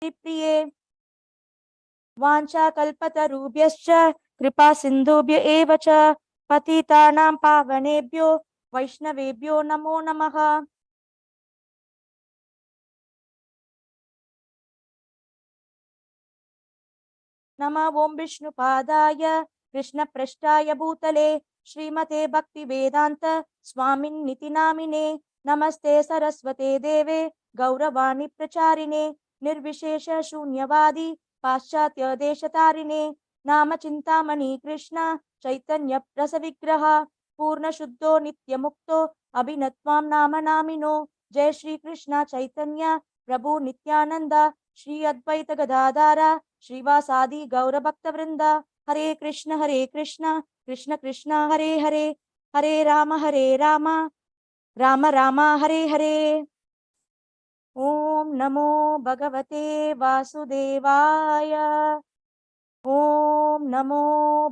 हरिप्रिये वाञ्छाकल्पतरुभ्यश्च कृपा सिन्धुभ्य एव च पतितानां पावनेभ्यो वैष्णवेभ्यो नमो नमः। नमः ओं विष्णुपादाय कृष्णपृष्ठाय भूतले श्रीमते भक्तिवेदान्त स्वामिन्निति नामिने नमस्ते सरस्वते देवे गौरवाणी प्रचारिणे निर्विशेष शून्यवादी पाश्चात्य देशतारिणे नाम चिन्तामणि कृष्ण चैतन्य रस विग्रह पूर्ण शुद्धो नित्यमुक्तो अभिनत्वां नाम नामिनो। जय श्री कृष्ण चैतन्य प्रभु नित्यानंद श्री अद्वैत गदाधर श्रीवासादि गौरभक्तवृंद। हरे कृष्ण कृष्ण कृष्ण हरे हरे, हरे राम राम राम हरे हरे। ओम नमो भगवते वासुदेवाय। ओम नमो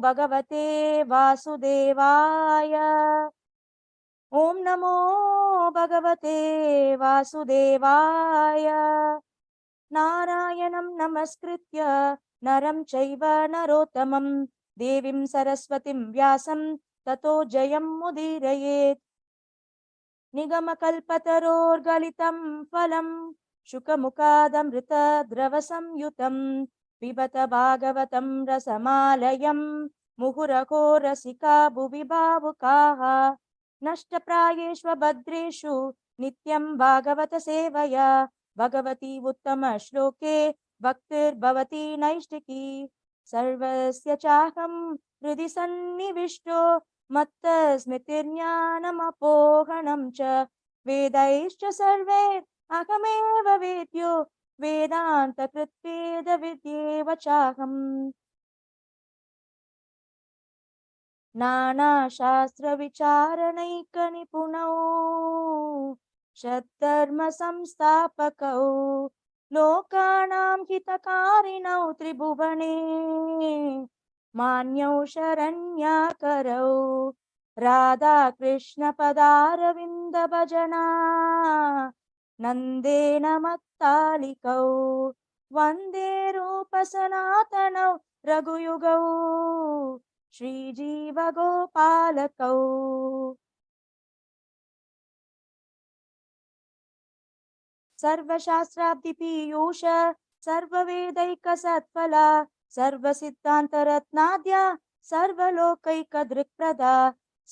भगवते वासुदेवाय। ओम नमो भगवते वासुदेवाय। नारायणं नमस्कृत्य नरं चैव नरोत्तमं देवीं सरस्वतीं व्यासं ततो जयं मुदीरयेत्। निगमकल्पतरोर्गलितं फलं शुकमुखादमृतद्रवसंयुतं पिबत भागवतं रसमालयं मुहुरहो रसिका भुवि भावुकाः। नष्टप्रायेष्वभद्रेषु नित्यं भागवत सेवया भगवती उत्तम श्लोके भक्तिर्भवती नैष्टिकी। सर्वस्य चाहं हृदि सन्निविष्टो मत्तस्मृतिर्ज्ञानमपोहनं च वेदैश्च सर्वे अहमेव वेद्यो वेदान्तकृद्वेदविद्येव चाहम्। नानाशास्त्रविचारणैकनिपुणौ षट्धर्मसंस्थापकौ लोकानां हितकारिणौ त्रिभुवने मान्यौ शरण्याकरौ राधाकृष्णपदारविन्दभजना नन्देन मत्तालिकौ वन्दे रूपसनातनौ रघुयुगौ श्रीजीवगोपालकौ। सर्वशास्त्राब्धिपीयूष सर्ववेदैकसत्फला सर्वसिद्धान्तरत्नाद्या सर्वलोकैकदृक्प्रदा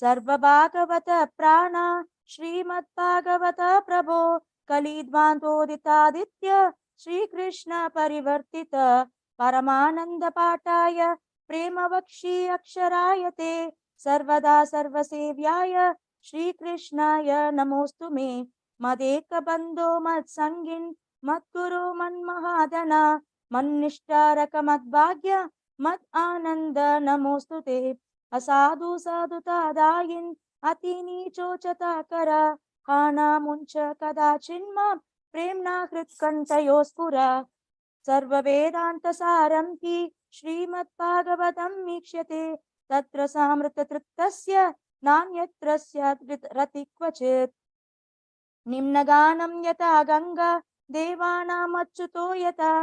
सर्वभागवत प्राण श्रीमद्भागवत प्रभो कलिध्वान्तोदितादित्य श्रीकृष्ण परिवर्तित परमानंद पाठाय प्रेमवक्षी अक्षराय ते सर्वदा सर्वसेव्याय श्रीकृष्णाय नमोस्तु मे। मदेकबन्धो मत्सङ्गिन् मद्गुरो मन्महादना मन्निष्ठारक मद्भाग्य मद् आनन्द नमोऽस्तु ते। असाधु साधुतादायिन् अतिनीचोचताकर हानामुञ्च कदाचिन्मां प्रेम्णा हृत्कण्ठयो स्फुर। सर्ववेदान्तसारं हि श्रीमद्भागवतं मीक्ष्यते तत्र सामृततृप्तस्य नान्यत्र स्यात् रतिक्वचित्। निम्नगानं यथा गंगा देवानामच्युतो यथा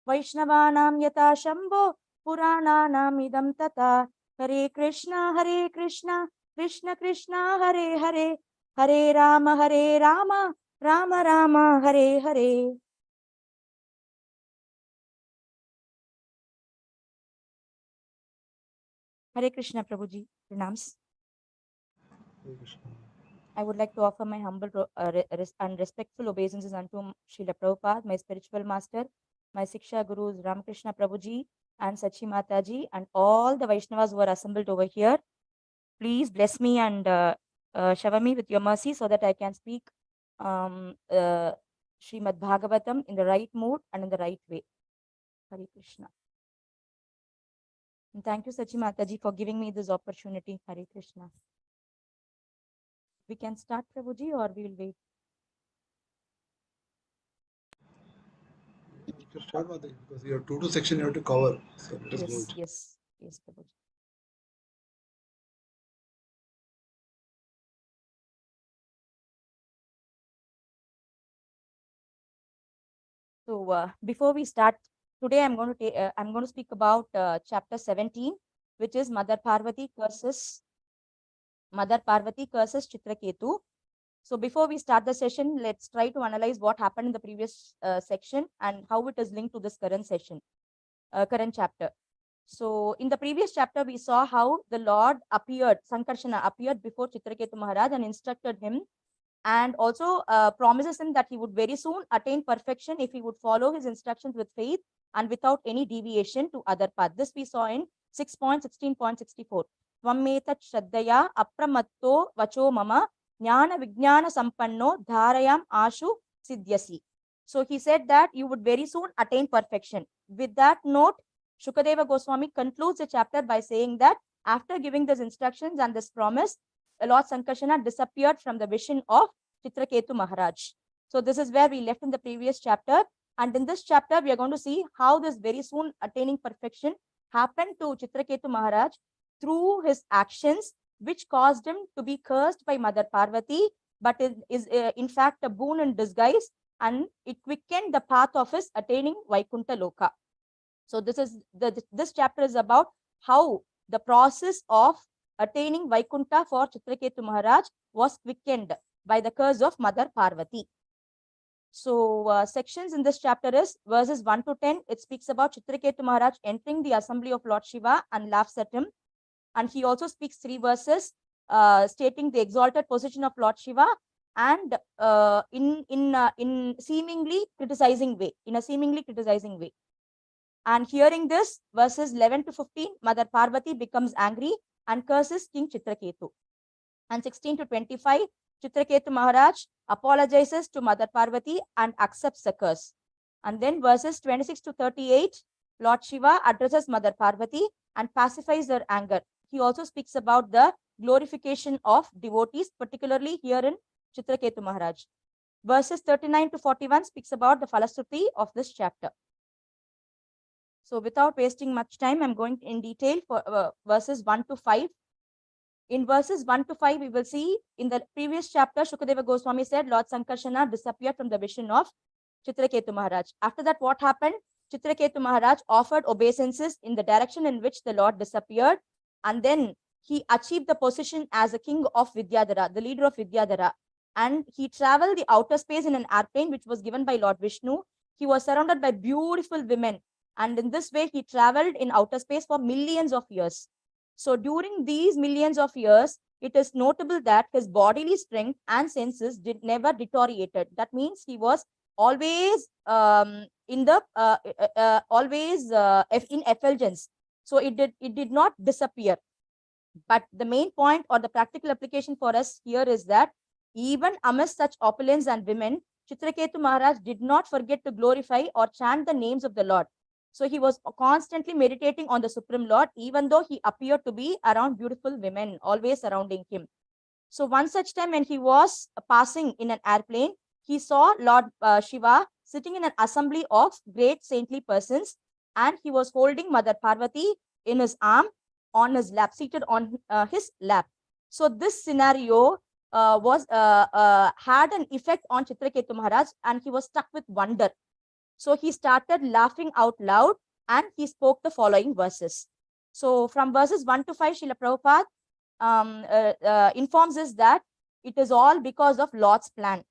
वैष्णवानां यथा शंभो पुराणानाम् इदं तथा। हरे कृष्णा कृष्ण कृष्ण हरे हरे, हरे राम राम राम हरे हरे। हरे कृष्णा प्रभु जी, प्रणाम्स। I would like to offer my humble and respectful obeisances unto Srila Prabhupada, my spiritual master, my Siksha Gurus Ramakrishna Prabhuji and Sachi Mataji, and all the Vaishnavas who are assembled over here. Please bless me and shower me with your mercy so that I can speak Srimad Bhagavatam in the right mood and in the right way. Hare Krishna. And thank you, Sachi Mataji, for giving me this opportunity. Hare Krishna. We can start, Prabhuji, or we will wait? Just start with it because you have two sections you have to cover. So let us go. Yes, Prabhuji. So before we start, today I'm going to speak about chapter 17, which is Mother Parvati curses Chitraketu. So before we start the session, let's try to analyze what happened in the previous section and how it is linked to this current chapter. So in the previous chapter, we saw how the Lord appeared, Sankarshana appeared before Chitraketu Maharaj and instructed him, and also promises him that he would very soon attain perfection if he would follow his instructions with faith and without any deviation to other path. This we saw in 6.16.64. Tvametat shraddaya apramatto vacho mama jnana vijnana sampanno dharayam ashu siddhyasi. So he said that you would very soon attain perfection. With that note, Shukadeva Goswami concludes the chapter by saying that after giving these instructions and this promise, Lord Sankarshana disappeared from the vision of Chitraketu Maharaj. So this is where we left in the previous chapter. And in this chapter, we are going to see how this very soon attaining perfection happened to Chitraketu Maharaj through his actions, which caused him to be cursed by Mother Parvati, but it is in fact a boon in disguise, and it quickened the path of his attaining Vaikuntha Loka. So this chapter is about how the process of attaining Vaikuntha for Chitraketu Maharaj was quickened by the curse of Mother Parvati. So sections in this chapter is verses 1 to 10. It speaks about Chitraketu Maharaj entering the assembly of Lord Shiva and laughs at him. And he also speaks 3 verses stating the exalted position of Lord Shiva and in seemingly criticizing way, And hearing this, verses 11 to 15, Mother Parvati becomes angry and curses King Chitraketu. And 16 to 25, Chitraketu Maharaj apologizes to Mother Parvati and accepts the curse. And then verses 26 to 38, Lord Shiva addresses Mother Parvati and pacifies her anger. He also speaks about the glorification of devotees, particularly here in Chitraketu Maharaj. Verses 39 to 41 speaks about the Falastuti of this chapter. So without wasting much time, I'm going in detail for verses 1 to 5. In verses 1 to 5, we will see in the previous chapter, Shukadeva Goswami said, Lord Sankarshana disappeared from the vision of Chitraketu Maharaj. After that, what happened? Chitraketu Maharaj offered obeisances in the direction in which the Lord disappeared. And then he achieved the position as a king of Vidyadhara, the leader of Vidyadhara. And he traveled the outer space in an airplane, which was given by Lord Vishnu. He was surrounded by beautiful women. And in this way, he traveled in outer space for millions of years. So during these millions of years, it is notable that his bodily strength and senses never deteriorated. That means he was always in effulgence. So it did not disappear. But the main point or the practical application for us here is that even amidst such opulence and women, Chitraketu Maharaj did not forget to glorify or chant the names of the Lord. So he was constantly meditating on the Supreme Lord, even though he appeared to be around beautiful women, always surrounding him. So one such time when he was passing in an airplane, he saw Lord Shiva sitting in an assembly of great saintly persons, and he was holding Mother Parvati in his arm on his lap, seated on his lap. So this scenario had an effect on Chitraketu Maharaj, and he was struck with wonder. So he started laughing out loud and he spoke the following verses. So from verses 1 to 5, Srila Prabhupada informs us that it is all because of Lord's plan.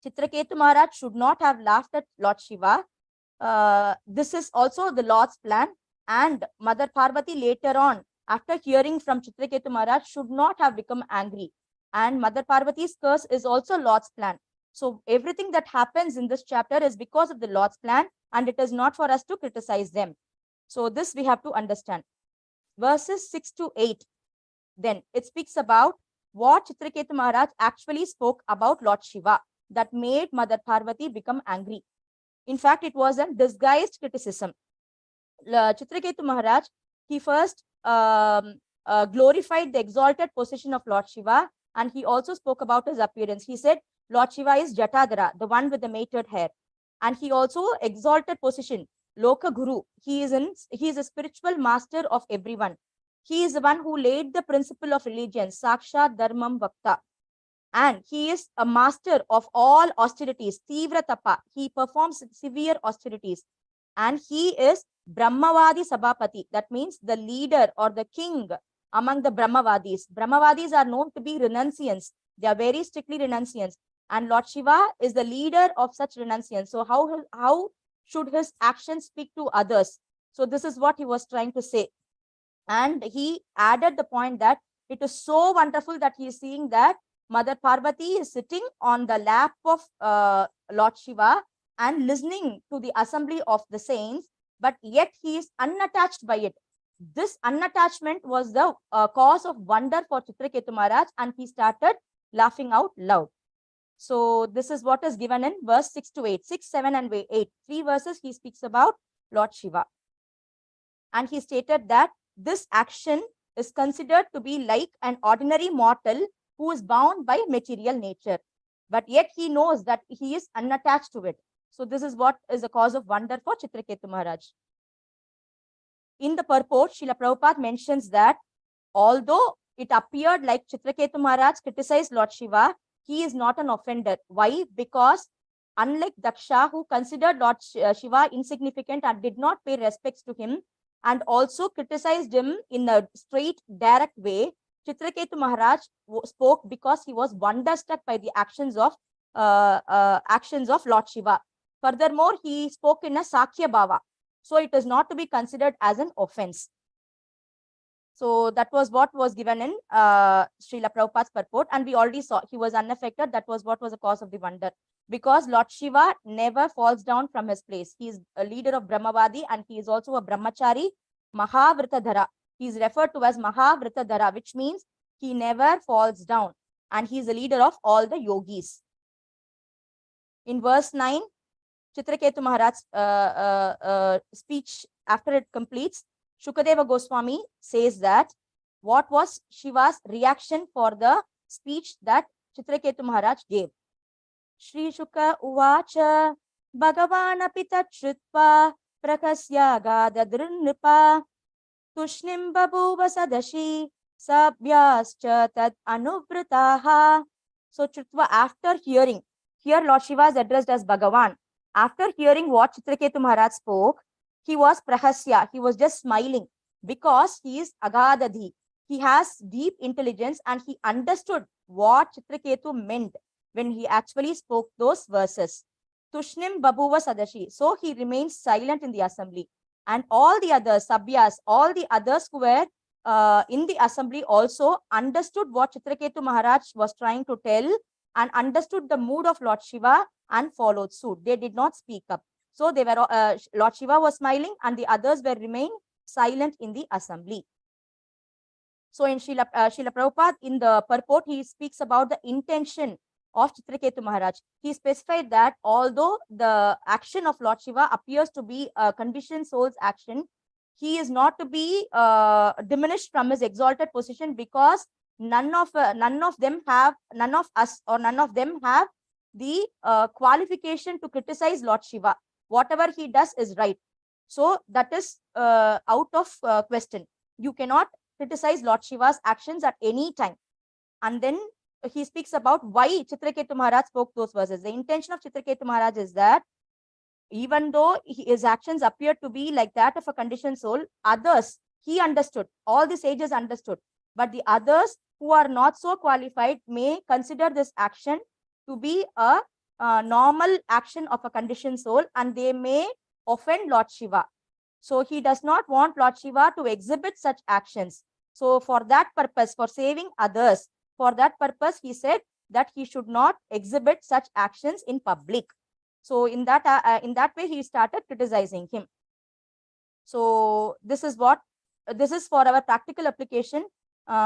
Chitraketu Maharaj should not have laughed at Lord Shiva. This is also the Lord's plan. And Mother Parvati later on, after hearing from Chitraketu Maharaj, should not have become angry. And Mother Parvati's curse is also Lord's plan. So everything that happens in this chapter is because of the Lord's plan, and it is not for us to criticize them. So this we have to understand. Verses 6 to 8, then it speaks about what Chitraketu Maharaj actually spoke about Lord Shiva that made Mother Parvati become angry. In fact, it was a disguised criticism. Chitraketu Maharaj, he first glorified the exalted position of Lord Shiva, and he also spoke about his appearance. He said, Lord Shiva is Jatadhara, the one with the matted hair. And he also exalted position, Loka Guru. He is a spiritual master of everyone. He is the one who laid the principle of religion, Sakshat Dharmam Vakta. And he is a master of all austerities, Tivra Tapa. He performs severe austerities. And he is Brahmavadi Sabhapati. That means the leader or the king among the Brahmavadis. Brahmavadis are known to be renunciants. They are very strictly renunciants. And Lord Shiva is the leader of such renunciants. So how should his actions speak to others? So this is what he was trying to say. And he added the point that it is so wonderful that he is seeing that Mother Parvati is sitting on the lap of Lord Shiva and listening to the assembly of the saints, but yet he is unattached by it. This unattachment was the cause of wonder for Chitraketu Maharaj, and he started laughing out loud. So this is what is given in verse 6 to 8, 6, 7, and 8. 3 verses he speaks about Lord Shiva. And he stated that this action is considered to be like an ordinary mortal who is bound by material nature, but yet he knows that he is unattached to it. So this is what is the cause of wonder for Chitraketu Maharaj. In the purport, Srila Prabhupada mentions that although it appeared like Chitraketu Maharaj criticized Lord Shiva, he is not an offender. Why? Because unlike Daksha, who considered Lord Shiva insignificant and did not pay respects to him, and also criticized him in a straight, direct way, Chitraketu Maharaj spoke because he was wonderstruck by the actions of Lord Shiva. Furthermore, he spoke in a Sakya Bhava. So it is not to be considered as an offense. So that was what was given in Srila Prabhupada's purport, and we already saw he was unaffected. That was what was the cause of the wonder. Because Lord Shiva never falls down from his place. He is a leader of Brahmavadi, and he is also a Brahmachari, Mahavritadhara. He is referred to as Mahavritadhara, which means he never falls down. And he is the leader of all the yogis. In verse 9, Chitraketu Maharaj's speech, after it completes, Shukadeva Goswami says that what was Shiva's reaction for the speech that Chitraketu Maharaj gave. Shri Shuka Uvacha Bhagavana Pita Shrutva Prakasya Gadadrunnipa Tushnim Babuva Sadashi Sabhyascha Tad Anuvritaha. So Shrutva, after hearing, here Lord Shiva is addressed as Bhagavan. After hearing what Chitraketu Maharaj spoke, he was prahasya, he was just smiling because he is agadadhi. He has deep intelligence and he understood what Chitraketu meant when he actually spoke those verses. Tushnim Babuva Sadashi. So he remained silent in the assembly. And all the others, Sabhyas, all the others who were in the assembly also understood what Chitraketu Maharaj was trying to tell and understood the mood of Lord Shiva and followed suit. They did not speak up. So they were Lord Shiva was smiling and the others were remained silent in the assembly. So in Srila Prabhupada, in the purport, he speaks about the intention of Chitraketu Maharaj. He specified that although the action of Lord Shiva appears to be a conditioned soul's action, he is not to be diminished from his exalted position, because none of them have the qualification to criticize Lord Shiva. Whatever he does is right. So that is out of question. You cannot criticize Lord Shiva's actions at any time. And then he speaks about why Chitraketu Maharaj spoke those verses. The intention of Chitraketu Maharaj is that even though his actions appeared to be like that of a conditioned soul, others, he understood, all the sages understood, but the others who are not so qualified may consider this action to be a normal action of a conditioned soul, and they may offend Lord Shiva. So he does not want Lord Shiva to exhibit such actions. So for that purpose, for saving others, for that purpose, he said that he should not exhibit such actions in public. So in that way, he started criticizing him. So this is for our practical application.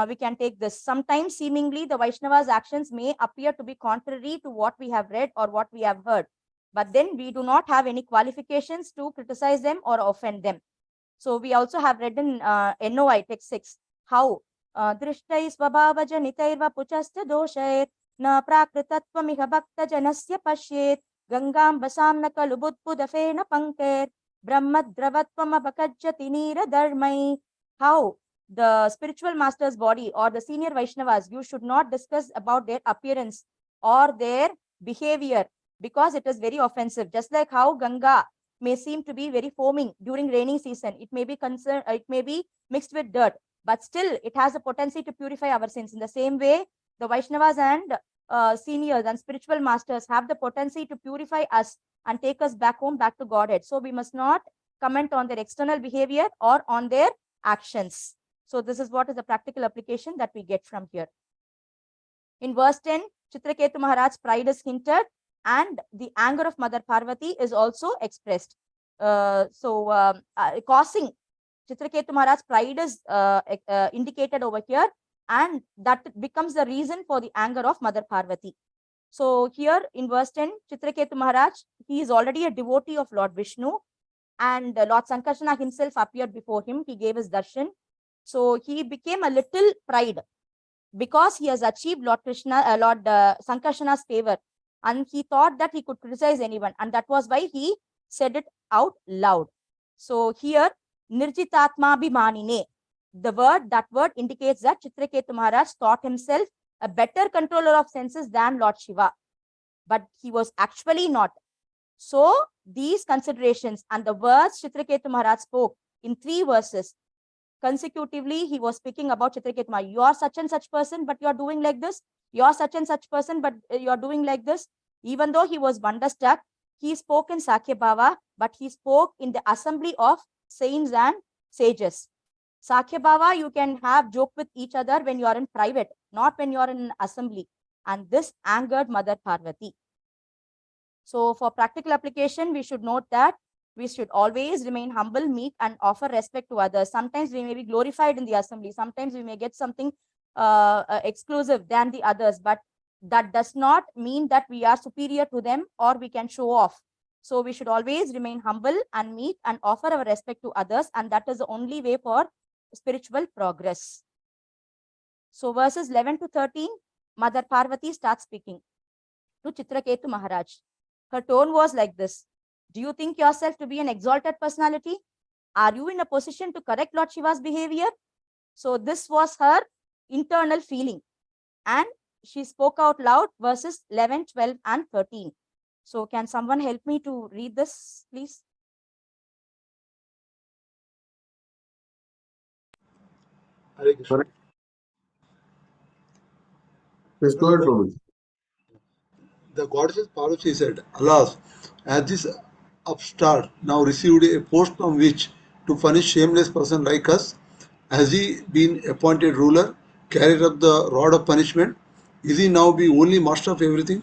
We can take this. Sometimes seemingly the Vaishnava's actions may appear to be contrary to what we have read or what we have heard, but then we do not have any qualifications to criticize them or offend them. So we also have read in NOI text 6 how drishtai svabhava janitaiva puchastya doshair na prakritattvamiha bhakta janasya pashyet gangam basamna kalubudbudafena panker brahmadravatvam abakajyati nira dharmai. How the spiritual master's body or the senior Vaishnavas, you should not discuss about their appearance or their behavior, because it is very offensive. Just like how Ganga may seem to be very foaming during rainy season, it may be it may be mixed with dirt, but still it has a potency to purify our sins. In the same way, the Vaishnavas and seniors and spiritual masters have the potency to purify us and take us back home, back to Godhead. So we must not comment on their external behavior or on their actions. So this is what is the practical application that we get from here. In verse 10, Chitraketu Maharaj's pride is hinted and the anger of Mother Parvati is also expressed. Causing Chitraketu Maharaj's pride is indicated over here, and that becomes the reason for the anger of Mother Parvati. So here in verse 10, Chitraketu Maharaj, he is already a devotee of Lord Vishnu, and Lord Sankarsana himself appeared before him. He gave his darshan. So he became a little pride because he has achieved Lord Sankarshana's favor, and he thought that he could criticize anyone, and that was why he said it out loud. So here, Nirjitatma Bhimanine, that word indicates that Chitraketu Maharaj thought himself a better controller of senses than Lord Shiva, but he was actually not. So these considerations and the words Chitraketu Maharaj spoke in 3 verses, consecutively, he was speaking about Chitraketu Maharaj. You are such and such person, but you are doing like this. You are such and such person, but you are doing like this. Even though he was wonderstruck, he spoke in Sakya Bhava, but he spoke in the assembly of saints and sages. Sakya Bhava, you can have joke with each other when you are in private, not when you are in an assembly. And this angered Mother Parvati. So for practical application, we should note that we should always remain humble, meek, and offer respect to others. Sometimes we may be glorified in the assembly. Sometimes we may get something exclusive than the others, but that does not mean that we are superior to them or we can show off. So we should always remain humble and meek and offer our respect to others, and that is the only way for spiritual progress. So verses 11 to 13, Mother Parvati starts speaking to Chitraketu Maharaj. Her tone was like this: do you think yourself to be an exalted personality? Are you in a position to correct Lord Shiva's behavior? So this was her internal feeling, and she spoke out loud, verses 11, 12, and 13. So can someone help me to read this, please? Hare Krishna. Please go ahead, Prabhuji. The goddess Parvati said, alas, as this upstart now received a post from which to punish shameless person like us, has he been appointed ruler, carrier of the rod of punishment? Is he now be only master of everything?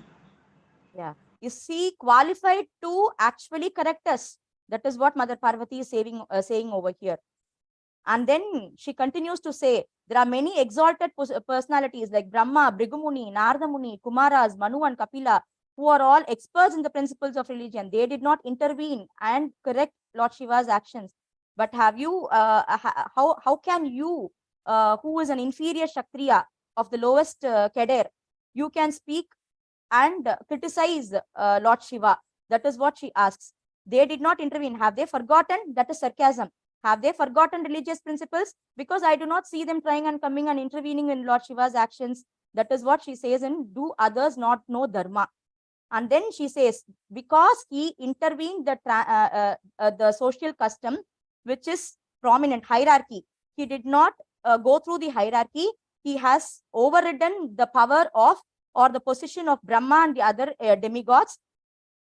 Yeah. Is he qualified to actually correct us? That is what Mother Parvati is saying over here. And then she continues to say, there are many exalted personalities like Brahma, Brigumuni, Narada Muni, Kumaras, Manu, and Kapila, who are all experts in the principles of religion. They did not intervene and correct Lord Shiva's actions. But have you, how can you, who is an inferior Kshatriya of the lowest cadre, you can speak and criticize Lord Shiva? That is what she asks. They did not intervene. Have they forgotten? That is sarcasm. Have they forgotten religious principles? Because I do not see them trying and coming and intervening in Lord Shiva's actions. That is what she says in Do Others Not Know Dharma? And then she says, because he intervened the social custom, which is prominent hierarchy, he did not go through the hierarchy. He has overridden the power of or the position of Brahma and the other demigods.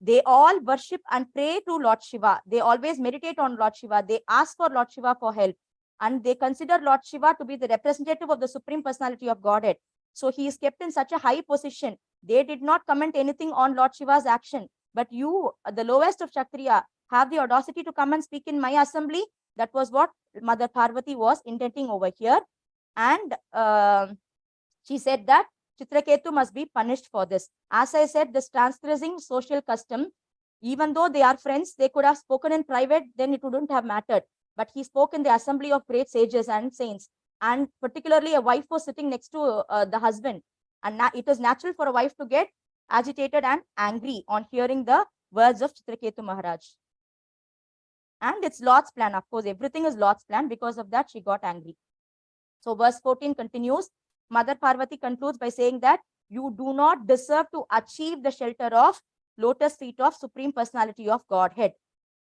They all worship and pray to Lord Shiva. They always meditate on Lord Shiva. They ask for Lord Shiva for help. And they consider Lord Shiva to be the representative of the Supreme Personality of Godhead. So he is kept in such a high position. They did not comment anything on Lord Shiva's action. But you, the lowest of Kshatriya, have the audacity to come and speak in my assembly. That was what Mother Parvati was intending over here. And she said that Chitraketu must be punished for this. As I said, this transgressing social custom, even though they are friends, they could have spoken in private, then it wouldn't have mattered. But he spoke in the assembly of great sages and saints. And particularly a wife was sitting next to the husband. And it is natural for a wife to get agitated and angry on hearing the words of Chitraketu Maharaj. And it's Lord's plan. Of course, everything is Lord's plan. Because of that, she got angry. So verse 14 continues. Mother Parvati concludes by saying that you do not deserve to achieve the shelter of lotus feet of Supreme Personality of Godhead.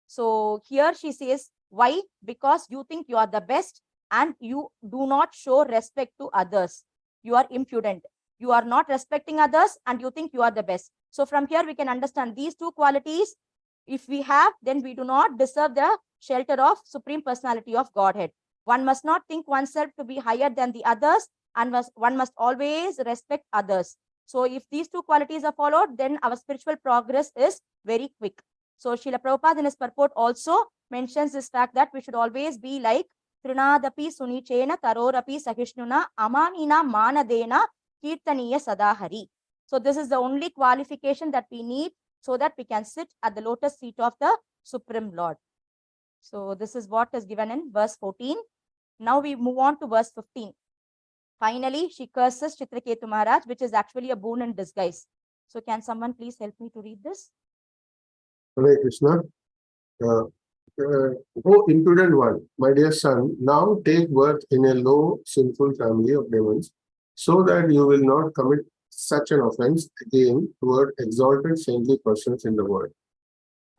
So here she says, why? Because you think you are the best and you do not show respect to others. You are impudent. You are not respecting others and you think you are the best. So from here we can understand these two qualities. If we have, then we do not deserve the shelter of Supreme Personality of Godhead. One must not think oneself to be higher than the others, and one must always respect others. So if these two qualities are followed, then our spiritual progress is very quick. So Srila Prabhupada in his purport also mentions this fact that we should always be like Trinadapi Sunichena Tarorapi Sahishnuna Amanina Manadena Kirtaniya Sadahari. So this is the only qualification that we need so that we can sit at the lotus feet of the Supreme Lord. So this is what is given in verse 14. Now we move on to verse 15. Finally, she curses Chitraketu Maharaj, which is actually a boon in disguise. So can someone please help me to read this? Hare Krishna. O impudent one, my dear son, now take birth in a low, sinful family of demons, so that you will not commit such an offense again toward exalted saintly persons in the world.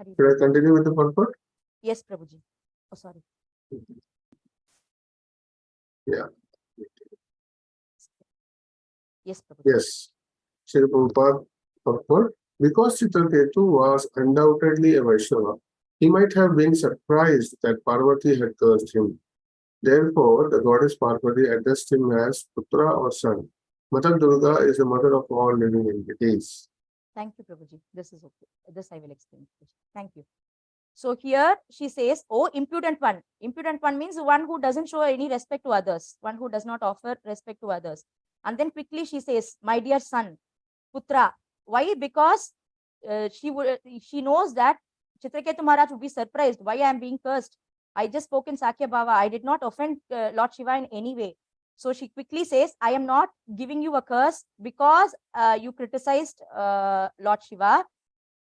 Should I continue with the purport? Yes, Prabhuji. Oh, sorry. Yeah. Yes, Prabhuji. Yes. Srila Prabhupada purport. Because Chitraketu was undoubtedly a Vaishnava, he might have been surprised that Parvati had cursed him. Therefore, the goddess Parvati addressed him as Putra or son. Mother Durga is the mother of all living entities. Thank you, Prabhuji. This is okay. This I will explain. Thank you. So here she says, oh, impudent one. Impudent one means one who doesn't show any respect to others, one who does not offer respect to others. And then quickly she says, my dear son, Putra. Why? Because she knows that Chitraketu Maharaj would be surprised why I am being cursed. I just spoke in Sakya Bhava. I did not offend Lord Shiva in any way. So she quickly says, I am not giving you a curse because you criticized Lord Shiva,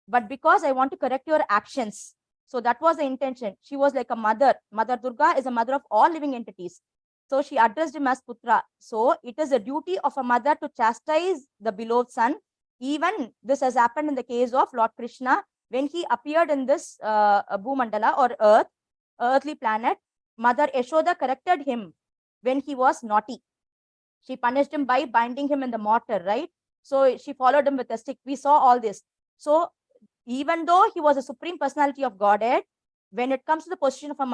but because I want to correct your actions. So that was the intention. She was like a mother. Mother Durga is a mother of all living entities. So she addressed him as Putra. So it is a duty of a mother to chastise the beloved son. Even this has happened in the case of Lord Krishna when he appeared in this Bhumandala or earth, earthly planet. Mother Yashoda corrected him when he was naughty. She punished him by binding him in the mortar, right? So she followed him with a stick. We saw all this. So even though he was a Supreme Personality of Godhead, when it comes to the position of a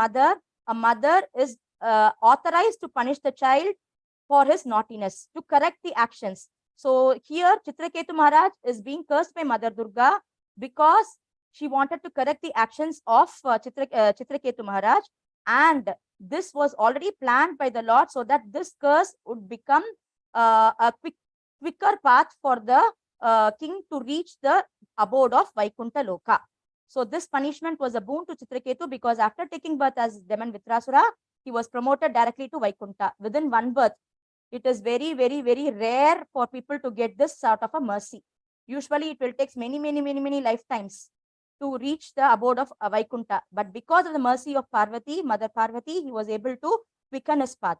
mother is authorized to punish the child for his naughtiness, to correct the actions. So here Chitraketu Maharaj is being cursed by Mother Durga because she wanted to correct the actions of Chitraketu Maharaj, and this was already planned by the Lord so that this curse would become a quicker path for the king to reach the abode of Vaikuntha Loka. So this punishment was a boon to Chitraketu because after taking birth as Demon Vitrasura, he was promoted directly to Vaikuntha within one birth. It is very, very, very rare for people to get this sort of a mercy. Usually it will take many lifetimes to reach the abode of Vaikuntha. But because of the mercy of Parvati, Mother Parvati, he was able to quicken his path.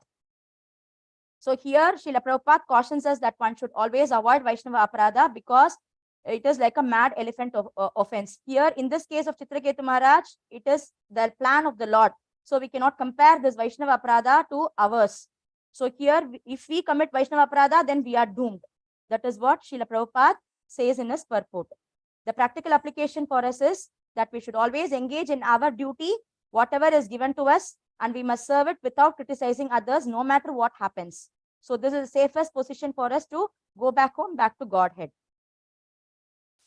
So here Srila Prabhupada cautions us that one should always avoid Vaishnava Aparadha because it is like a mad elephant offense. Here in this case of Chitraketu Maharaj, it is the plan of the Lord. So we cannot compare this Vaishnava Aparadha to ours. So here, if we commit Vaishnava Aparadha, then we are doomed. That is what Srila Prabhupada says in his purport. The practical application for us is that we should always engage in our duty, whatever is given to us, and we must serve it without criticizing others, no matter what happens. So this is the safest position for us to go back home, back to Godhead.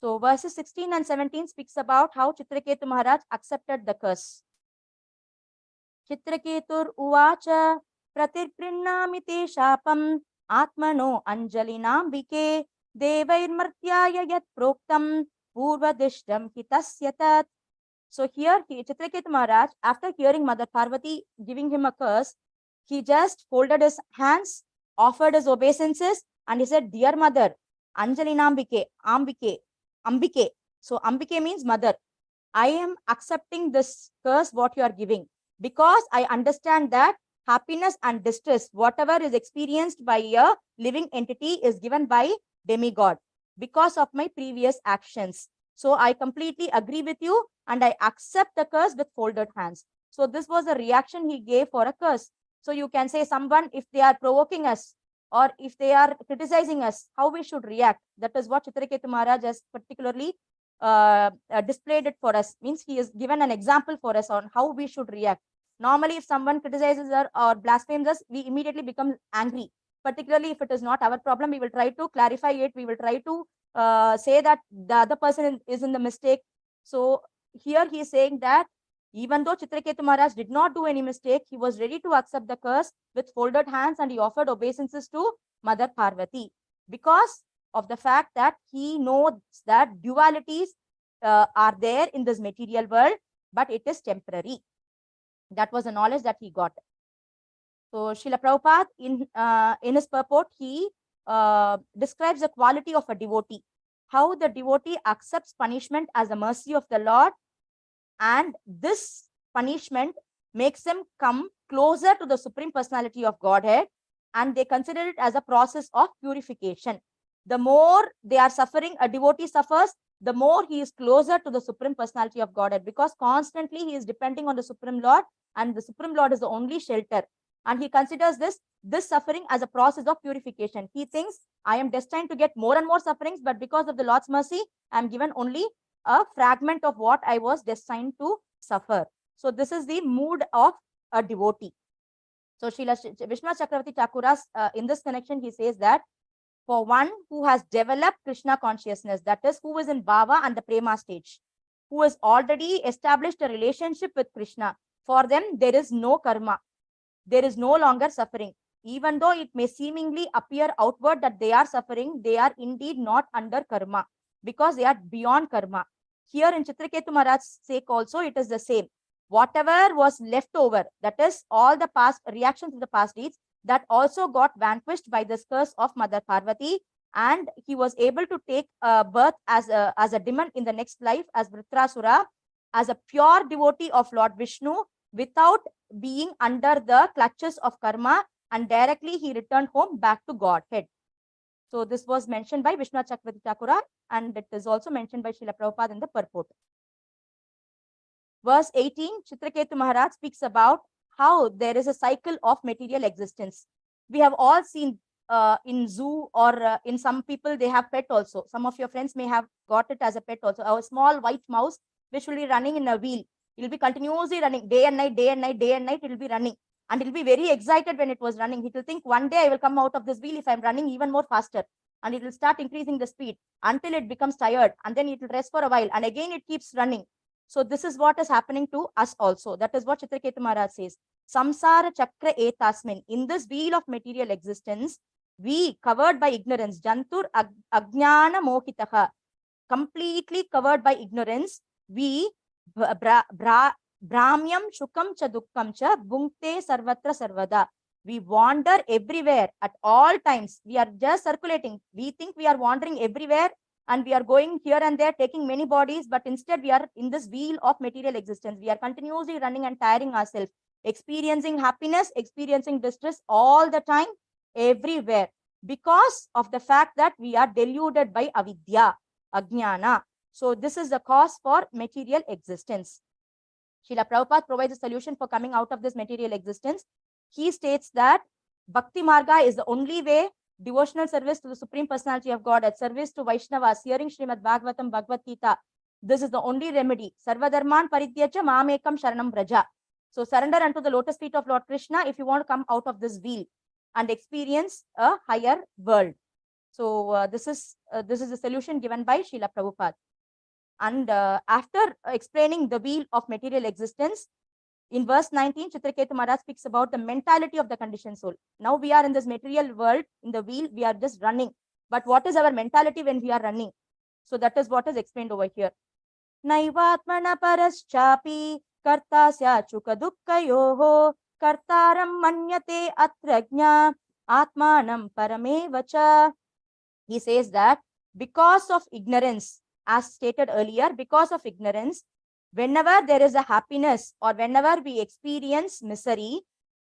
So verses 16 and 17 speaks about how Chitraketu Maharaj accepted the curse. Chitraketur uvacha pratirprinnami te shapam atmano anjalinambike devairmartyaya yat proktam purvadishtam hitasyatat. So here Chitraketu Maharaj, after hearing Mother Parvati giving him a curse, he just folded his hands, offered his obeisances, and he said, dear mother, Anjalinambike, Ambike. So Ambike means mother. I am accepting this curse what you are giving because I understand that Happiness and distress, whatever is experienced by a living entity, is given by demigod because of my previous actions. So I completely agree with you and I accept the curse with folded hands. So this was a reaction he gave for a curse. So you can say someone, if they are provoking us or if they are criticizing us, how we should react. That is what Chitraketu Maharaj has particularly displayed it for us. Means he has given an example for us on how we should react. Normally, if someone criticizes us or blasphemes us, we immediately become angry. Particularly if it is not our problem, we will try to clarify it. We will try to say that the other person is in the mistake. So here he is saying that even though Chitraketu Maharaj did not do any mistake, he was ready to accept the curse with folded hands and he offered obeisances to Mother Parvati because of the fact that he knows that dualities are there in this material world, but it is temporary. That was the knowledge that he got. So Srila Prabhupada, in his purport, he describes the quality of a devotee, how the devotee accepts punishment as the mercy of the Lord, and this punishment makes him come closer to the Supreme Personality of Godhead, and they consider it as a process of purification. The more they are suffering, a devotee suffers, the more he is closer to the Supreme Personality of Godhead, because constantly he is depending on the Supreme Lord, and the Supreme Lord is the only shelter. And he considers this suffering as a process of purification. He thinks, I am destined to get more and more sufferings, but because of the Lord's mercy, I am given only a fragment of what I was destined to suffer. So this is the mood of a devotee. So Srila Vishwanath Chakravarti Thakura's, in this connection, he says that for one who has developed Krishna consciousness, that is, who is in Bhava and the Prema stage, who has already established a relationship with Krishna, for them there is no karma. There is no longer suffering. Even though it may seemingly appear outward that they are suffering, they are indeed not under karma because they are beyond karma. Here in Chitraketu Maharaj's sake also, it is the same. Whatever was left over, that is all the past reactions of the past deeds, that also got vanquished by this curse of Mother Parvati, and he was able to take birth as a demon in the next life as Vritrasura, as a pure devotee of Lord Vishnu, without being under the clutches of karma, and directly he returned home back to Godhead. So this was mentioned by Vishwanath Chakravarti Thakura, and it is also mentioned by Srila Prabhupada in the purport. Verse 18, Chitraketu Maharaj speaks about how there is a cycle of material existence. We have all seen in zoo or in some people, they have pet also. Some of your friends may have got it as a pet also. A small white mouse which will be running in a wheel. It will be continuously running day and night, day and night, day and night. It will be running. And it will be very excited when it was running. It will think, one day I will come out of this wheel if I'm running even more faster. And it will start increasing the speed until it becomes tired. And then it will rest for a while. And again, it keeps running. So this is what is happening to us also. That is what Chitraketu Maharaj says. Samsara chakra etasmin. In this wheel of material existence, we, covered by ignorance, jantur ajnana mohitaha, completely covered by ignorance, we Brahmyam shukam cha dukkam cha bhunkte sarvatra sarvada. We wander everywhere at all times. We are just circulating. We think we are wandering everywhere and we are going here and there, taking many bodies, but instead we are in this wheel of material existence. We are continuously running and tiring ourselves, experiencing happiness, experiencing distress all the time, everywhere, because of the fact that we are deluded by avidya, ajnana. So this is the cause for material existence. Srila Prabhupada provides a solution for coming out of this material existence. He states that Bhakti Marga is the only way. Devotional service to the Supreme Personality of God, at service to Vaishnavas, hearing Srimad Bhagavatam, Bhagavad Gita. This is the only remedy. Sarvadharman parityaja mamekam sharanam braja. So surrender unto the lotus feet of Lord Krishna if you want to come out of this wheel and experience a higher world. So this is the solution given by Srila Prabhupada. And after explaining the wheel of material existence, in verse 19, Chitraketu Maharaj speaks about the mentality of the conditioned soul. Now we are in this material world, in the wheel, we are just running. But what is our mentality when we are running? So that is what is explained over here. Naivatmana paraschapi kartasya chuka dukkayoho kartaram manyate atrajna atmanam paramevacha. He says that because of ignorance, as stated earlier, because of ignorance, whenever there is a happiness or whenever we experience misery,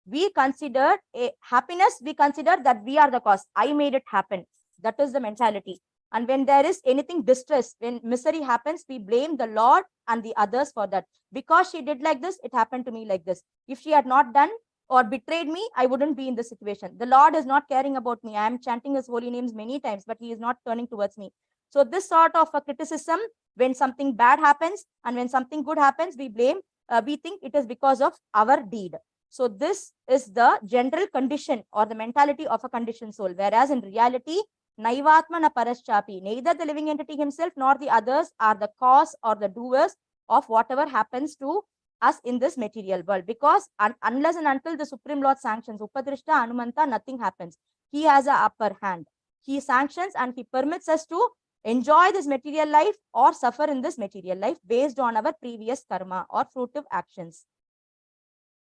we consider a happiness, we consider that we are the cause. I made it happen. That is the mentality. And when there is anything distress, when misery happens, we blame the Lord and the others for that. Because she did like this, it happened to me like this. If she had not done or betrayed me, I wouldn't be in this situation. The Lord is not caring about me. I am chanting his holy names many times, but he is not turning towards me. So this sort of a criticism, when something bad happens and when something good happens, we blame, we think it is because of our deed. So this is the general condition or the mentality of a conditioned soul. Whereas in reality, Naivatma na paraschapi, neither the living entity himself nor the others are the cause or the doers of whatever happens to us in this material world. Because unless and until the Supreme Lord sanctions, Upadrishta, Anumanta, nothing happens. He has an upper hand. He sanctions and he permits us to enjoy this material life or suffer in this material life based on our previous karma or fruitive actions.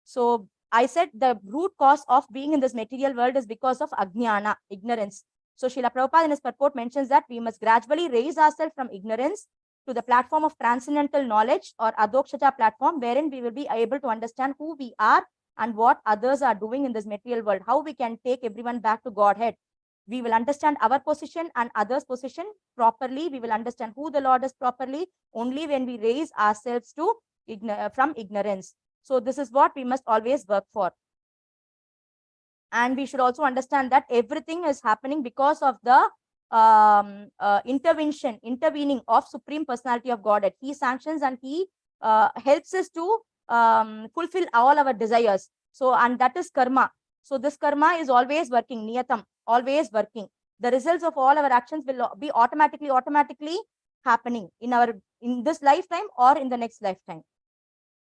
So I said the root cause of being in this material world is because of ajnana, ignorance. So Srila Prabhupada in his purport mentions that we must gradually raise ourselves from ignorance to the platform of transcendental knowledge or adokshaja platform, wherein we will be able to understand who we are and what others are doing in this material world, how we can take everyone back to Godhead. We will understand our position and others' position properly. We will understand who the Lord is properly only when we raise ourselves to from ignorance. So this is what we must always work for. And we should also understand that everything is happening because of the intervening of Supreme Personality of Godhead. He sanctions and he helps us to fulfill all our desires. So, and that is karma. So this karma is always working, niyatam, always working. The results of all our actions will be automatically happening in this lifetime or in the next lifetime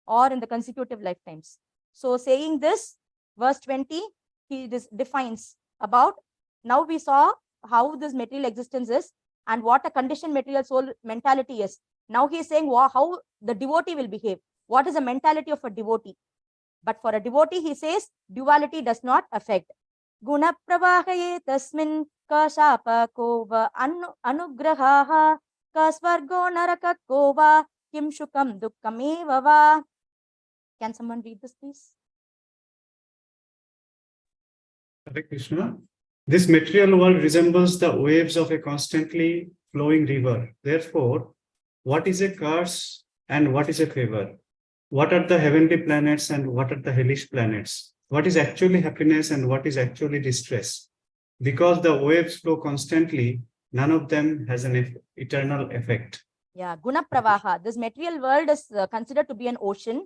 or in the consecutive lifetimes. So saying this, verse 20, he defines about, now we saw how this material existence is and what a conditioned material soul mentality is. Now he is saying how the devotee will behave. What is the mentality of a devotee? But for a devotee, he says, duality does not affect. Guna pravahaye tasmin ka shapa kova anugrahaha ka swargo naraka kova kim shukam dukkam va. Can someone read this, please? Hare Krishna. This material world resembles the waves of a constantly flowing river. Therefore, what is a curse and what is a favor? What are the heavenly planets and what are the hellish planets? What is actually happiness and what is actually distress? Because the waves flow constantly, none of them has an eternal effect. Yeah, guna pravaha. This material world is considered to be an ocean.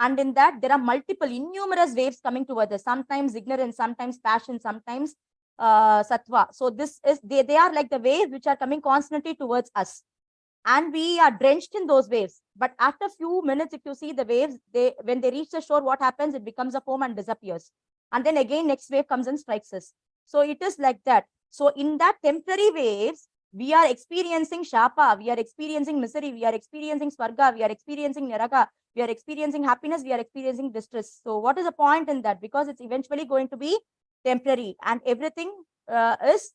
And in that, there are multiple, innumerous waves coming towards us. Sometimes ignorance, sometimes passion, sometimes sattva. So this is, they are like the waves which are coming constantly towards us. And we are drenched in those waves. But after a few minutes, if you see the waves, when they reach the shore, what happens? It becomes a foam and disappears. And then again, next wave comes and strikes us. So it is like that. So in that temporary waves, we are experiencing shapa, we are experiencing misery, we are experiencing swarga, we are experiencing niraka, we are experiencing happiness, we are experiencing distress. So what is the point in that? Because it's eventually going to be temporary and everything is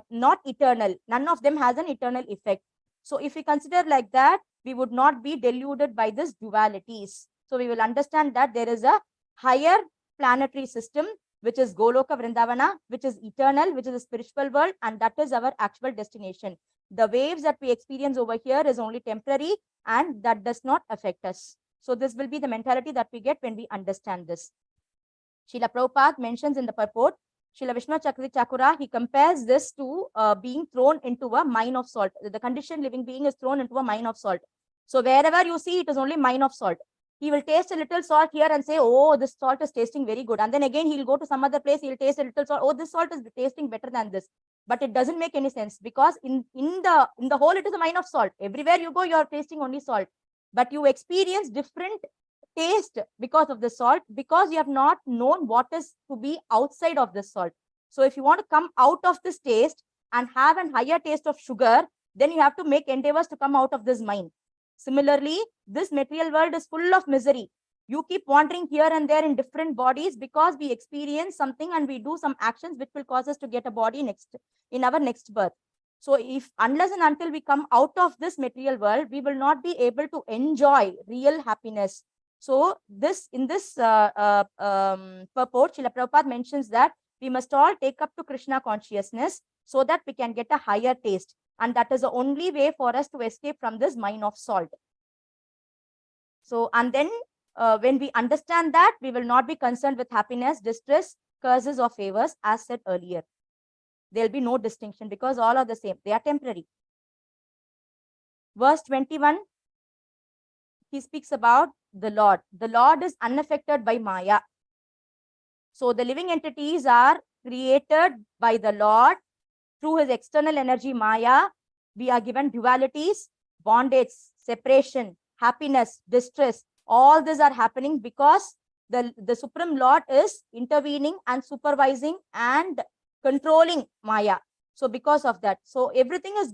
not eternal. None of them has an eternal effect. So if we consider like that, we would not be deluded by these dualities. So we will understand that there is a higher planetary system, which is Goloka Vrindavana, which is eternal, which is a spiritual world, and that is our actual destination. The waves that we experience over here is only temporary and that does not affect us. So this will be the mentality that we get when we understand this. Srila Prabhupada mentions in the purport, Srila Vishnu Chakra, he compares this to being thrown into a mine of salt. The conditioned living being is thrown into a mine of salt. So wherever you see, it is only mine of salt. He will taste a little salt here and say, oh, this salt is tasting very good. And then again, he'll go to some other place, he'll taste a little salt. Oh, this salt is tasting better than this. But it doesn't make any sense because in the whole, it is a mine of salt. Everywhere you go, you are tasting only salt. But you experience different taste because of the salt, because you have not known what is to be outside of this salt. So if you want to come out of this taste and have a higher taste of sugar, then you have to make endeavors to come out of this mine. Similarly, this material world is full of misery. You keep wandering here and there in different bodies because we experience something and we do some actions which will cause us to get a body in our next birth. So if unless and until we come out of this material world, we will not be able to enjoy real happiness. So in this purport, Srila Prabhupada mentions that we must all take up to Krishna consciousness so that we can get a higher taste. And that is the only way for us to escape from this mine of salt. So, and then when we understand that, we will not be concerned with happiness, distress, curses, or favors, as said earlier. There will be no distinction because all are the same. They are temporary. Verse 21, he speaks about the Lord. The Lord is unaffected by Maya. So the living entities are created by the Lord through his external energy, Maya. We are given dualities, bondage, separation, happiness, distress. All these are happening because the Supreme Lord is intervening and supervising and controlling Maya. So because of that, so everything is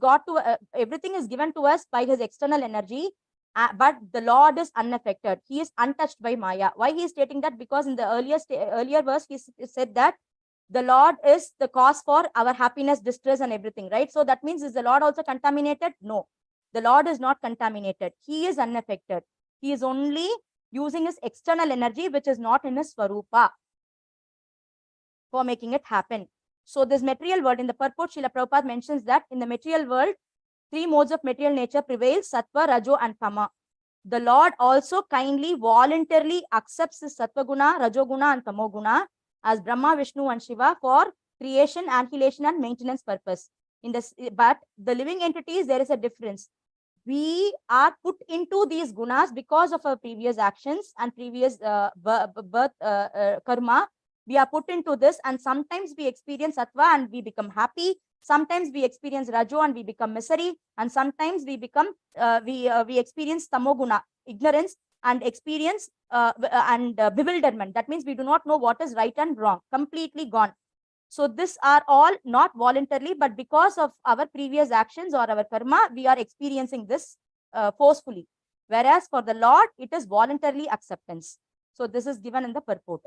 everything is given to us by his external energy, but the Lord is unaffected. He is untouched by Maya. Why he is stating that? Because in the earlier verse, he said that the Lord is the cause for our happiness, distress, and everything, right? So that means, is the Lord also contaminated? No, the Lord is not contaminated. He is unaffected. He is only using his external energy, which is not in his Swarupa, for making it happen. So this material world, in the purport, Srila Prabhupada mentions that in the material world, 3 modes of material nature prevail: Sattva, Rajo, and Tama. The Lord also kindly, voluntarily accepts the Sattva Guna, Rajo Guna, and Tamo Guna as Brahma, Vishnu, and Shiva for creation, annihilation, and maintenance purpose. But the living entities, there is a difference. We are put into these gunas because of our previous actions and previous birth karma. We are put into this, and sometimes we experience sattva and we become happy. Sometimes we experience rajo and we become misery, and sometimes we become we experience tamoguna, ignorance, and experience bewilderment. That means we do not know what is right and wrong, completely gone. So these are all not voluntarily, but because of our previous actions or our karma, we are experiencing this forcefully. Whereas for the Lord, it is voluntarily acceptance. So this is given in the purport.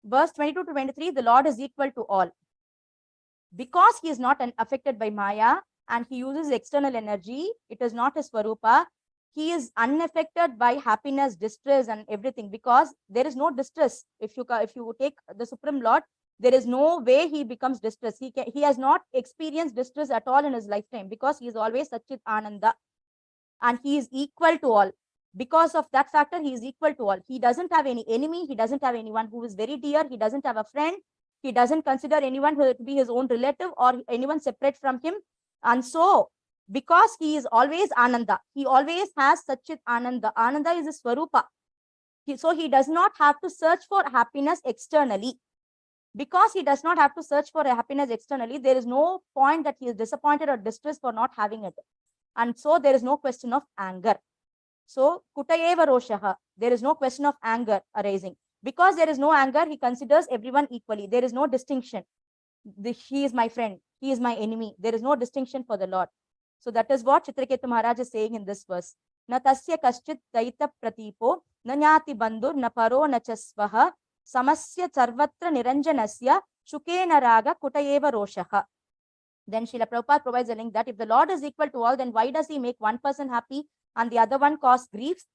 Verse 22 to 23, the Lord is equal to all. Because he is not affected by Maya and he uses external energy, it is not his Swarupa. He is unaffected by happiness, distress, and everything, because there is no distress. If you take the Supreme Lord, there is no way he becomes distressed. He has not experienced distress at all in his lifetime, because he is always Satchit Ananda, and he is equal to all. Because of that factor, he is equal to all. He doesn't have any enemy. He doesn't have anyone who is very dear. He doesn't have a friend. He doesn't consider anyone to be his own relative or anyone separate from him. And so, because he is always Ananda, he always has Satchit Ananda. Ananda is his Swarupa. So he does not have to search for happiness externally. Because he does not have to search for happiness externally, there is no point that he is disappointed or distressed for not having it. And so there is no question of anger. So Kutayeva Roshaha, there is no question of anger arising. Because there is no anger, he considers everyone equally. There is no distinction. He is my friend, he is my enemy. There is no distinction for the Lord. So that is what Chitraketu Maharaj is saying in this verse. Na tasya kaschit daita pratipo, na nyati bandur, na paro, na chasvaha, samasya sarvatra niranjanasya, shukena raga kutayeva roshaha. Then Srila Prabhupada provides a link that if the Lord is equal to all, then why does he make one person happy and the other one cause griefs?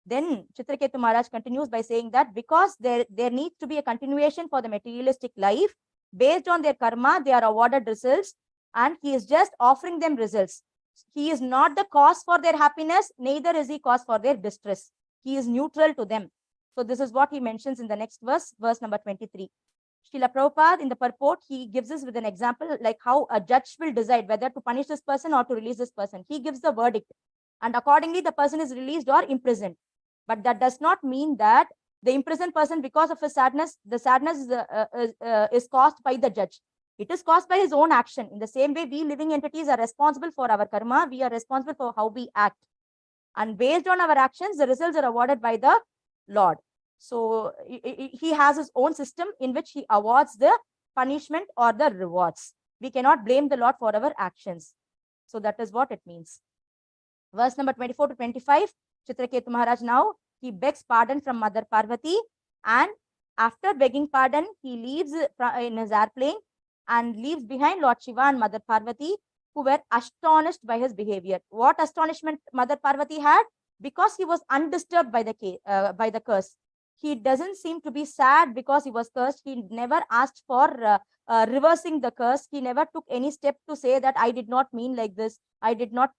Then Chitraketu Maharaj continues by saying that because there needs to be a continuation for the materialistic life, based on their karma, they are awarded results, and he is just offering them results. He is not the cause for their happiness, neither is he cause for their distress. He is neutral to them. So this is what he mentions in the next verse, verse number 23. Srila Prabhupada, in the purport, he gives us with an example like how a judge will decide whether to punish this person or to release this person. He gives the verdict, and accordingly the person is released or imprisoned. But that does not mean that the imprisoned person, because of his sadness, the sadness is caused by the judge. It is caused by his own action. In the same way, we living entities are responsible for our karma. We are responsible for how we act. And based on our actions, the results are awarded by the Lord. So he has his own system in which he awards the punishment or the rewards. We cannot blame the Lord for our actions. So that is what it means. Verse number 24 to 25, Chitraketu Maharaj now, he begs pardon from Mother Parvati, and after begging pardon, he leaves in his airplane and leaves behind Lord Shiva and Mother Parvati, who were astonished by his behavior. What astonishment Mother Parvati had? because he was undisturbed by the curse. He doesn't seem to be sad because he was cursed. He never asked for reversing the curse. He never took any step to say that I did not mean like this. I did not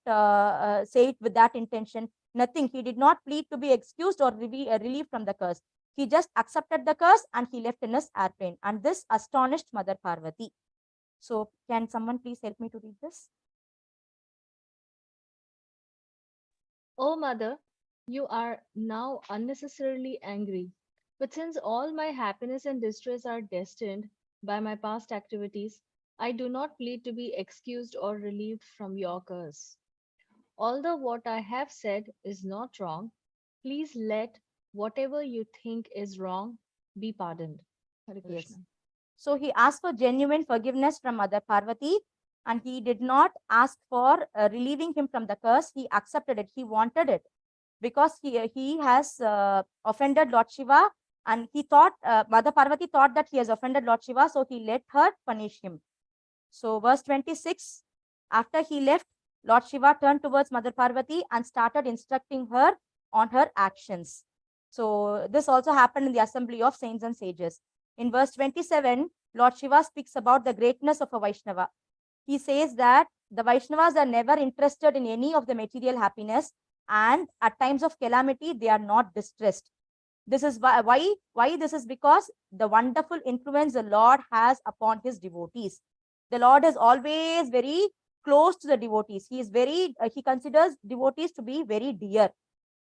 say it with that intention. Nothing. He did not plead to be excused or relieved from the curse. He just accepted the curse and he left in his airplane. And this astonished Mother Parvati. So can someone please help me to read this? O mother, you are now unnecessarily angry. But since all my happiness and distress are destined by my past activities, I do not plead to be excused or relieved from your curse. Although what I have said is not wrong, please let whatever you think is wrong be pardoned. Hare Yes. Krishna. So he asked for genuine forgiveness from Mother Parvati, and he did not ask for relieving him from the curse. He accepted it. He wanted it because he has offended Lord Shiva, and he thought Mother Parvati thought that he has offended Lord Shiva, so he let her punish him. So verse 26, after he left, Lord Shiva turned towards Mother Parvati and started instructing her on her actions. So this also happened in the assembly of saints and sages. In verse 27, Lord Shiva speaks about the greatness of a Vaishnava. He says that the Vaishnavas are never interested in any of the material happiness, and at times of calamity, they are not distressed. This is why this is because the wonderful influence the Lord has upon his devotees. The Lord is always very close to the devotees. He is very, he considers devotees to be very dear.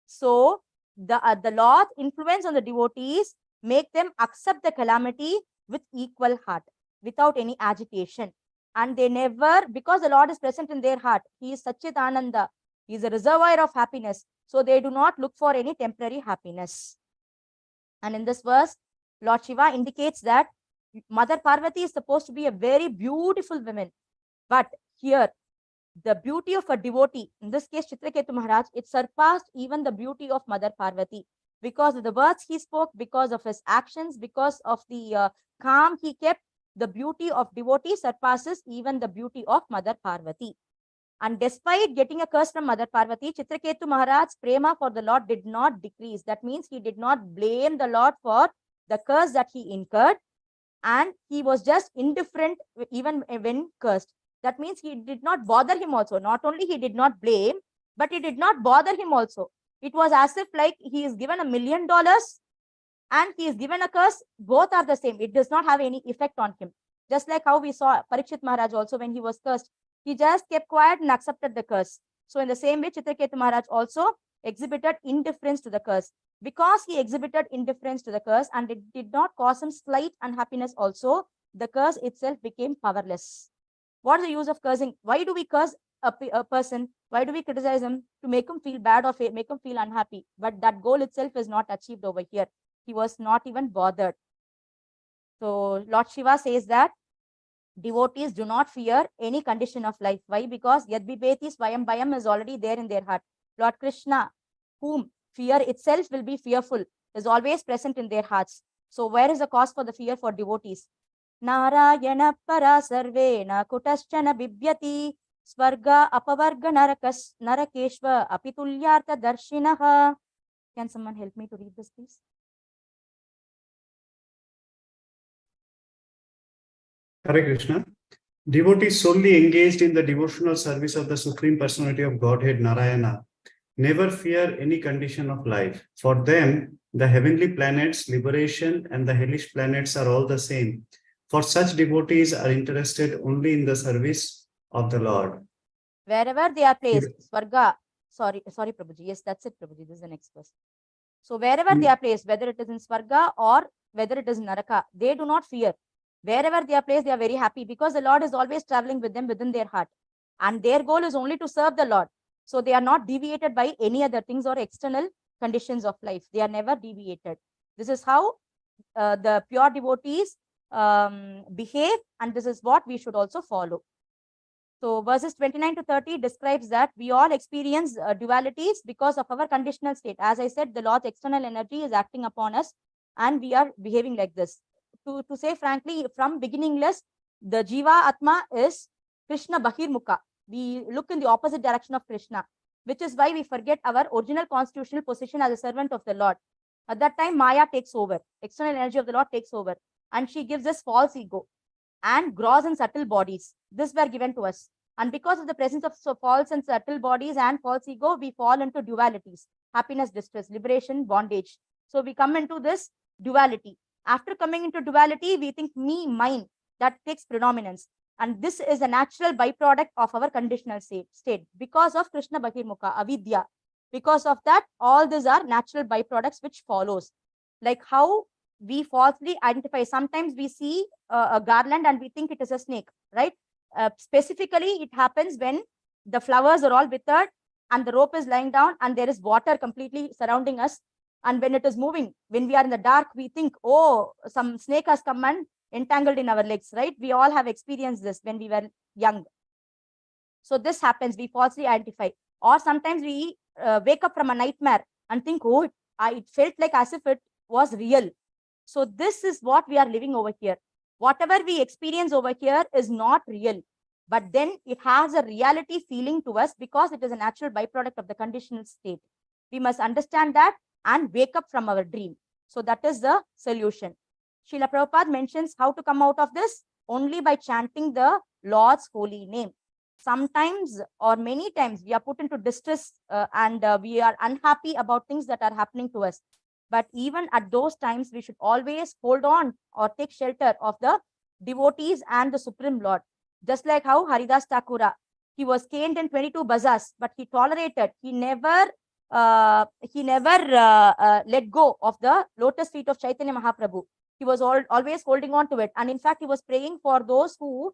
So the Lord's influence on the devotees make them accept the calamity with equal heart, without any agitation. And they never, because the Lord is present in their heart, he is Satchit Ananda, he is a reservoir of happiness. So they do not look for any temporary happiness. And in this verse, Lord Shiva indicates that Mother Parvati is supposed to be a very beautiful woman. But here, the beauty of a devotee, in this case, Chitraketu Maharaj, it surpassed even the beauty of Mother Parvati because of the words he spoke, because of his actions, because of the calm he kept. The beauty of devotee surpasses even the beauty of Mother Parvati. And despite getting a curse from Mother Parvati, Chitraketu Maharaj's prema for the Lord did not decrease. That means he did not blame the Lord for the curse that he incurred, and he was just indifferent even when cursed. That means he did not bother him also. Not only he did not blame, but he did not bother him also. It was as if like he is given $1 million and he is given a curse. Both are the same. It does not have any effect on him. Just like how we saw Parikshit Maharaj also when he was cursed. He just kept quiet and accepted the curse. So in the same way, Chitraketu Maharaj also exhibited indifference to the curse. Because he exhibited indifference to the curse and it did not cause him slight unhappiness also, the curse itself became powerless. What is the use of cursing? Why do we curse a person? Why do we criticize him? To make him feel bad or make him feel unhappy. But that goal itself is not achieved over here. He was not even bothered. So Lord Shiva says that devotees do not fear any condition of life. Why? Because Yadbibeti Swayam Bhayam is already there in their heart. Lord Krishna, whom fear itself will be fearful, is always present in their hearts. So where is the cause for the fear for devotees? Narayana para sarvena kutaschana bibyati swarga apavarga narakeshva apitulyartha darshinaha. Can someone help me to read this, please? Hare Krishna. Devotees solely engaged in the devotional service of the Supreme Personality of Godhead, Narayana, never fear any condition of life. For them, the heavenly planets, liberation, and the hellish planets are all the same. For such devotees are interested only in the service of the Lord. Wherever they are placed, Swarga, sorry, Prabhuji. Yes, that's it, Prabhuji. This is the next verse. So wherever they are placed, whether it is in Swarga or whether it is in Naraka, they do not fear. Wherever they are placed, they are very happy because the Lord is always traveling with them within their heart. And their goal is only to serve the Lord. So they are not deviated by any other things or external conditions of life. They are never deviated. This is how the pure devotees behave, and this is what we should also follow. So verses 29 to 30 describes that we all experience dualities because of our conditional state. As I said, the Lord's external energy is acting upon us and we are behaving like this. To say frankly, from beginningless, the Jiva Atma is Krishna Bahirmukha. We look in the opposite direction of Krishna. which is why we forget our original constitutional position as a servant of the Lord. At that time, Maya takes over, external energy of the Lord takes over, and she gives us false ego and gross and subtle bodies. This were given to us. And because of the presence of false and subtle bodies and false ego, we fall into dualities: happiness, distress, liberation, bondage. So we come into this duality. After coming into duality, we think me, mine, that takes predominance. And this is a natural byproduct of our conditional state because of Krishna Bahirmukha, avidya. Because of that, all these are natural byproducts which follows. Like how we falsely identify. Sometimes we see a garland and we think it is a snake, right? Specifically, it happens when the flowers are all withered and the rope is lying down and there is water completely surrounding us. And when it is moving, when we are in the dark, we think, oh, some snake has come and entangled in our legs, right? We all have experienced this when we were young. So this happens, we falsely identify. Or sometimes we wake up from a nightmare and think, oh, it felt like as if it was real. So this is what we are living over here. Whatever we experience over here is not real, but then it has a reality feeling to us because it is a natural byproduct of the conditional state. We must understand that and wake up from our dream. So that is the solution. Srila Prabhupada mentions how to come out of this only by chanting the Lord's holy name. Sometimes or many times we are put into distress and we are unhappy about things that are happening to us. But even at those times, we should always hold on or take shelter of the devotees and the Supreme Lord. Just like how Haridas Thakura, he was caned in 22 bazaars, but he tolerated. He never let go of the lotus feet of Chaitanya Mahaprabhu. He was always holding on to it. And in fact, he was praying for those who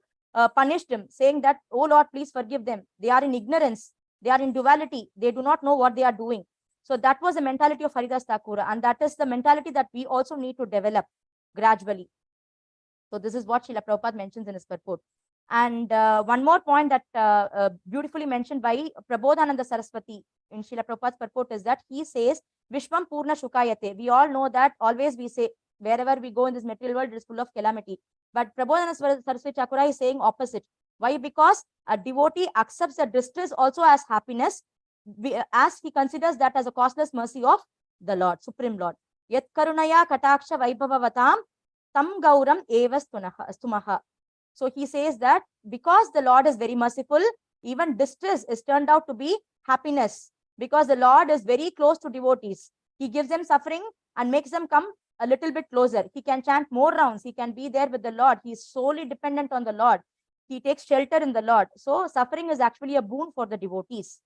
punished him, saying that, oh Lord, please forgive them. They are in ignorance. They are in duality. They do not know what they are doing. So that was the mentality of Haridas Thakura, and that is the mentality that we also need to develop gradually. So this is what Srila Prabhupada mentions in his purport. And one more point that beautifully mentioned by Prabodhananda Saraswati in Srila Prabhupada's purport is that he says, Vishwam Purna Shukayate. We all know that always we say, wherever we go in this material world, it is full of calamity. But Prabodhananda Saraswati Thakura is saying opposite. Why? Because a devotee accepts the distress also as happiness, as he considers that as a causeless mercy of the Lord, Supreme Lord. Yat karunaya kataksha vaibhavavatam tam gauram eva stumaha. So he says that because the Lord is very merciful, even distress is turned out to be happiness, because the Lord is very close to devotees. He gives them suffering and makes them come a little bit closer. He can chant more rounds. He can be there with the Lord. He is solely dependent on the Lord. He takes shelter in the Lord. So suffering is actually a boon for the devotees.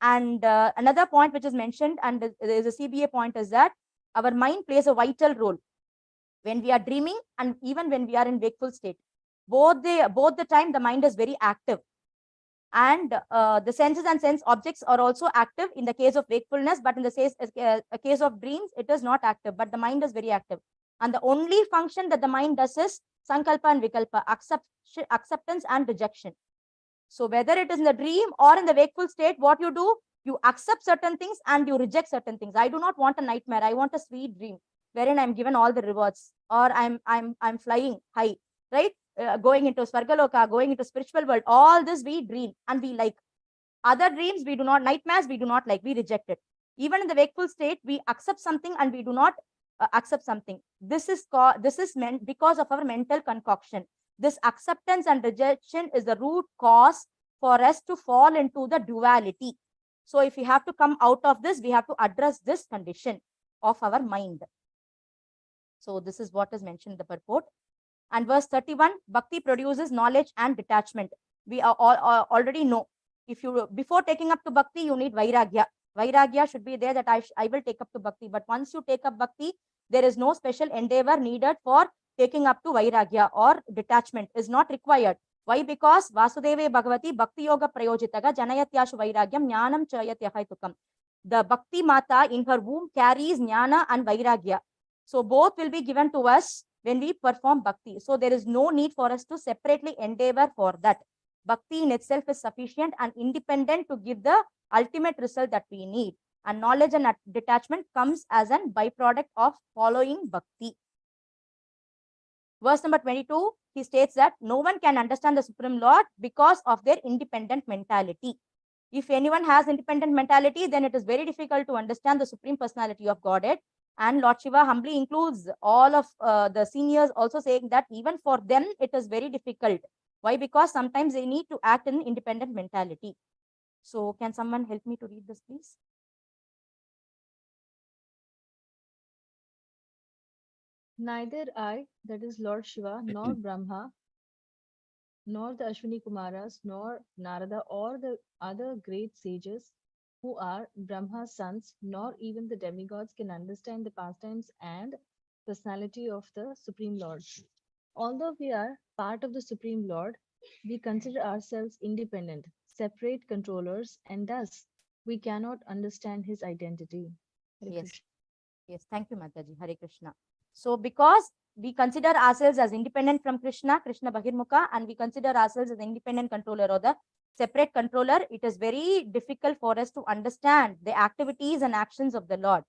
And another point which is mentioned, and there is a CBA point, is that our mind plays a vital role when we are dreaming and even when we are in wakeful state. Both the time the mind is very active, and the senses and sense objects are also active in the case of wakefulness, but in the case of dreams, it is not active, but the mind is very active. And the only function that the mind does is sankalpa and vikalpa, acceptance and rejection. So whether it is in the dream or in the wakeful state, what you do, you accept certain things and you reject certain things. I do not want a nightmare. I want a sweet dream wherein I'm given all the rewards, or I'm flying high, right? Going into Svargaloka, going into spiritual world. All this we dream and we like. Other dreams we do not, nightmares we do not like, we reject it. Even in the wakeful state, we accept something and we do not accept something. This is meant because of our mental concoction. This acceptance and rejection is the root cause for us to fall into the duality. So if we have to come out of this, we have to address this condition of our mind. So this is what is mentioned in the purport. And verse 31, Bhakti produces knowledge and detachment. We already know, if you, before taking up to Bhakti, you need Vairagya. Vairagya should be there, that I will take up to Bhakti. But once you take up Bhakti, there is no special endeavor needed for taking up to Vairagya, or detachment is not required. Why? Because Vasudeve Bhagavati Bhakti Yoga Prayojitaga Janayatyashu Vairagyam Jnanam Chayatyahaitukam. The Bhakti Mata in her womb carries Jnana and Vairagya. So both will be given to us when we perform Bhakti. So there is no need for us to separately endeavor for that. Bhakti in itself is sufficient and independent to give the ultimate result that we need. And knowledge and detachment comes as a byproduct of following Bhakti. Verse number 22, he states that no one can understand the Supreme Lord because of their independent mentality. If anyone has independent mentality, then it is very difficult to understand the Supreme Personality of Godhead. And Lord Shiva humbly includes all of the seniors also saying that even for them, it is very difficult. Why? Because sometimes they need to act in independent mentality. So can someone help me to read this, please? Neither I, that is Lord Shiva, nor Brahma, nor the Ashwini Kumaras, nor Narada, or the other great sages who are Brahma's sons, nor even the demigods can understand the pastimes and personality of the Supreme Lord. Although we are part of the Supreme Lord, we consider ourselves independent, separate controllers, and thus we cannot understand his identity. Hare Yes. Krishna. Yes, thank you, Mataji. Hare Krishna. So, because we consider ourselves as independent from Krishna, Krishna Bahirmukha, and we consider ourselves as the independent controller or the separate controller, it is very difficult for us to understand the activities and actions of the Lord.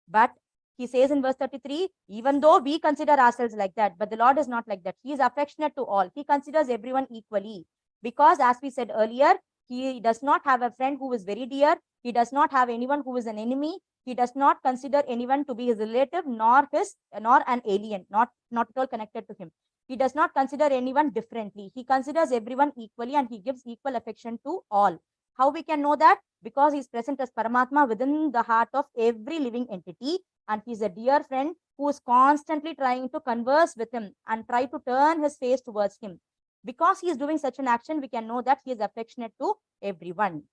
But he says in verse 33, even though we consider ourselves like that, but the Lord is not like that. He is affectionate to all. He considers everyone equally. Because as we said earlier, he does not have a friend who is very dear. He does not have anyone who is an enemy. He does not consider anyone to be his relative, nor an alien, not at all connected to him. He does not consider anyone differently. He considers everyone equally, and he gives equal affection to all. How we can know that? Because he's present as Paramatma within the heart of every living entity, and he's a dear friend who is constantly trying to converse with him and try to turn his face towards him. Because he is doing such an action, we can know that he is affectionate to everyone.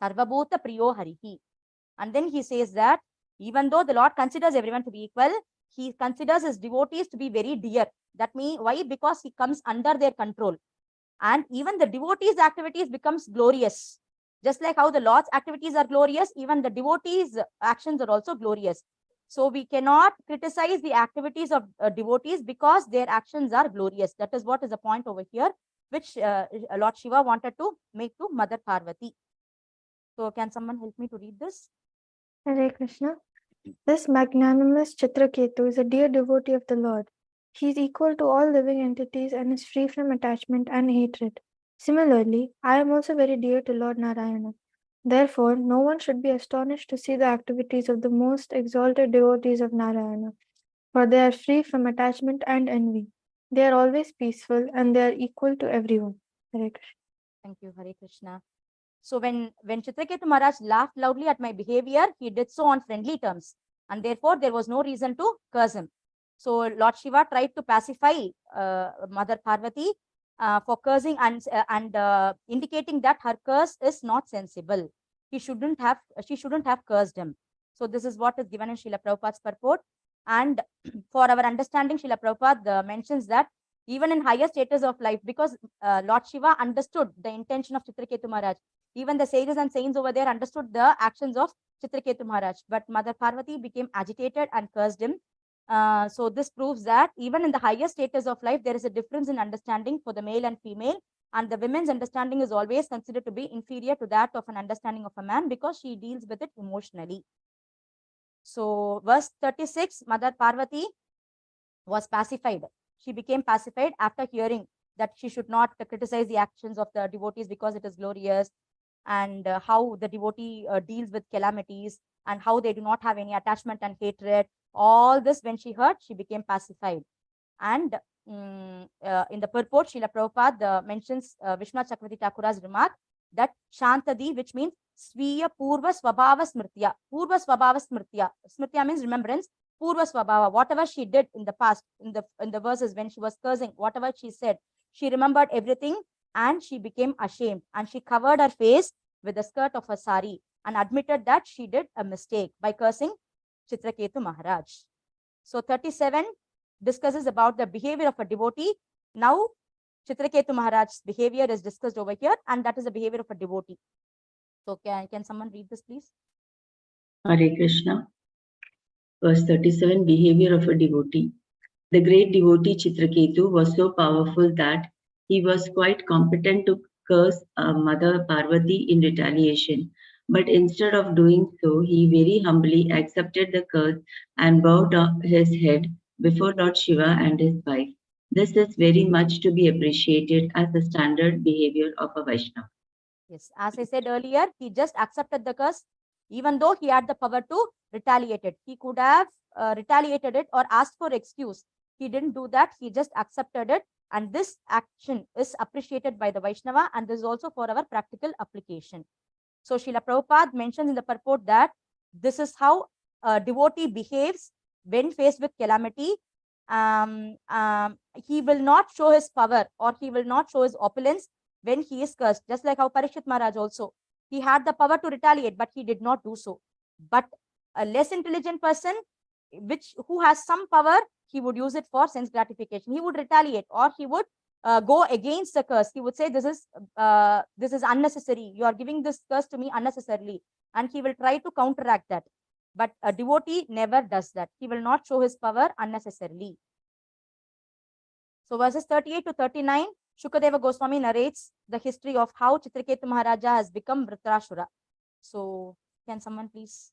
Sarvabhuta Priyo Harihi. And then he says that even though the Lord considers everyone to be equal, he considers his devotees to be very dear. That means why? Because he comes under their control. And even the devotees' activities becomes glorious. Just like how the Lord's activities are glorious, even the devotees' actions are also glorious. So we cannot criticize the activities of devotees because their actions are glorious. That is what is the point over here, which Lord Shiva wanted to make to Mother Parvati. So can someone help me to read this? Hare Krishna. This magnanimous Chitraketu is a dear devotee of the Lord. He is equal to all living entities and is free from attachment and hatred. Similarly, I am also very dear to Lord Narayana. Therefore, no one should be astonished to see the activities of the most exalted devotees of Narayana, for they are free from attachment and envy. They are always peaceful and they are equal to everyone. Hare Krishna. Thank you, Hare Krishna. So when Chitraketu Maharaj laughed loudly at my behavior, he did so on friendly terms, and therefore there was no reason to curse him. So Lord Shiva tried to pacify Mother Parvati for cursing and indicating that her curse is not sensible. She shouldn't have cursed him. So this is what is given in Srila Prabhupada's purport. And for our understanding, Srila Prabhupada mentions that even in higher status of life, because Lord Shiva understood the intention of Chitraketu Maharaj. Even the sages and saints over there understood the actions of Chitraketu Maharaj. But Mother Parvati became agitated and cursed him. So this proves that even in the higher status of life, there is a difference in understanding for the male and female. And the women's understanding is always considered to be inferior to that of an understanding of a man because she deals with it emotionally. So verse 36, Mother Parvati was pacified. She became pacified after hearing that she should not criticize the actions of the devotees because it is glorious, and how the devotee deals with calamities, and how they do not have any attachment and hatred. All this, when she heard, she became pacified. And in the purport, Srila Prabhupada mentions Vishwanath Chakravarti Thakura's remark that Shantadi, which means Sviya Purva Swabhava Smritya. Purva Swabhava Smritya. Smritya means remembrance. Purva Swabhava, whatever she did in the past, in the verses when she was cursing, whatever she said, she remembered everything and she became ashamed, and she covered her face with the skirt of her sari and admitted that she did a mistake by cursing Chitraketu Maharaj. So 37 discusses about the behavior of a devotee. Now Chitraketu Maharaj's behavior is discussed over here, and that is the behavior of a devotee. So can someone read this, please? Hare Krishna. Verse 37, behavior of a devotee. The great devotee Chitraketu was so powerful that he was quite competent to curse Mother Parvati in retaliation. But instead of doing so, he very humbly accepted the curse and bowed his head before Lord Shiva and his wife. This is very much to be appreciated as the standard behavior of a Vaishnava. Yes, as I said earlier, he just accepted the curse, even though he had the power to retaliate it. He could have retaliated it or asked for excuse. He didn't do that. He just accepted it. And this action is appreciated by the Vaishnava, and this is also for our practical application. So Srila Prabhupada mentions in the purport that this is how a devotee behaves when faced with calamity. He will not show his power or he will not show his opulence when he is cursed. Just like how Parikshit Maharaj also, he had the power to retaliate, but he did not do so. But a less intelligent person, who has some power, he would use it for sense gratification. He would retaliate, or he would go against the curse. He would say, this is unnecessary. You are giving this curse to me unnecessarily. And he will try to counteract that. But a devotee never does that. He will not show his power unnecessarily. So verses 38 to 39, Shukadeva Goswami narrates the history of how Chitraketu Maharaja has become Vritrashura. So can someone please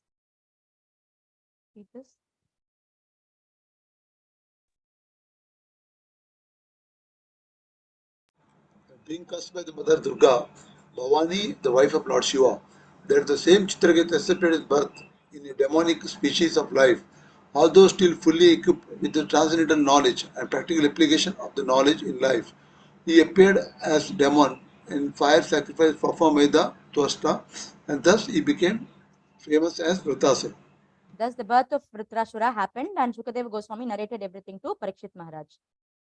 read this? Being cursed by the mother Durga, Bhavani, the wife of Lord Shiva, that the same Chitraketu accepted his birth in a demonic species of life, although still fully equipped with the transcendental knowledge and practical application of the knowledge in life. He appeared as demon in fire sacrifice performed by the Twasta, and thus he became famous as Vritasura. Thus the birth of Vritrashura happened, and Shukadeva Goswami narrated everything to Parikshit Maharaj.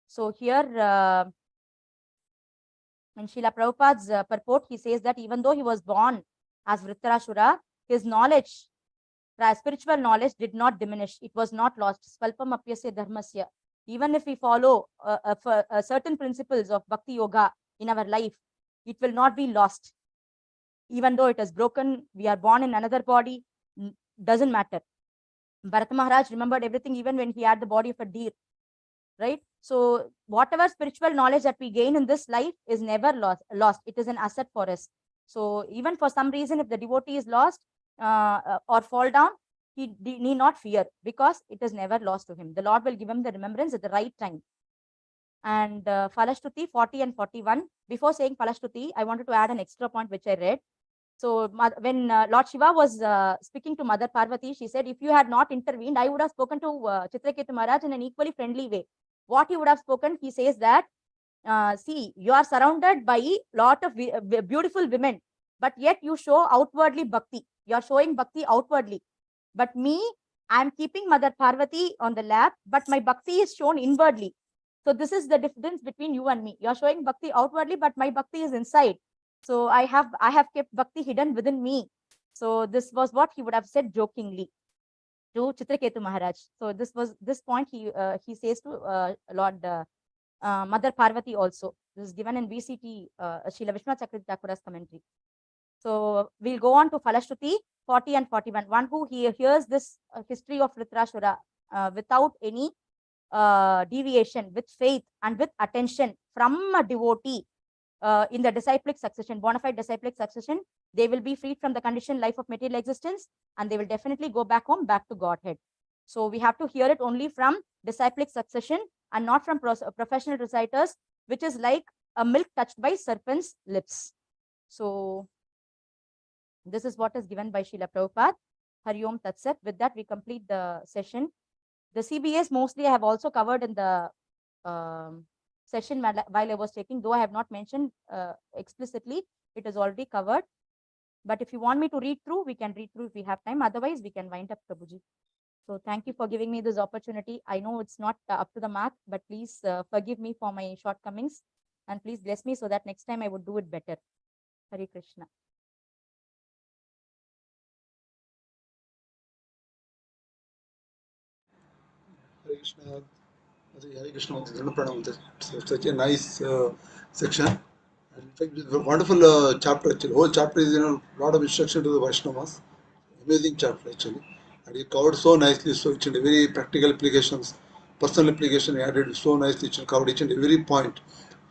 So here, in Srila Prabhupada's purport, he says that even though he was born as Vritrashura, his knowledge, spiritual knowledge, did not diminish. It was not lost. Svalpam apyasya dharmasya. Even if we follow certain principles of Bhakti Yoga in our life, it will not be lost. Even though it is broken, we are born in another body, doesn't matter. Bharata Maharaj remembered everything even when he had the body of a deer, right? So whatever spiritual knowledge that we gain in this life is never lost. It is an asset for us. So even for some reason, if the devotee is lost or fall down, he need not fear, because it is never lost to him. The Lord will give him the remembrance at the right time. And Falashtuti 40 and 41. Before saying Falashtuti, I wanted to add an extra point which I read. So when Lord Shiva was speaking to Mother Parvati, she said, if you had not intervened, I would have spoken to Chitraketu Maharaj in an equally friendly way. What he would have spoken, he says that, see, you are surrounded by a lot of beautiful women, but yet you show outwardly bhakti. You are showing bhakti outwardly. But me, I am keeping Mother Parvati on the lap, but my bhakti is shown inwardly. So this is the difference between you and me. You are showing bhakti outwardly, but my bhakti is inside. So I have kept bhakti hidden within me. So this was what he would have said jokingly to Chitraketu Maharaj. So this point he says to Lord Mother Parvati also. This is given in VCT Srila Vishwanath Chakravarti Thakura's commentary. So we'll go on to Falashruti 40 and 41. One who hears this history of Vritrashura without any deviation, with faith and with attention from a devotee, in the disciplic succession, bona fide disciplic succession, they will be freed from the conditioned life of material existence, and they will definitely go back home, back to Godhead. So we have to hear it only from disciplic succession and not from professional reciters, which is like a milk touched by serpent's lips. So this is what is given by Srila Prabhupada. Hari Om Tat Sat. With that, we complete the session. The CBS mostly I have also covered in the session while I was taking, though I have not mentioned explicitly, it is already covered. But if you want me to read through, we can read through if we have time. Otherwise, we can wind up, Prabhuji. So thank you for giving me this opportunity. I know it's not up to the mark, but please forgive me for my shortcomings, and please bless me so that next time I would do it better. Hare Krishna. Hare Krishna. Hare Krishna. Such a nice section. And in fact, it's a wonderful chapter. Actually, whole chapter is a lot of instruction to the Vaishnavas. Amazing chapter actually, and he covered so nicely. So each and every practical applications, personal application, he added so nicely. Covered each and every point.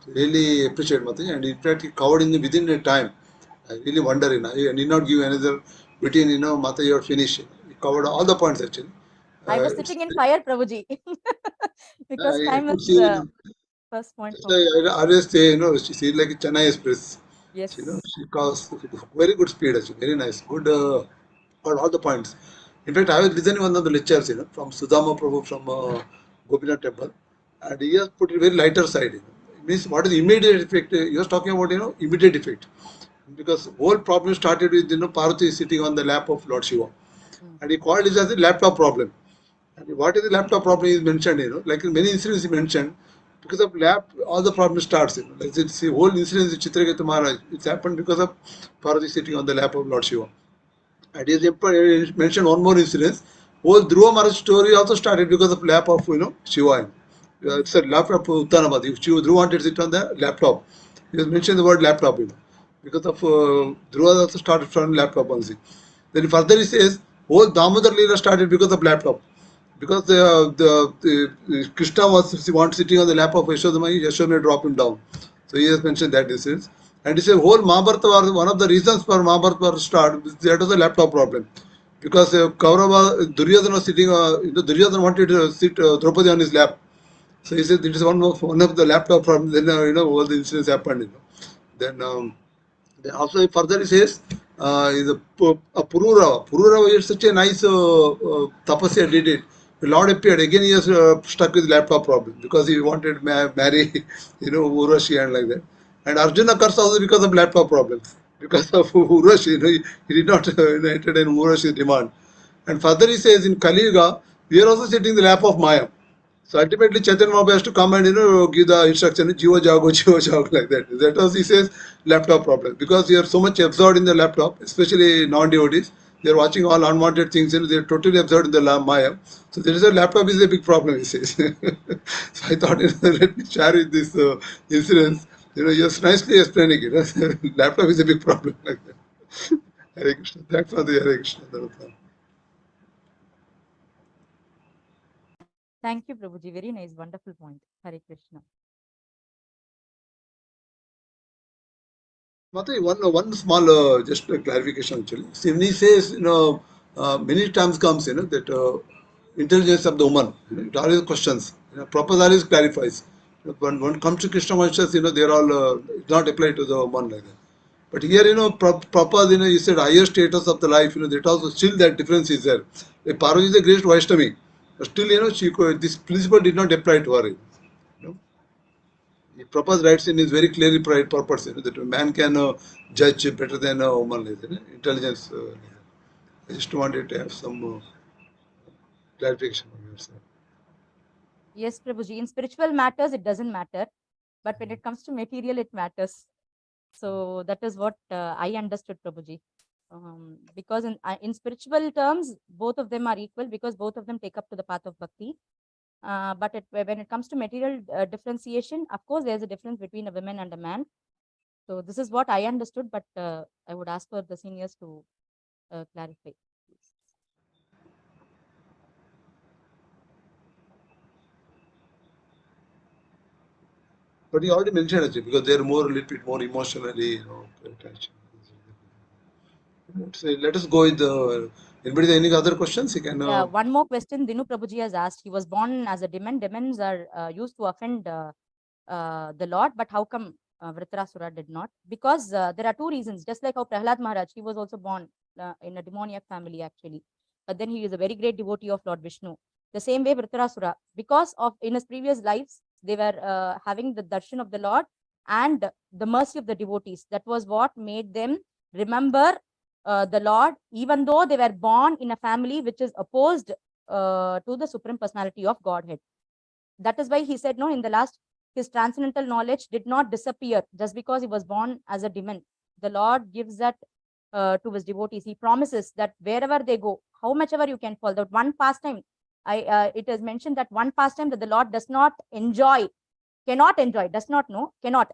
So really appreciate Mataji, and in fact, he covered within a time. I really wonder, I need not give another between, Mataji or finish. He covered all the points actually. I was sitting in fire, Prabhuji, because I time could is see, first point just for me. I always say, she's like a Chennai Express. Yes. She caused very good speed, actually, very nice, good, got all the points. In fact, I was listening one of the lectures, from Sudama Prabhu from Gopinath Temple, and he has put it very lighter side. It means what is immediate effect? He was talking about, immediate effect, because whole problem started with Parvati sitting on the lap of Lord Shiva, and he called it as a laptop problem. And what is the laptop problem is mentioned, like in many incidents he mentioned, because of lap, all the problem starts, Like it's the whole incident with Chitraketu Maharaj, it's happened because of Parvati sitting on the lap of Lord Shiva. And he mentioned one more incident. Whole Dhruva Maharaj story also started because of lap of, Shiva. It's a laptop of Uttanabad. If Dhruva wanted to sit on the laptop, he has mentioned the word laptop, because of Dhruva also started from laptop also. Then further he says, whole Damodar Leela started because of laptop. Because the Krishna was sitting on the lap of Yashodhama, Yashodhama dropped him down. So he has mentioned that instance. And he said whole Mahabharata was one of the reasons for Mahabharata was start. That was a laptop problem. Because Kaurava, Duryodhana was sitting, Duryodhana wanted to sit Draupadi on his lap. So he said it is one of the laptop problems. Then all the incidents happened. Then also further he says is a Pururava. Pururava is such a nice tapasya did it. The Lord appeared again. He was stuck with laptop problem because he wanted to marry Urvashi and like that. And Arjuna cursed also because of laptop problems. Because of Urvashi, he did not entertain Urvashi's demand. And further he says in Kali Yuga, we are also sitting in the lap of Maya. So ultimately, Chaitanya Mahaprabhu has to come and give the instruction, Jiva Jago, like that. That was, he says, laptop problem. Because you are so much absorbed in the laptop, especially non-devotees, they are watching all unwanted things, they are totally absorbed in the Maya. So there is a laptop is a big problem, he says. So I thought, let me share with this incidents. You're nicely explaining it. Laptop is a big problem, like that. Hare Krishna. Thanks for the Hare Krishna. Thank you, Prabhuji. Very nice, wonderful point. Hare Krishna. Mataji, one small just clarification actually. See, when he says, many times comes, that intelligence of the woman, it always questions. Prabhupada always clarifies. When it comes to Krishna consciousness, they are all it's not applied to the woman like that. But here, Prabhupada, he said higher status of the life, that also still that difference is there. Parvati is the great Vaishnavi, but still, this principle did not apply to her. Prabhupada writes in his very clearly purpose, that a man can judge better than a woman, intelligence. I just wanted to have some clarification on your side. Yes, Prabhuji. In spiritual matters, it doesn't matter. But when it comes to material, it matters. So that is what I understood, Prabhuji. Because in spiritual terms, both of them are equal because both of them take up to the path of bhakti. But when it comes to material differentiation, of course, there's a difference between a woman and a man. So this is what I understood, but I would ask for the seniors to clarify. But he already mentioned actually, because they are a little bit more emotionally, attached. So let us go with the. Anybody any other questions? You can. Yeah, one more question Dinu Prabhuji has asked. He was born as a demon. Demons are used to offend the Lord, but how come Vritrasura did not? Because there are two reasons. Just like how Prahlad Maharaj, he was also born in a demoniac family actually. But then he is a very great devotee of Lord Vishnu. The same way Vritrasura, because of in his previous lives, they were having the darshan of the Lord and the mercy of the devotees. That was what made them remember the Lord, even though they were born in a family which is opposed to the Supreme Personality of Godhead. That is why he said, no, in the last, his transcendental knowledge did not disappear just because he was born as a demon. The Lord gives that to his devotees. He promises that wherever they go, how much ever you can fall, that one pastime, it is mentioned that one pastime that the Lord does not enjoy, cannot enjoy, does not know, cannot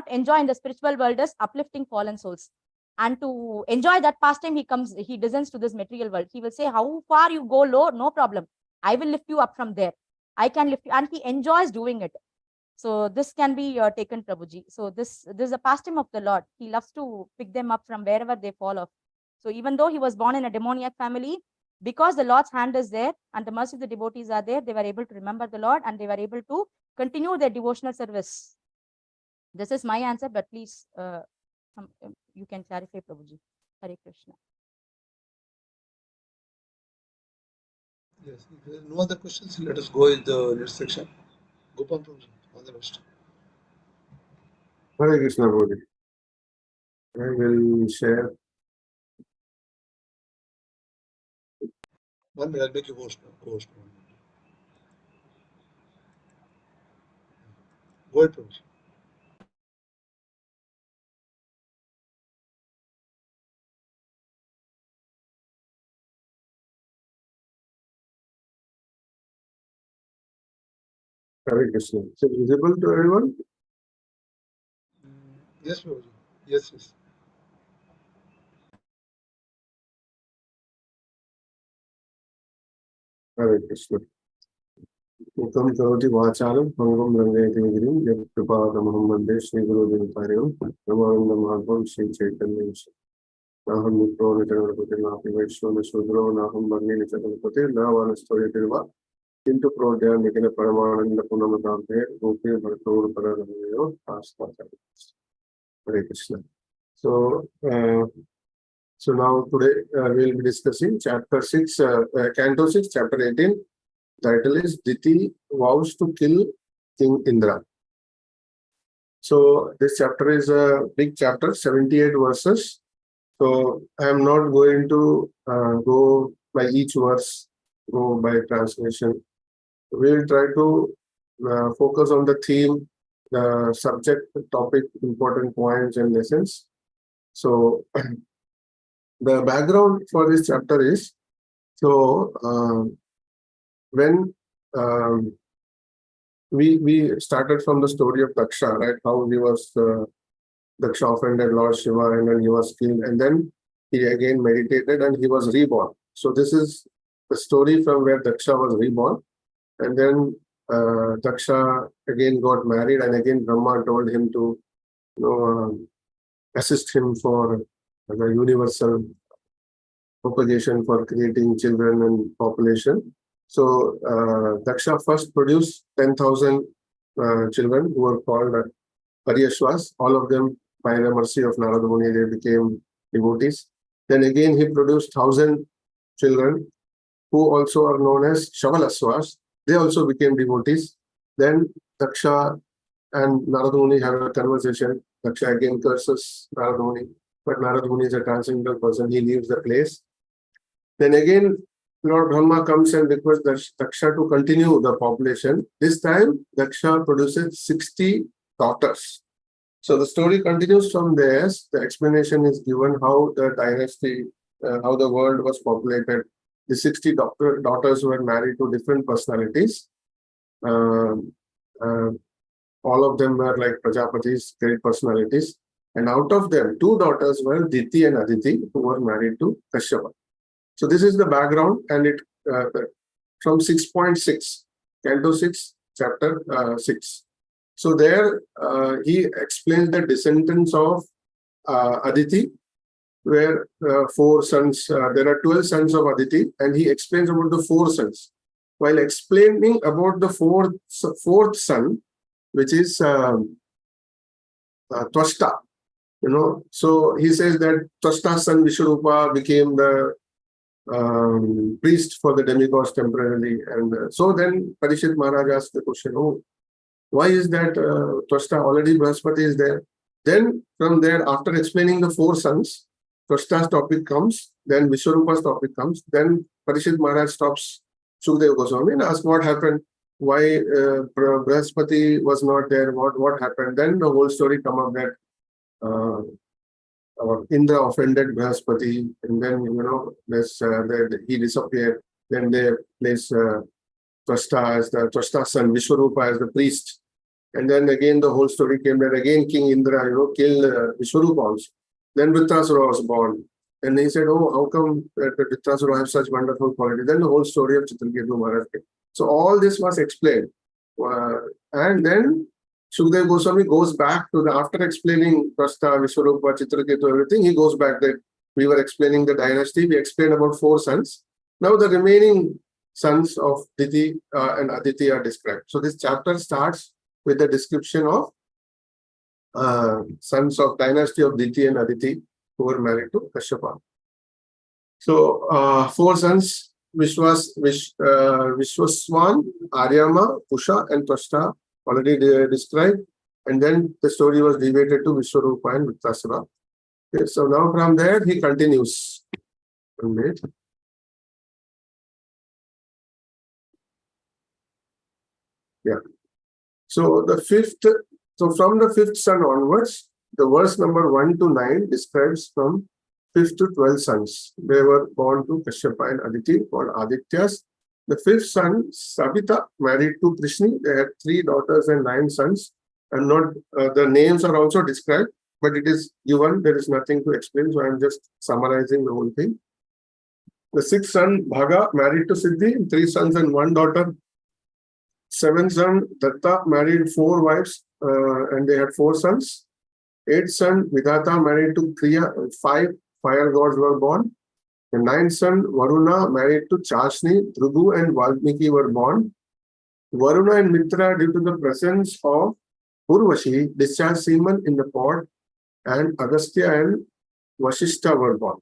enjoy in the spiritual world is uplifting fallen souls. And to enjoy that pastime, he descends to this material world. He will say, how far you go low, no problem. I will lift you up from there. I can lift you, and he enjoys doing it. So this can be taken, Prabhuji. So this is a pastime of the Lord. He loves to pick them up from wherever they fall off. So even though he was born in a demoniac family, because the Lord's hand is there and the mercy of the devotees are there, they were able to remember the Lord and they were able to continue their devotional service. This is my answer, but please You can clarify, Prabhuji. Hare Krishna. Yes, if there are no other questions, let us go in the next section. Gopal Prabhuji, all the best. Hare Krishna, Prabhuji. I will share. 1 minute, I'll make you host. Co-host. Go ahead, Prabhuji. Hare Krishna. Is it visible to everyone? Yes, Prabhuji. Yes, yes. Hare Krishna. Ukam karoti vachalam, pangam rangayati girim, yat kripadamaham vande Shri Guru Devatariyam, Ramananda Madhavam Shri Chaitanya Vishnu. Naham Mutro Nitanapati Napi Vaishwama Sudro, Naham Bhagni Nitanapati, Navana Story Tirva, into Prodya Nikina Paramananda Punamatante, Rupi Bhartur Paranamayo, Asta. Hare Krishna. So, so now today we'll be discussing chapter 6, Canto 6, chapter 18. Title is Diti vows to kill King Indra. So this chapter is a big chapter, 78 verses. So I am not going to go by each verse, go by translation. We will try to focus on the theme, the subject, the topic, important points and lessons. So the background for this chapter is, so when we started from the story of Daksha, right? How he was Daksha offended Lord Shiva and then he was killed, and then he again meditated and he was reborn. So this is the story from where Daksha was reborn, and then Daksha again got married, and again Brahma told him to, assist him for the universal propagation for creating children and population. So Daksha first produced 10,000 children who were called Pariyashwas. All of them, by the mercy of Narada Muni, they became devotees. Then again he produced 1,000 children who also are known as Shavalaswas. They also became devotees. Then Daksha and Narada Muni have a conversation. Daksha again curses Narada Muni, but Narada Muni is a transcendental person. He leaves the place. Then again, Lord Brahma comes and requests Daksha to continue the population. This time, Daksha produces 60 daughters. So the story continues from there. The explanation is given how the dynasty, how the world was populated. The 60 daughters were married to different personalities. All of them were like Prajapatis, great personalities. And out of them, 2 daughters were Diti and Aditi, who were married to Kashyapa. So this is the background, and it from 6.6, Canto 6, chapter 6. So there he explains the descendants of Aditi, where 4 sons, there are 12 sons of Aditi, and he explains about the 4 sons. While explaining about the fourth son, which is Twashta, so he says that Twashta's son Vishwarupa became the priest for the demigods temporarily. And so then Parishit Maharaj asked the question, why is that Twashta already Brahaspati is there? Then from there, after explaining the 4 sons, Twashta's topic comes, then Vishwarupa's topic comes, then Parishit Maharaj stops Sukadeva Goswami and asks what happened, why Brahaspati was not there, what happened. Then the whole story come up that Indra offended Brahaspati, and then he disappeared. Then they place Twashta as the Twashta's son, Vishwarupa as the priest. And then again the whole story came that again King Indra, killed Vishwarupa also. Then Vritrasura was born. And he said, how come Vritrasura have such wonderful quality? Then the whole story of Chitraketu Maharaj came. So all this was explained. And then Sukadeva Goswami goes back to after explaining Twashta, Vishwarupa, Chitraketu, everything, he goes back that we were explaining the dynasty. We explained about 4 sons. Now the remaining sons of Diti and Aditi are described. So this chapter starts with the description of sons of dynasty of Diti and Aditi who were married to Kashyapa. So 4 sons, Vishwaswan, Aryama, Pusha, and Twashta, already described. And then the story was deviated to Vishwarupa and Vittasura. Okay, so now from there he continues. Yeah. So from the 5th son onwards, the verse number 1 to 9 describes from 5th to 12 sons. They were born to Kashyapa and Aditi, called Adityas. The 5th son, Sabita, married to Prishni. They had 3 daughters and 9 sons. And not the names are also described, but it is given. There is nothing to explain, so I am just summarizing the whole thing. The 6th son, Bhaga, married to Siddhi, 3 sons and 1 daughter. 7th son, Datta, married 4 wives, and they had 4 sons. 8th son, Vidhata, married to Kriya, 5 fire gods were born. The 9th son, Varuna, married to Chashni, Dhrugu and Valmiki were born. Varuna and Mitra, due to the presence of Urvashi, discharged semen in the pot, and Agastya and Vashishta were born.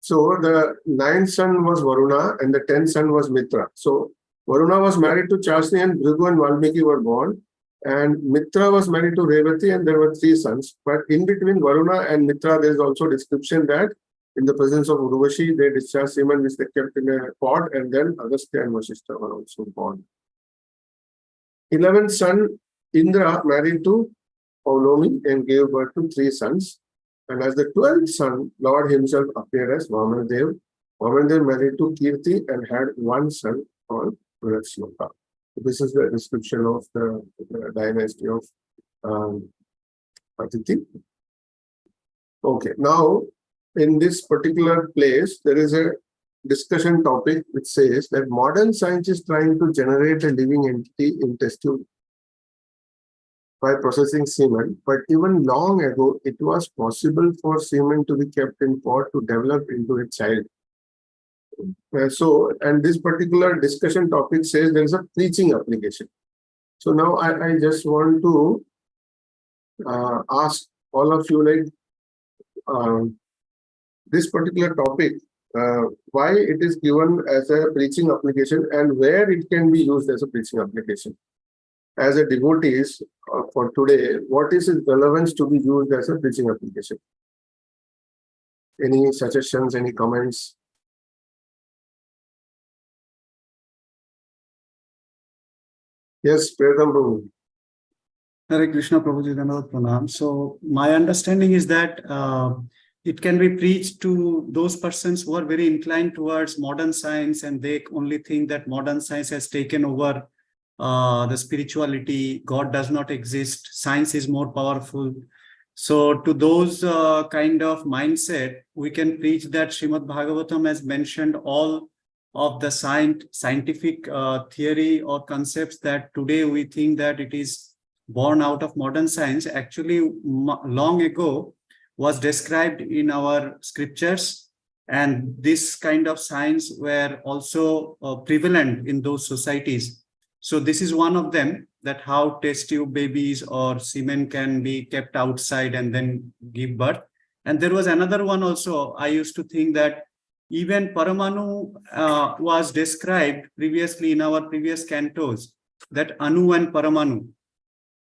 So the 9th son was Varuna and the 10th son was Mitra. So Varuna was married to Chashni and Dhrugu and Valmiki were born. And Mitra was married to Revati and there were 3 sons. But in between Varuna and Mitra, there is also description that in the presence of Urvashi, they discharged semen which they kept in a pot, and then Agastya and Vashishta were also born. 11th son, Indra, married to Paulomi and gave birth to 3 sons. And as the 12th son, Lord himself appeared as Vamanadev. Vamanadev married to Kirti and had 1 son called Vrashloka. This is the description of the dynasty of Aditi. Okay, now in this particular place, there is a discussion topic which says that modern science is trying to generate a living entity in test tube by processing semen, but even long ago, it was possible for semen to be kept in pot to develop into a child. And this particular discussion topic says there is a preaching application. So now I just want to ask all of you, like, this particular topic, why it is given as a preaching application and where it can be used as a preaching application. As a devotees for today, what is its relevance to be used as a preaching application? Any suggestions, any comments? Yes, Pratham Prabhu. Hare Krishna, Prabhuji, Dhanavad Pranam. So my understanding is that it can be preached to those persons who are very inclined towards modern science and they only think that modern science has taken over the spirituality, God does not exist, science is more powerful. So to those kind of mindset, we can preach that Srimad Bhagavatam has mentioned all of the scientific theory or concepts that today we think that it is born out of modern science, actually long ago was described in our scriptures, and this kind of science were also prevalent in those societies. So this is one of them, that how test tube babies or semen can be kept outside and then give birth. And there was another one also. I used to think that even Paramanu was described previously in our previous cantos, that Anu and Paramanu.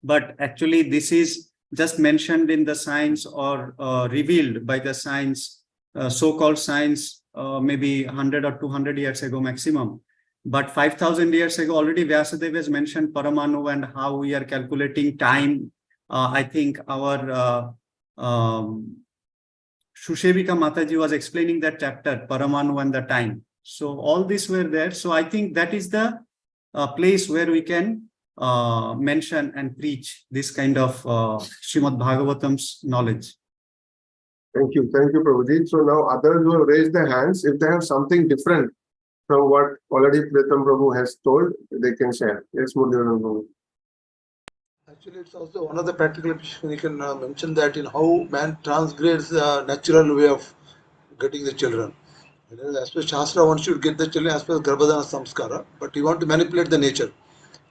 But actually this is just mentioned in the science or revealed by the science, so-called science, maybe 100 or 200 years ago maximum. But 5,000 years ago, already Vyasadeva has mentioned Paramanu and how we are calculating time. I think our Shushevika Mataji was explaining that chapter, Paramanu and the time. So all these were there. So I think that is the place where we can mention and preach this kind of Srimad Bhagavatam's knowledge. Thank you, Prabhuji. So now others will raise their hands. If they have something different from what already Pratham Prabhu has told, they can share. Yes, Murli Prabhu. Actually, it's also one of the practical applications we can mention that in how man transgrades the natural way of getting the children. As per Shastra wants you to get the children as per Garbhadana Samskara, but you want to manipulate the nature.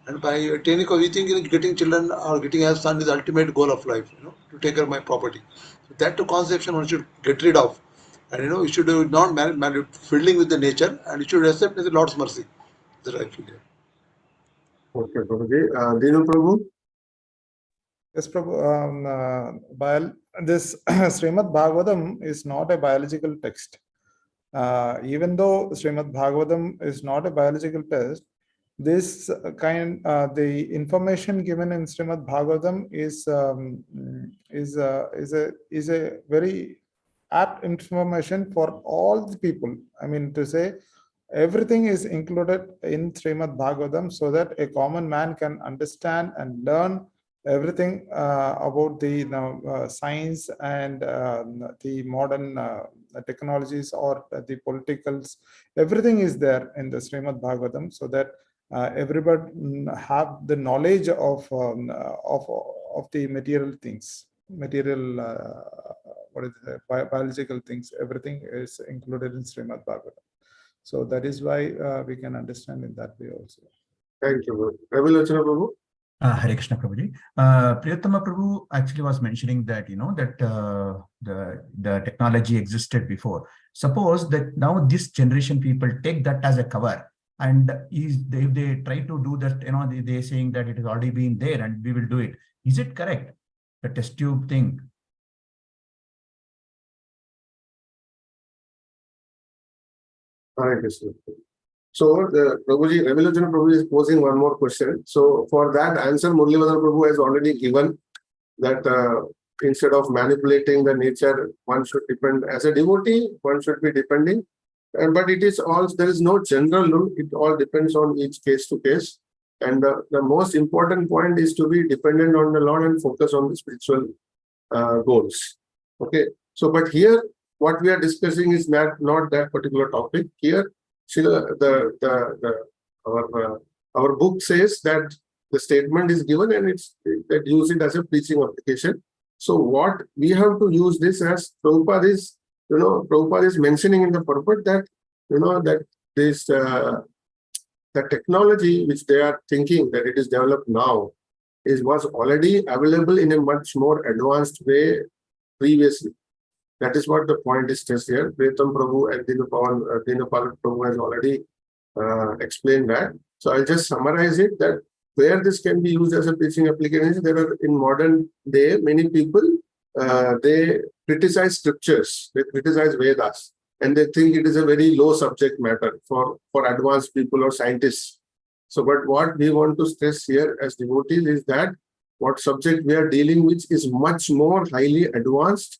And by attaining, we think getting children or getting a son is the ultimate goal of life, to take care of my property. So that conception one should get rid of. And you should not fiddling with the nature, and you should accept as the Lord's mercy. That I feel. Okay, Prabhuji. Dinu Prabhu? Yes, Prabhu. This Srimad Bhagavatam is not a biological text. Even though Srimad Bhagavatam is not a biological text, this the information given in Srimad Bhagavatam is a very apt information for all the people. I mean to say, everything is included in Srimad Bhagavatam so that a common man can understand and learn everything about the science and the modern technologies or the politicals. Everything is there in the Srimad Bhagavatam, so that everybody have the knowledge of the material things, biological things. Everything is included in Srimad Bhagavatam. So that is why we can understand in that way also. Thank you. Ravilachana Prabhu? Hare Krishna Prabhuji. Priyattama Prabhu actually was mentioning that, that the technology existed before. Suppose that now this generation people take that as a cover, and if they try to do that, they're saying that it has already been there and we will do it. Is it correct? The test tube thing. Hare Krishna. So, Prabhuji, Ravilachana Prabhu is posing one more question. So, for that answer, Muralidhar Prabhu has already given that instead of manipulating the nature, one should depend as a devotee, one should be depending. But it is all, there is no general rule, it all depends on each case to case. And the most important point is to be dependent on the Lord and focus on the spiritual goals. Okay. So, but here, what we are discussing is not that particular topic. Here, our book says that the statement is given and it's that use it as a preaching application. So what we have to use this as, Prabhupada is, Prabhupada is mentioning in the purport that, that this the technology which they are thinking that it is developed now was already available in a much more advanced way previously. That is what the point is stressed here. Priyatam Prabhu and Dinapal Prabhu has already explained that. So I'll just summarize it, that where this can be used as a preaching application, there are in modern day, many people, they criticize scriptures, they criticize Vedas, and they think it is a very low subject matter for advanced people or scientists. So, but what we want to stress here as devotees is that what subject we are dealing with is much more highly advanced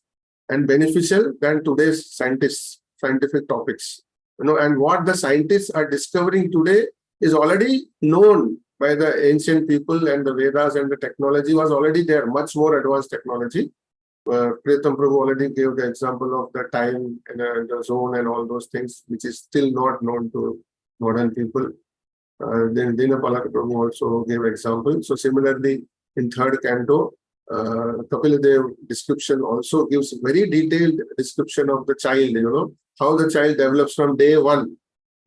and beneficial than today's scientific topics. And what the scientists are discovering today is already known by the ancient people, and the Vedas and the technology was already there, much more advanced technology. Priyatam Prabhu already gave the example of the time and the zone and all those things, which is still not known to modern people. Then Dinapala Prabhu also gave example. So similarly, in third canto, Kapila Dev description also gives very detailed description of the child, how the child develops from day one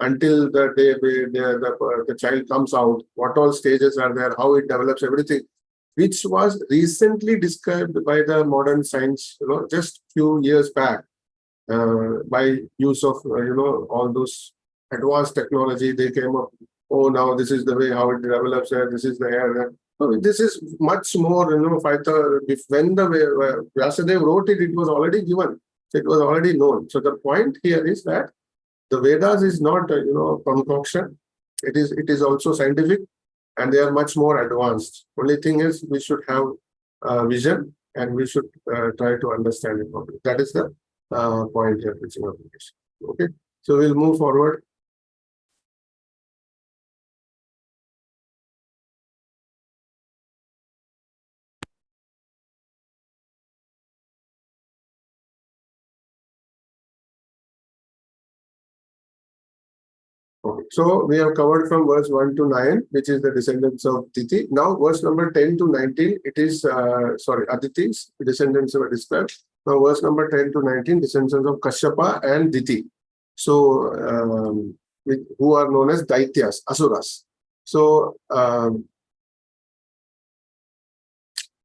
until the day the child comes out, what all stages are there, how it develops, everything, which was recently described by the modern science, just few years back, by use of, all those advanced technology. They came up, oh, now this is the way how it develops, this is the hair. So this is much more, when the Vyasadeva wrote it, it was already given. So it was already known. So the point here is that the Vedas is not, concoction. It is also scientific, and they are much more advanced. Only thing is, we should have vision, and we should try to understand it properly. That is the point here, preaching application. Okay, so we'll move forward. Okay. So we have covered from verse 1 to 9, which is the descendants of Diti. Now verse number 10 to 19, it is, Aditi's descendants were described. Now verse number 10 to 19, descendants of Kashyapa and Diti. So, who are known as Daityas, Asuras. So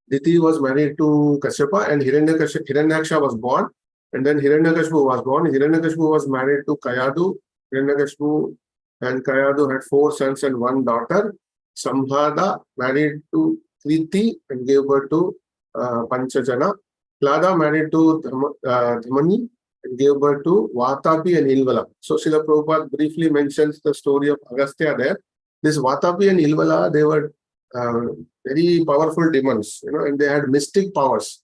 Diti was married to Kashyapa, and Hiranyaksha was born, and then Hiranyakashipu was born. Hiranyakashipu was married to Kayadu. Hiranyakashipu and Kayadu had 4 sons and 1 daughter. Samhada married to Kriti and gave birth to Panchajana. Klada married to Dhamani and gave birth to Vatapi and Ilvala. So Srila Prabhupada briefly mentions the story of Agastya there. This Vatapi and Ilvala, they were very powerful demons, and they had mystic powers.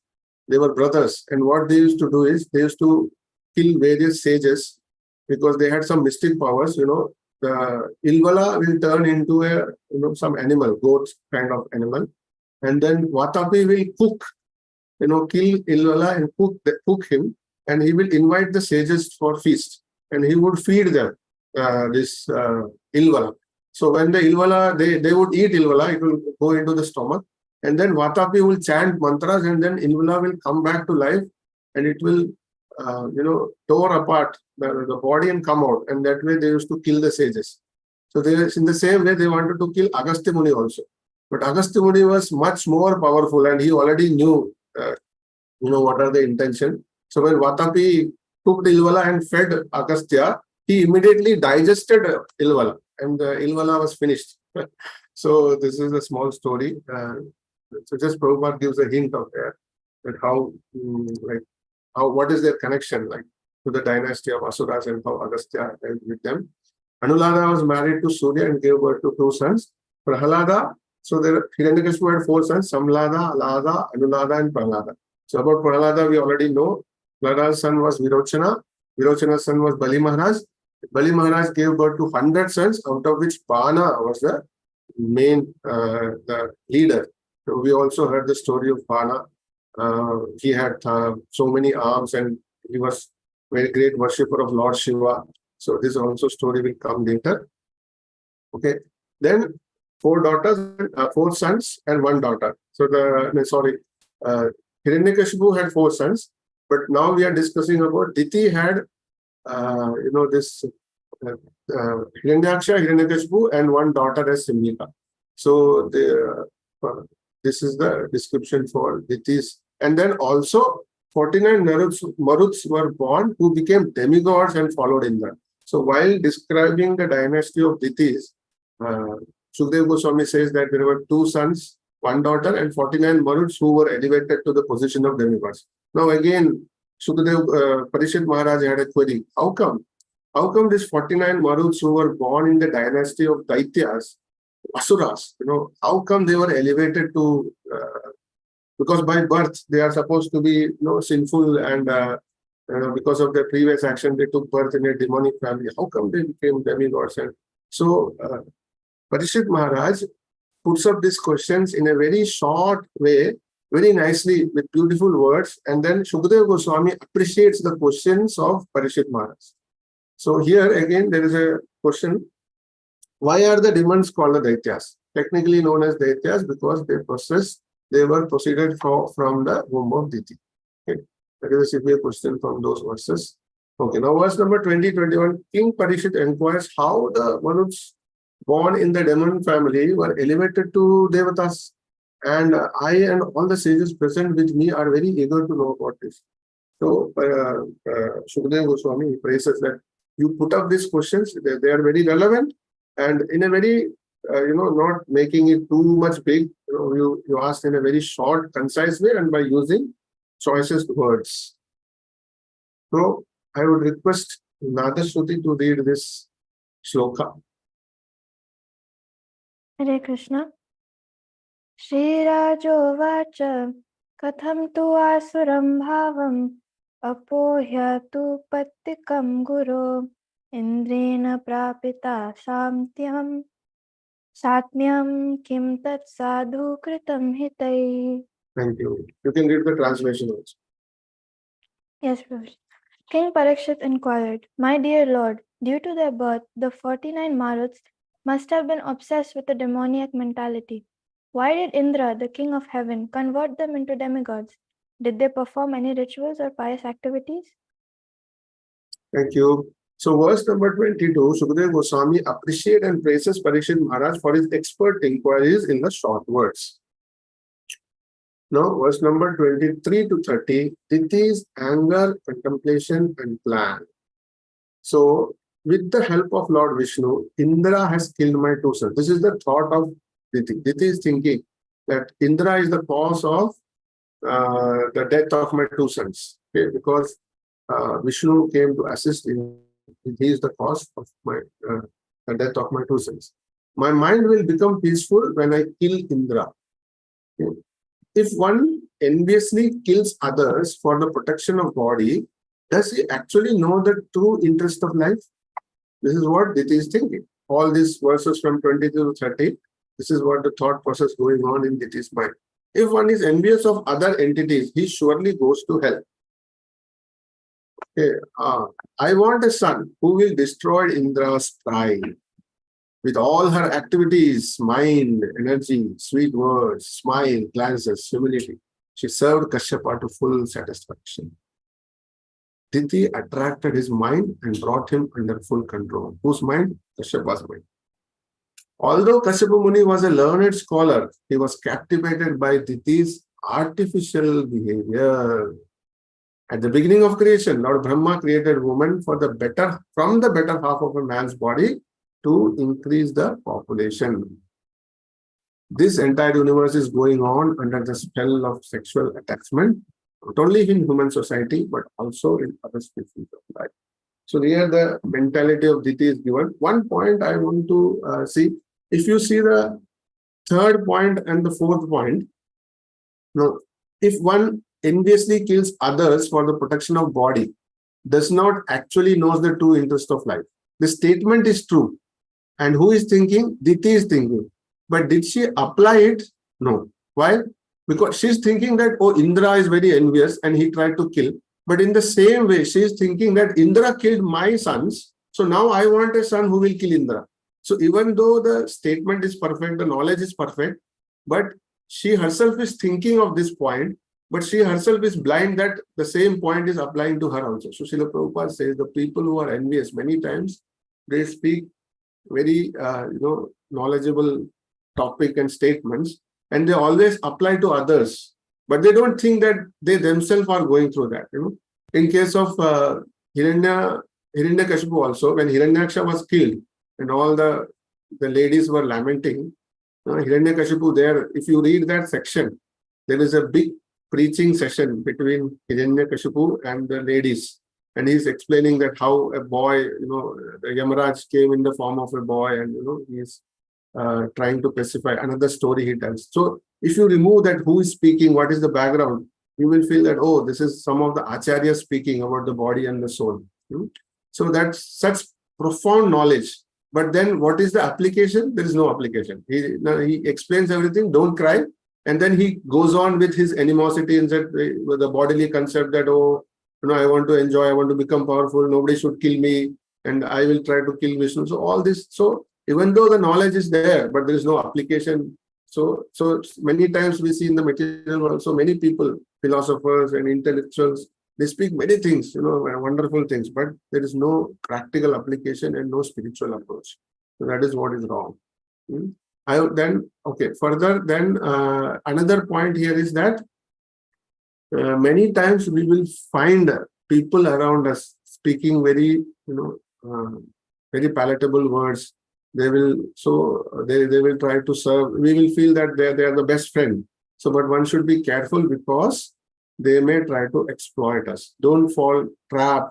They were brothers, and what they used to do is they used to kill various sages because they had some mystic powers. The Ilvala will turn into a some animal, goat kind of animal, and then Vatapi will cook, kill Ilvala and cook him, and he will invite the sages for feast, and he would feed them this Ilvala. So when the Ilvala, they would eat Ilvala, it will go into the stomach, and then Vatapi will chant mantras, and then Ilvala will come back to life, and it will, tore apart the body and come out, and that way they used to kill the sages. So in the same way, they wanted to kill Agastya Muni also. But Agastya Muni was much more powerful, and he already knew, what are the intention. So when Vatapi took the Ilvala and fed Agastya, he immediately digested Ilvala, and the Ilvala was finished. So this is a small story. So just Prabhupada gives a hint of that how, what is their connection like to the dynasty of Asuras and how Agastya held with them. Anulada was married to Surya and gave birth to 2 sons. Prahalada, so Hiranyakashipu had 4 sons: Samlada, Alada, Anulada, and Prahalada. So about Prahalada, we already know. Prahalada's son was Virochana. Virochana's son was Bali Maharaj. Bali Maharaj gave birth to 100 sons, out of which Bana was the main the leader. So we also heard the story of Bana. He had so many arms, and he was very great worshipper of Lord Shiva. So this also story will come later. Okay. Then 4 daughters, 4 sons and 1 daughter. So Hiranyakashipu had 4 sons, but now we are discussing about Diti had this Hiranyaksha, Hiranyakashipu, and 1 daughter as Simhika. So this is the description for Diti's. And then also 49 Maruts were born who became demigods and followed Indra. So while describing the dynasty of Ditis, Sukadeva Goswami says that there were 2 sons, 1 daughter, and 49 Maruts who were elevated to the position of demigods. Now again, Parishit Maharaj had a query. How come these 49 Maruts who were born in the dynasty of Daityas, Asuras, how come they were elevated to, because by birth they are supposed to be sinful, and because of their previous action they took birth in a demonic family. How come they became demigods? And so Parishit Maharaj puts up these questions in a very short way, very nicely with beautiful words, and then Sukadeva Goswami appreciates the questions of Parishit Maharaj. So here again there is a question: why are the demons called the Daityas? Technically known as Daityas because they were proceeded from the womb of Diti. Okay. That is a severe question from those verses. Okay, now verse number 20-21. King Parishit inquires how the Manuts born in the demon family were elevated to Devatas. And I and all the sages present with me are very eager to know about this. So Sukadeva Goswami praises that you put up these questions, they are very relevant, and in a very, not making it too much big, you asked in a very short, concise way and by using choicest words. So I would request Nadashruti to read this shloka. Hare Krishna. Shri Rajo Vacha Katham tu asuram bhavam apohya tu pattikam guru indrena prapita satmyam kim tat sadhu kritam hitai. Thank you. You can read the translation also. Yes, Prabhuji. King Parikshit inquired, My dear Lord, due to their birth, the 49 Maruts must have been obsessed with a demoniac mentality. Why did Indra, the king of heaven, convert them into demigods? Did they perform any rituals or pious activities? Thank you. So verse number 22, Sukadeva Goswami appreciates and praises Parikshit Maharaj for his expert inquiries in the short words. Now, verse number 23 to 30, Diti's anger, contemplation, and plan. So, with the help of Lord Vishnu, Indra has killed my two sons. This is the thought of Diti. Diti is thinking that Indra is the cause of the death of my two sons. Okay? Because Vishnu came to assist in. He is the cause of my the death of my two sons. My mind will become peaceful when I kill Indra. Okay? If one enviously kills others for the protection of body, does he actually know the true interest of life? This is what Diti is thinking. All these verses from 22 to 30, this is what the thought process going on in Diti's mind. If one is envious of other entities, he surely goes to hell. Okay, I want a son who will destroy Indra's pride. With all her activities, mind, energy, sweet words, smile, glances, humility, she served Kashyapa to full satisfaction. Diti attracted his mind and brought him under full control. Whose mind? Kashyapa's mind. Although Kashyapa Muni was a learned scholar, he was captivated by Diti's artificial behavior. At the beginning of creation, Lord Brahma created woman from the better half of a man's body to increase the population. This entire universe is going on under the spell of sexual attachment, not only in human society, but also in other species of life. So here the mentality of Diti is given. One point I want to see, if you see the third point and the fourth point, no, if one enviously kills others for the protection of body, does not actually knows the true interest of life. The statement is true. And who is thinking? Diti is thinking. But did she apply it? No. Why? Because she's thinking that, oh, Indra is very envious and he tried to kill. But in the same way, she is thinking that Indra killed my sons. So now I want a son who will kill Indra. So even though the statement is perfect, the knowledge is perfect, but she herself is thinking of this point, but she herself is blind that the same point is applying to her also. So Srila Prabhupada says the people who are envious, many times they speak very knowledgeable topic and statements, and they always apply to others, but they don't think that they themselves are going through that. In case of Hiranyakashipu also, when Hiranyaksha was killed and all the ladies were lamenting, Hiranyakashipu there, if you read that section, there is a big preaching session between Hiranyakashipu and the ladies. And he's explaining that how a boy, the Yamaraj came in the form of a boy, and he's trying to pacify. Another story he tells. So if you remove that, who is speaking, what is the background, you will feel that, oh, this is some of the acharyas speaking about the body and the soul. So that's such profound knowledge. But then what is the application? There is no application. He explains everything, don't cry. And then he goes on with his animosity and said, with the bodily concept that, oh, I want to enjoy, I want to become powerful, nobody should kill me, and I will try to kill Vishnu. So all this, so even though the knowledge is there, but there is no application. So many times we see in the material world, so many people, philosophers and intellectuals, they speak many things, wonderful things, but there is no practical application and no spiritual approach. So that is what is wrong. Further, another point here is that many times we will find people around us speaking very, very palatable words. They will try to serve. We will feel that they are the best friend. So, but one should be careful because they may try to exploit us. Don't fall trap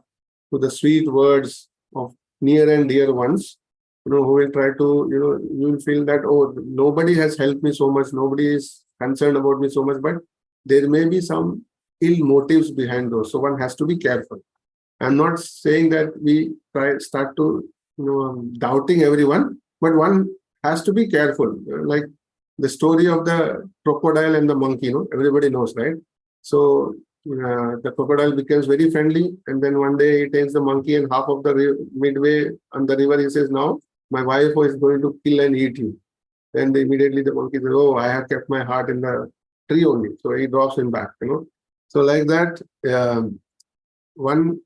to the sweet words of near and dear ones, who will try to, you will feel that, oh, nobody has helped me so much, nobody is concerned about me so much, but there may be some ill motives behind those. So one has to be careful. I'm not saying that we start to, doubting everyone, but one has to be careful. Like the story of the crocodile and the monkey, everybody knows, right? So the crocodile becomes very friendly, and then one day he takes the monkey, and half of the midway on the river, he says, now my wife is going to kill and eat you. Then immediately the monkey says, oh, I have kept my heart in the tree only. So he drops him back, So like that, one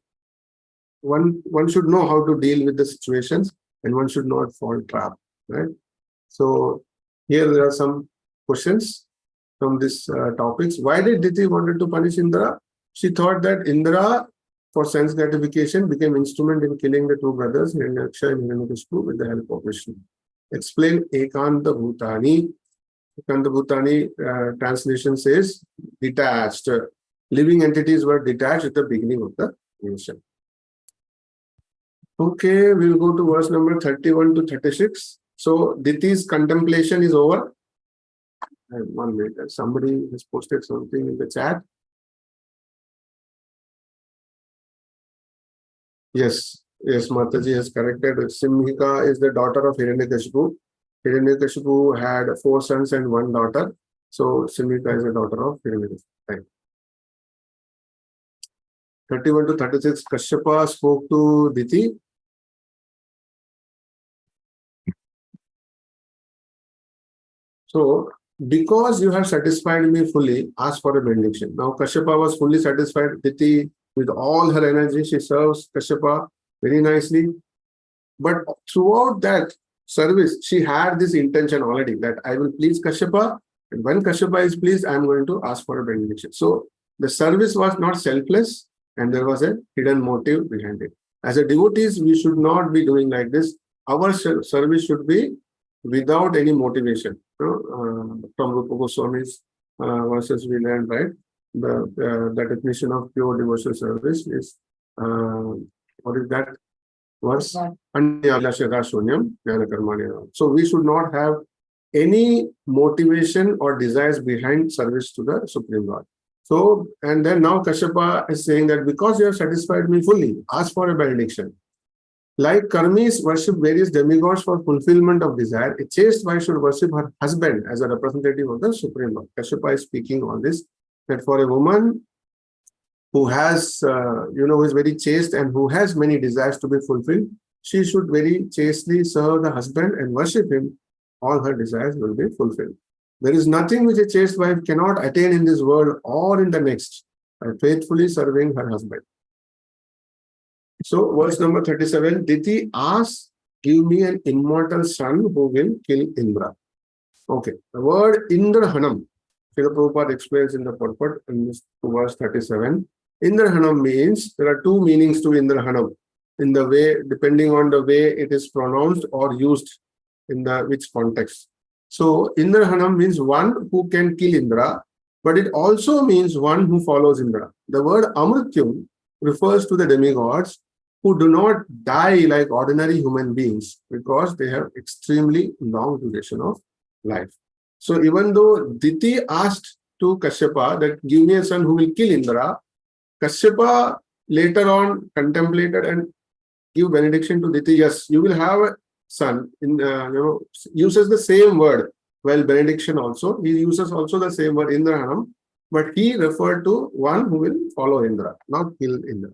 one should know how to deal with the situations, and one should not fall trap, right? So here there are some questions from this topics. Why did Diti wanted to punish Indra? She thought that Indra, for sense gratification, became instrument in killing the two brothers, Hiranyaksha and Hiranyakashipu, with the help of Vishnu. Explain Ekanta Bhutani. Ekanta Bhutani translation says detached. Living entities were detached at the beginning of the creation. Okay, we'll go to verse number 31 to 36. So Diti's contemplation is over. And 1 minute, somebody has posted something in the chat. Yes, Mataji has corrected. Simhika is the daughter of Hiranyakashipu. Hiranyakashipu had 4 sons and 1 daughter. So Simhika is the daughter of Hiranyakashipu. Right. 31 to 36, Kashyapa spoke to Diti. So, because you have satisfied me fully, ask for a benediction. Now, Kashyapa was fully satisfied. Diti, with all her energy, she serves Kashyapa very nicely. But throughout that service, she had this intention already that I will please Kashyapa. And when Kashyapa is pleased, I am going to ask for a benediction. So, the service was not selfless, and there was a hidden motive behind it. As a devotees, we should not be doing like this. Our service should be without any motivation. From Rupa Goswami's verses we learned, right? The definition of pure devotional service is what is that verse? So we should not have any motivation or desires behind service to the Supreme Lord. So, and then now Kashyapa is saying that because you have satisfied me fully, ask for a benediction. Like Karmis worship various demigods for fulfillment of desire, a chaste wife should worship her husband as a representative of the Supreme Lord. Kashyapa is speaking on this, that for a woman who has, who is very chaste and who has many desires to be fulfilled, she should very chastely serve the husband and worship him. All her desires will be fulfilled. There is nothing which a chaste wife cannot attain in this world or in the next by faithfully serving her husband. So, verse number 37, Diti asks, give me an immortal son who will kill Indra. Okay, the word Indrahanam, Srila Prabhupada explains in the purport in this verse 37. Indrahanam means, there are 2 meanings to Indrahanam, in the way, depending on the way it is pronounced or used in the which context. So, Indrahanam means one who can kill Indra, but it also means one who follows Indra. The word Amrityum refers to the demigods who do not die like ordinary human beings because they have extremely long duration of life. So even though Diti asked to Kashyapa that give me a son who will kill Indra, Kashyapa later on contemplated and give benediction to Diti. Yes, you will have a son. Uses the same word. Well, benediction also, he uses also the same word Indrahanam, but he referred to one who will follow Indra, not kill Indra.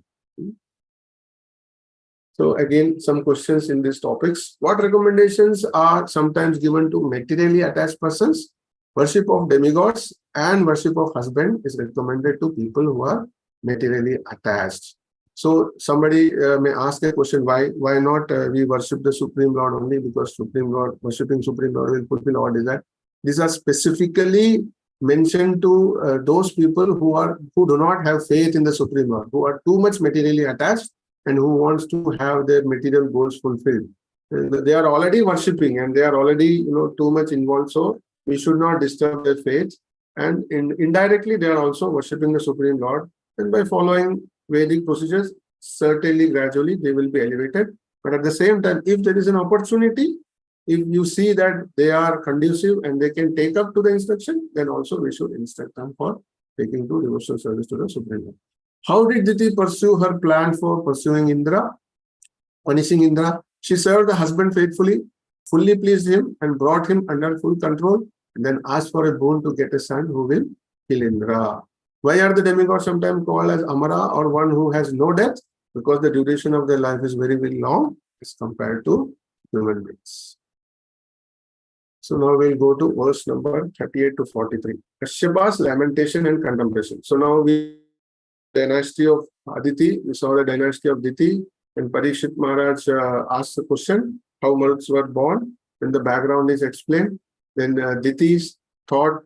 So again, some questions in these topics. What recommendations are sometimes given to materially attached persons? Worship of demigods and worship of husband is recommended to people who are materially attached. So somebody may ask a question, why not we worship the Supreme Lord only because Supreme Lord, worshipping Supreme Lord will fulfill our desire. These are specifically mentioned to those people who do not have faith in the Supreme Lord, who are too much materially attached and who wants to have their material goals fulfilled. They are already worshipping and they are already too much involved. So we should not disturb their faith. And indirectly, they are also worshipping the Supreme Lord. And by following Vedic procedures, certainly gradually they will be elevated. But at the same time, if there is an opportunity, if you see that they are conducive and they can take up to the instruction, then also we should instruct them for taking to devotional service to the Supreme Lord. How did Diti pursue her plan for pursuing Indra, punishing Indra? She served the husband faithfully, fully pleased him, and brought him under full control, and then asked for a boon to get a son who will kill Indra. Why are the demigods sometimes called as Amara or one who has no death? Because the duration of their life is very, very long as compared to human beings. So now we'll go to verse number 38 to 43. Kashyapa's lamentation and contemplation. So now we dynasty of Aditi, we saw the dynasty of Diti, when Parikshit Maharaj asks the question, how Maruts were born, then the background is explained. Then Diti's thought,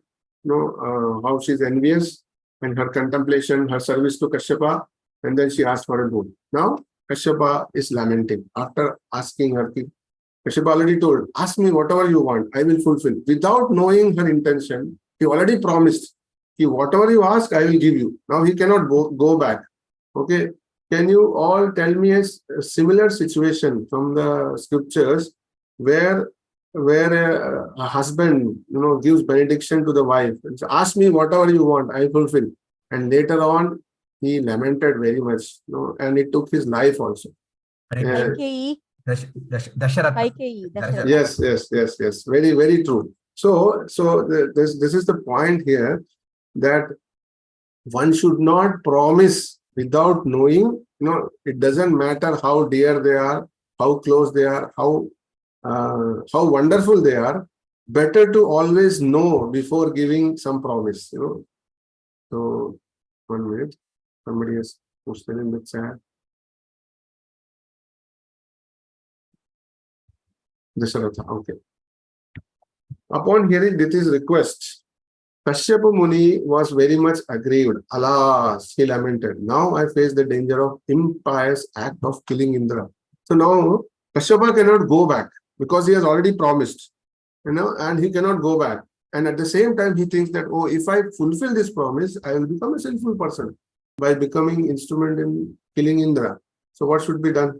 how she's envious, and her contemplation, her service to Kashyapa, and then she asked for a boon. Now, Kashyapa is lamenting after asking her. Kashyapa already told, ask me whatever you want, I will fulfill. Without knowing her intention, he already promised, whatever you ask, I will give you. Now he cannot go back. Okay. Can you all tell me a similar situation from the scriptures where a husband, gives benediction to the wife and says, ask me whatever you want, I fulfill. And later on, he lamented very much, and it took his life also. Kaikeyi. Dasharatha. Yes. Very, very true. So this is the point here, that one should not promise without knowing. It doesn't matter how dear they are, how close they are, how wonderful they are. Better to always know before giving some promise. So 1 minute, somebody has posted in the chat. Dasharatha, okay. Upon hearing Diti's request, Kashyapa Muni was very much aggrieved. Alas, he lamented. Now I face the danger of impious act of killing Indra. So now Kashyapa cannot go back because he has already promised, and he cannot go back. And at the same time, he thinks that, if I fulfill this promise, I will become a sinful person by becoming instrument in killing Indra. So what should be done?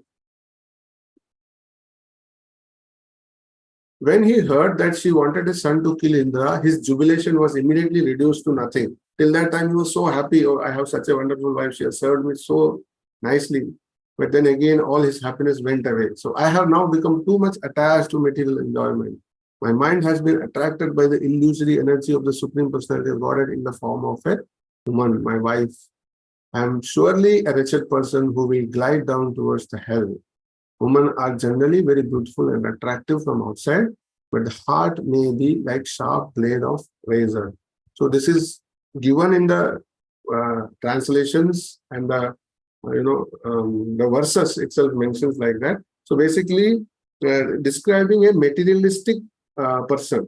When he heard that she wanted his son to kill Indra, his jubilation was immediately reduced to nothing. Till that time, he was so happy. Oh, I have such a wonderful wife. She has served me so nicely. But then again, all his happiness went away. So I have now become too much attached to material enjoyment. My mind has been attracted by the illusory energy of the Supreme Personality of Godhead in the form of a woman, my wife. I am surely a wretched person who will glide down towards the hell. Women are generally very beautiful and attractive from outside, but the heart may be like sharp blade of razor. So this is given in the translations, and the verses itself mentions like that. So basically, describing a materialistic person,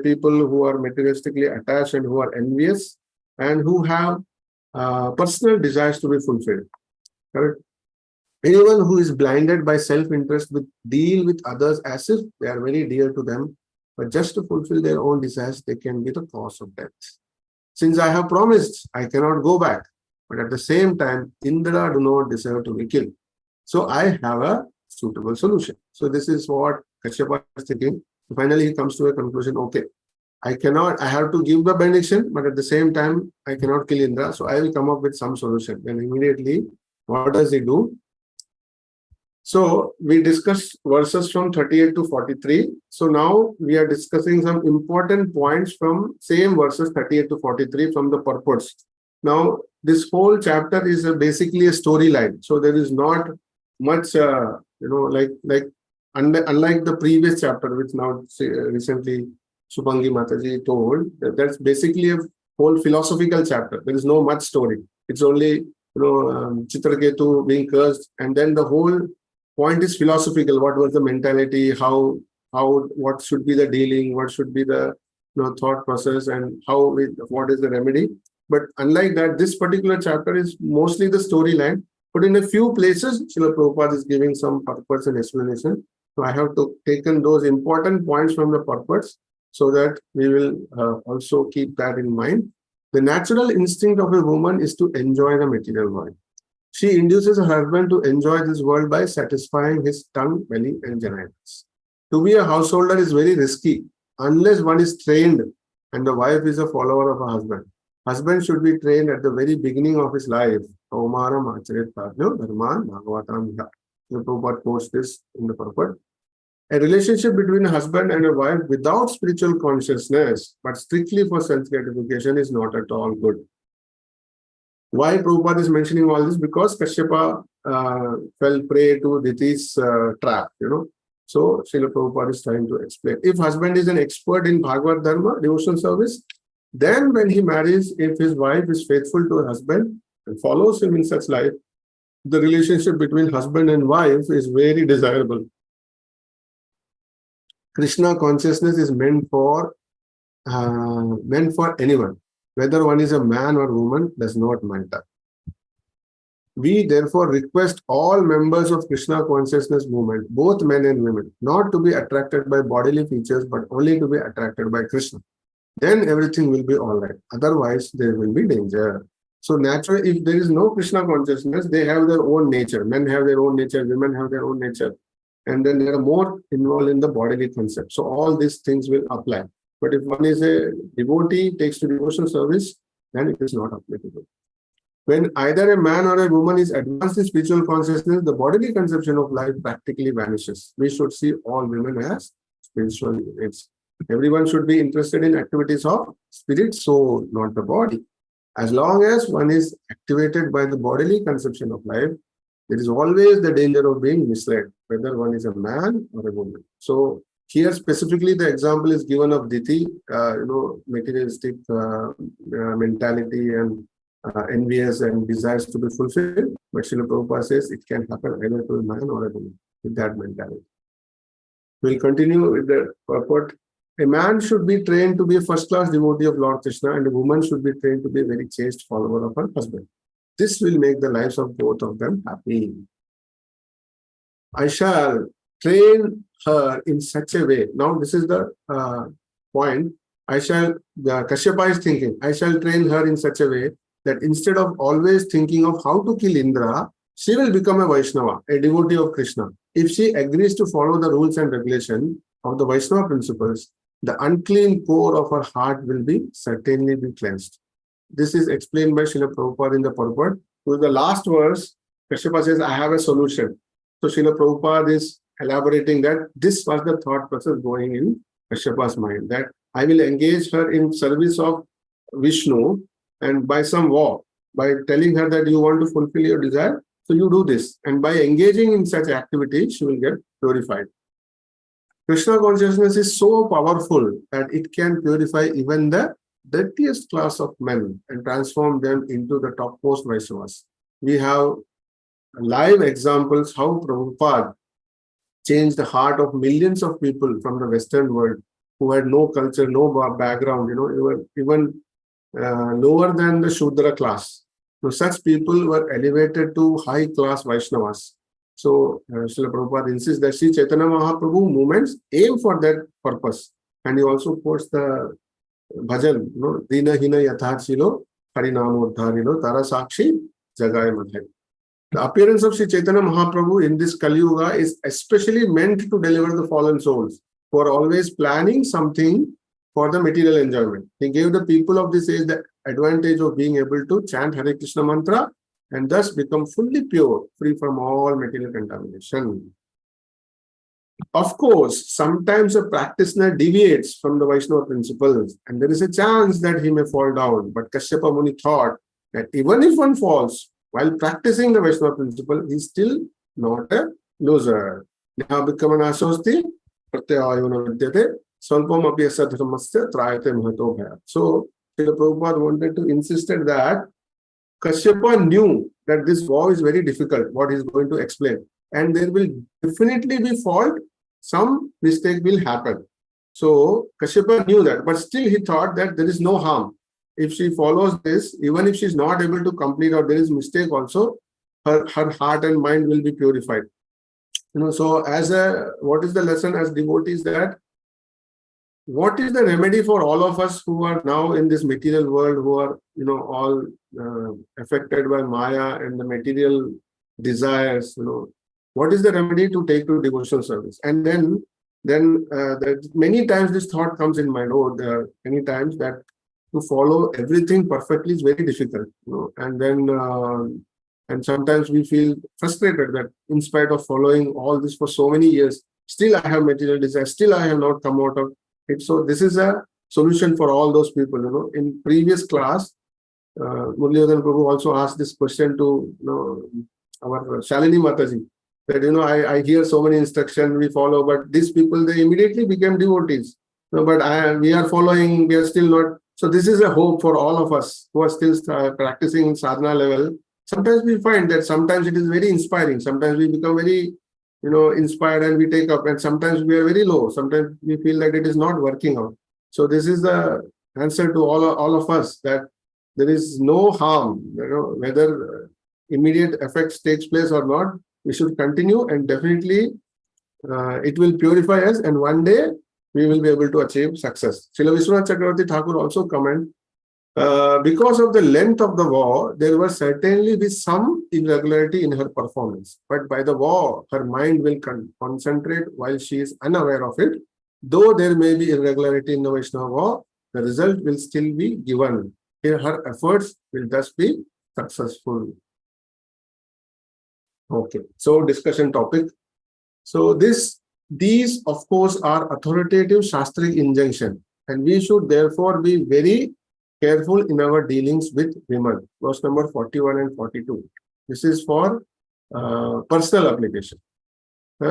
people who are materialistically attached and who are envious and who have personal desires to be fulfilled. Correct? Anyone who is blinded by self-interest will deal with others as if they are very dear to them, but just to fulfill their own desires, they can be the cause of death. Since I have promised, I cannot go back. But at the same time, Indra do not deserve to be killed. So I have a suitable solution. So this is what Kashyapa is thinking. Finally, he comes to a conclusion. Okay, I have to give the benediction, but at the same time, I cannot kill Indra. So I will come up with some solution. Then immediately, what does he do? So we discussed verses from 38 to 43. So now we are discussing some important points from same verses 38 to 43 from the purports. Now this whole chapter is basically a storyline. So there is not much, unlike the previous chapter, which now recently Subhangi Mataji told, that's basically a whole philosophical chapter. There is no much story. It's only Chitraketu being cursed, and then the whole point is philosophical. What was the mentality? What should be the dealing? What should be the thought process, and what is the remedy? But unlike that, this particular chapter is mostly the storyline. But in a few places, Srila Prabhupada is giving some purpose and explanation. So I have taken those important points from the purpose so that we will also keep that in mind. The natural instinct of a woman is to enjoy the material world. She induces her husband to enjoy this world by satisfying his tongue, belly, and genitals. To be a householder is very risky unless one is trained and the wife is a follower of a husband. Husband should be trained at the very beginning of his life. Prabhupada quotes this in the purport. A relationship between a husband and a wife without spiritual consciousness, but strictly for self-gratification, is not at all good. Why Prabhupada is mentioning all this? Because Kashyapa fell prey to Diti's trap, So Srila Prabhupada is trying to explain. If husband is an expert in Bhagavad Dharma, devotional service, then when he marries, if his wife is faithful to her husband and follows him in such life, the relationship between husband and wife is very desirable. Krishna consciousness is meant for anyone, whether one is a man or woman does not matter. We therefore request all members of Krishna consciousness movement, both men and women, not to be attracted by bodily features, but only to be attracted by Krishna. Then everything will be all right. Otherwise, there will be danger. So naturally, if there is no Krishna consciousness, they have their own nature. Men have their own nature, women have their own nature. And then they are more involved in the bodily concept. So all these things will apply. But if one is a devotee, takes to devotional service, then it is not applicable. When either a man or a woman is advanced in spiritual consciousness, the bodily conception of life practically vanishes. We should see all women as spiritual units. Everyone should be interested in activities of spirit, soul, not the body. As long as one is activated by the bodily conception of life, there is always the danger of being misled, whether one is a man or a woman. So here specifically the example is given of Diti, materialistic mentality and envious and desires to be fulfilled. But Srila Prabhupada says it can happen either to a man or a woman with that mentality. We'll continue with the purport. A man should be trained to be a first-class devotee of Lord Krishna, and a woman should be trained to be a very chaste follower of her husband. This will make the lives of both of them happy. I shall train her in such a way. Now, this is the point. Kashyapa is thinking, I shall train her in such a way that instead of always thinking of how to kill Indra, she will become a Vaishnava, a devotee of Krishna. If she agrees to follow the rules and regulations of the Vaishnava principles, the unclean core of her heart will certainly be cleansed. This is explained by Srila Prabhupada in the purport. With the last verse, Kashyapa says, I have a solution. So Srila Prabhupada is elaborating that this was the thought process going in Kashyapa's mind, that I will engage her in service of Vishnu, and by some vow, by telling her that you want to fulfill your desire, so you do this. And by engaging in such activity, she will get purified. Krishna consciousness is so powerful that it can purify even the dirtiest class of men and transform them into the topmost Vaishnavas. We have live examples how Prabhupada changed the heart of millions of people from the Western world who had no culture, no background, even lower than the Shudra class. So such people were elevated to high-class Vaishnavas. So Srila Prabhupada insists that Sri Chaitanya Mahaprabhu movements aim for that purpose. And he also quotes the bhajan, Dina Hina Yathachilo Harinamodharilo Tara Sakshi Jagaya Madhe. The appearance of Sri Chaitanya Mahaprabhu in this Kali Yuga is especially meant to deliver the fallen souls who are always planning something for the material enjoyment. He gave the people of this age the advantage of being able to chant Hare Krishna mantra and thus become fully pure, free from all material contamination. Of course, sometimes a practitioner deviates from the Vaishnava principles and there is a chance that he may fall down. But Kashyapa Muni thought that even if one falls while practicing the Vaishnava principle, he is still not a loser. Now become an asosti, pratyayona vidyate, svalpam api asadharmasya trayate mahato bhaya. So, Srila Prabhupada wanted to insist that Kashyapa knew that this vow is very difficult, what he is going to explain. And there will definitely be fault, some mistake will happen. So, Kashyapa knew that, but still he thought that there is no harm. If she follows this, even if she is not able to complete or there is mistake also, her heart and mind will be purified. So what is the lesson as devotees that what is the remedy for all of us who are now in this material world, who are, all affected by Maya and the material desires, what is the remedy to take to devotional service? And then many times this thought comes in my mind, many times that to follow everything perfectly is very difficult, and then and sometimes we feel frustrated that in spite of following all this for so many years, still I have material desires, still I have not come out of it. So this is a solution for all those people. In previous class, Muralidharan Prabhu also asked this question to our Shalini Mataji, that I hear so many instructions we follow, but these people, they immediately became devotees. But we are following, we are still not. So this is a hope for all of us who are still practicing in sadhana level. Sometimes we find that sometimes it is very inspiring. Sometimes we become very, inspired and we take up, and sometimes we are very low. Sometimes we feel that it is not working out. So this is the answer to all of us, that there is no harm, whether immediate effects takes place or not. We should continue, and definitely it will purify us, and one day we will be able to achieve success. Srila Vishwanath Chakravarti Thakur also comment, because of the length of the vow, there will certainly be some irregularity in her performance. But by the vow, her mind will concentrate while she is unaware of it. Though there may be irregularity in the Vaishnava vow, the result will still be given. Here, her efforts will thus be successful. Okay, so discussion topic. So these of course are authoritative Shastric injunction, and we should therefore be very careful in our dealings with women. Verse number 41 and 42. This is for personal application.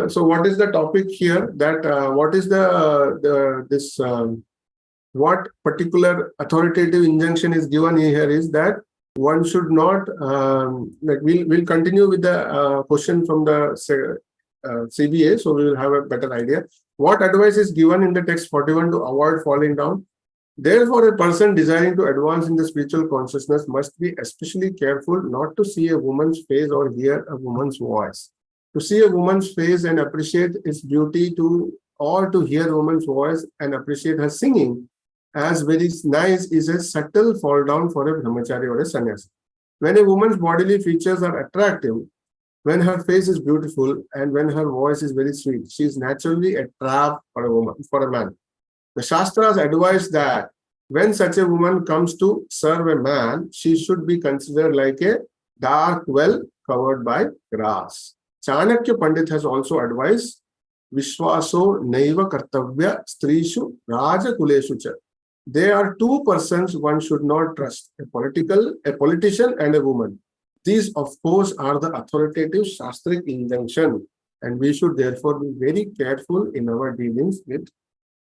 So what is the topic here? That what is what particular authoritative injunction is given here is that one should not, we'll continue with the question from the CBA, so we will have a better idea. What advice is given in the text 41 to avoid falling down? Therefore, a person desiring to advance in the spiritual consciousness must be especially careful not to see a woman's face or hear a woman's voice. To see a woman's face and appreciate its beauty, or to hear a woman's voice and appreciate her singing as very nice, is a subtle fall down for a brahmachari or a sannyasi. When a woman's bodily features are attractive, when her face is beautiful, and when her voice is very sweet, she is naturally a trap for a man. The Shastras advise that when such a woman comes to serve a man, she should be considered like a dark well covered by grass. Chanakya Pandit has also advised, Vishwaso Naiva Kartavya Strishu Raja Kuleshu Cha. There are two persons one should not trust, a politician and a woman. These, of course, are the authoritative Shastric injunction, and we should therefore be very careful in our dealings with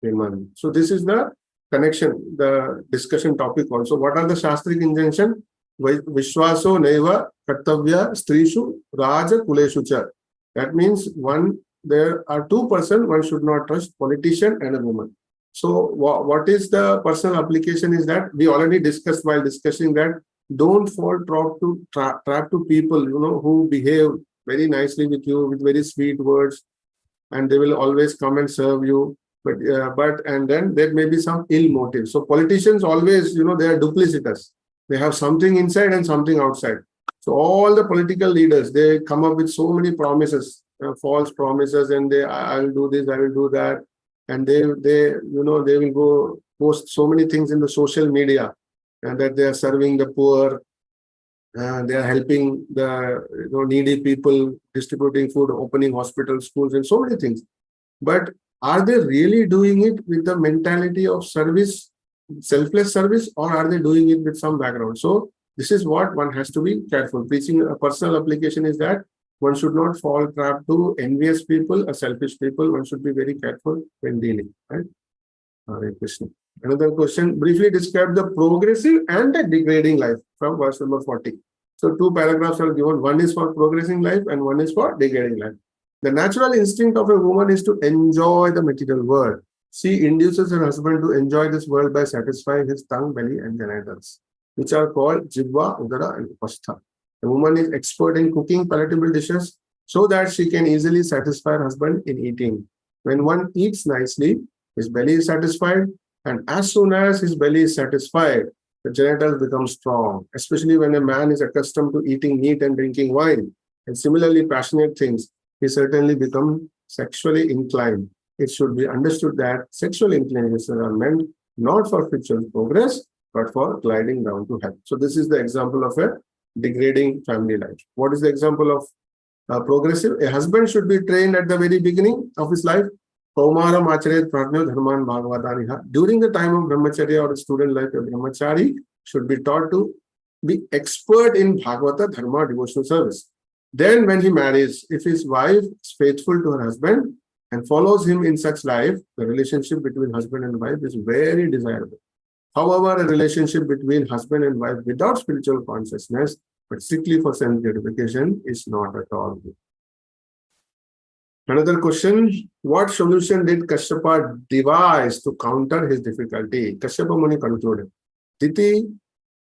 women. So this is the connection, the discussion topic also. What are the Shastric injunction? Vishwaso Naiva Kartavya Strishu Raja Kuleshu Cha. That means there are two persons one should not trust, politician and a woman. So what is the personal application is that we already discussed while discussing that don't fall trap to people, who behave very nicely with you with very sweet words, and they will always come and serve you. And then there may be some ill motive. So politicians always, they are duplicitous. They have something inside and something outside. So all the political leaders, they come up with so many promises, false promises, and I will do this, I will do that. And they will go post so many things in the social media, and that they are serving the poor, they are helping the needy people, distributing food, opening hospitals, schools, and so many things. But are they really doing it with the mentality of service, selfless service, or are they doing it with some background? So this is what one has to be careful. Preaching a personal application is that one should not fall trap to envious people or selfish people. One should be very careful when dealing. Right? Hare Krishna. Another question, briefly describe the progressive and the degrading life from verse number 40. So two paragraphs are given. One is for progressing life and one is for degrading life. The natural instinct of a woman is to enjoy the material world. She induces her husband to enjoy this world by satisfying his tongue, belly, and genitals, which are called jibva, udara, and upastha. The woman is expert in cooking palatable dishes so that she can easily satisfy her husband in eating. When one eats nicely, his belly is satisfied, and as soon as his belly is satisfied, the genitals become strong, especially when a man is accustomed to eating meat and drinking wine, and similarly passionate things, he certainly becomes sexually inclined. It should be understood that sexual inclinations are meant not for future progress, but for gliding down to hell. So this is the example of a degrading family life. What is the example of progressive? A husband should be trained at the very beginning of his life. During the time of brahmacharya or student life, a brahmachari should be taught to be expert in Bhagavata Dharma devotional service. Then when he marries, if his wife is faithful to her husband and follows him in such life, the relationship between husband and wife is very desirable. However, a relationship between husband and wife without spiritual consciousness but strictly for self-gratification is not at all good. Another question, what solution did Kashyapa devise to counter his difficulty? Kashyapa Muni concluded, Diti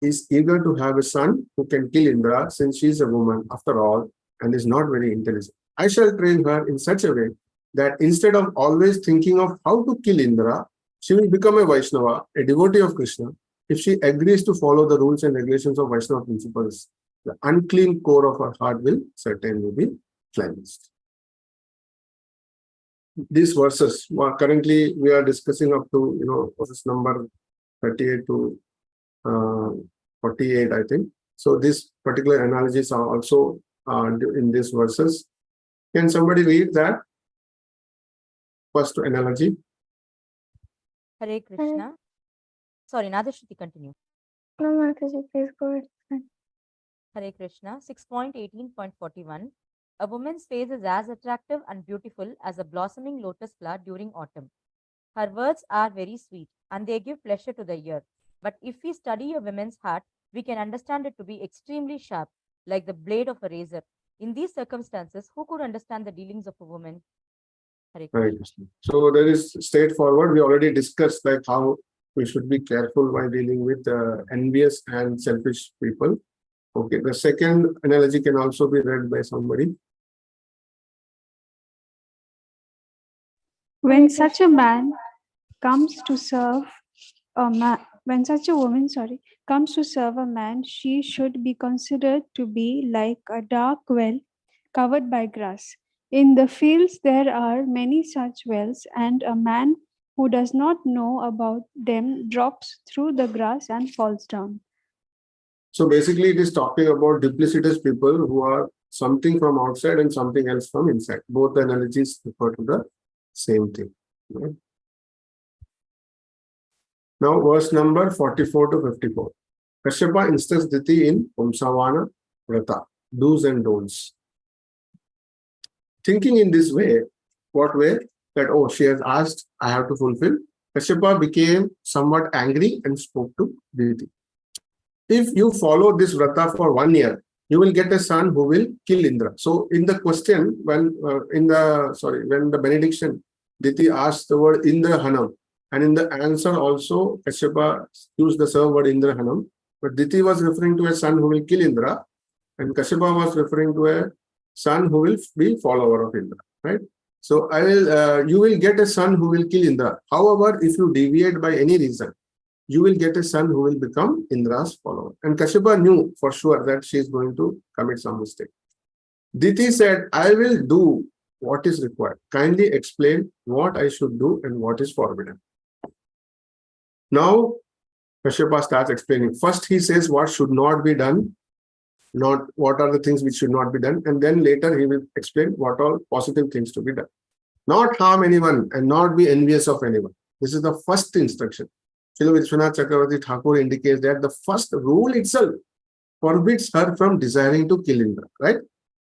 is eager to have a son who can kill Indra since she is a woman after all and is not very intelligent. I shall train her in such a way that instead of always thinking of how to kill Indra, she will become a Vaishnava, a devotee of Krishna. If she agrees to follow the rules and regulations of Vaishnava principles, the unclean core of her heart will certainly be cleansed. These verses, currently we are discussing up to, verses number 38 to 48, I think. So these particular analogies are also in these verses. Can somebody read that first analogy? Hare Krishna. Sorry, Nadashruti, continue. No, Mataji, please go ahead. Hare Krishna. 6.18.41. A woman's face is as attractive and beautiful as a blossoming lotus flower during autumn. Her words are very sweet and they give pleasure to the ear. But if we study a woman's heart, we can understand it to be extremely sharp, like the blade of a razor. In these circumstances, who could understand the dealings of a woman? Hare Krishna. So there is straightforward. We already discussed like how we should be careful while dealing with envious and selfish people. Okay, the second analogy can also be read by somebody. When such a man comes to serve a man, when such a woman, comes to serve a man, she should be considered to be like a dark well covered by grass. In the fields there are many such wells, and a man who does not know about them drops through the grass and falls down. So basically it is talking about duplicitous people who are something from outside and something else from inside. Both the analogies refer to the same thing. Right? Now verse number 44 to 54. Kashyapa instructs Diti in Pumsavana Vrata, do's and don'ts. Thinking in this way, what way? That, oh, she has asked, I have to fulfill. Kashyapa became somewhat angry and spoke to Diti. If you follow this Vrata for 1 year, you will get a son who will kill Indra. So in the question, when the benediction, Diti asked the word Indra Hanam, and in the answer also, Kashyapa used the same word Indra Hanam, but Diti was referring to a son who will kill Indra, and Kashyapa was referring to a son who will be follower of Indra, right? So you will get a son who will kill Indra. However, if you deviate by any reason, you will get a son who will become Indra's follower. And Kashyapa knew for sure that she is going to commit some mistake. Diti said, I will do what is required. Kindly explain what I should do and what is forbidden. Now, Kashyapa starts explaining. First, he says what should not be done, not what are the things which should not be done, and then later he will explain what are positive things to be done. Not harm anyone and not be envious of anyone. This is the first instruction. Srila Vishwanath Chakravarti Thakur indicates that the first rule itself forbids her from desiring to kill Indra, right?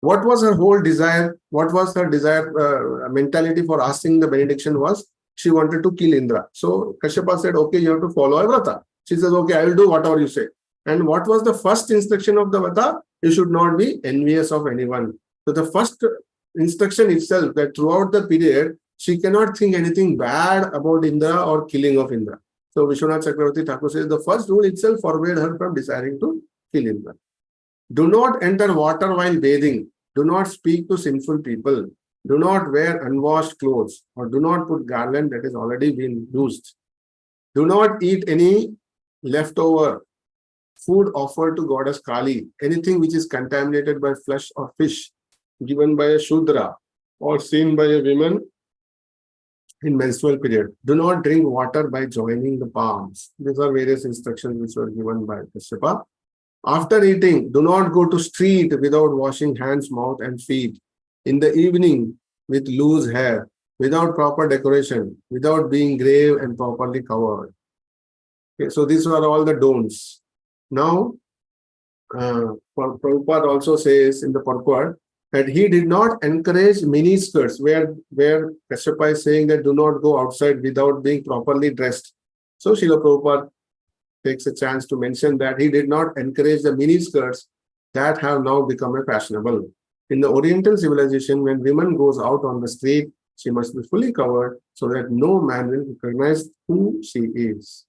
What was her whole desire? What was her desire mentality for asking the benediction was she wanted to kill Indra. So Kashyapa said, okay, you have to follow a Vrata. She says, okay, I will do whatever you say. And what was the first instruction of the Vrata? You should not be envious of anyone. So the first instruction itself that throughout the period, she cannot think anything bad about Indra or killing of Indra. So Vishwanath Chakravarti Thakur says the first rule itself forbade her from desiring to kill Indra. Do not enter water while bathing. Do not speak to sinful people. Do not wear unwashed clothes or do not put garland that has already been used. Do not eat any leftover food offered to goddess Kali, anything which is contaminated by flesh or fish given by a Shudra or seen by a woman in menstrual period. Do not drink water by joining the palms. These are various instructions which were given by Kashyapa. After eating, do not go to street without washing hands, mouth and feet. In the evening, with loose hair, without proper decoration, without being grave and properly covered. Okay, so these were all the don'ts. Now, Prabhupada also says in the purport that he did not encourage mini skirts, where Kashyapa is saying that do not go outside without being properly dressed. So Srila Prabhupada takes a chance to mention that he did not encourage the mini skirts that have now become a fashionable. In the Oriental civilization, when women goes out on the street, she must be fully covered so that no man will recognize who she is.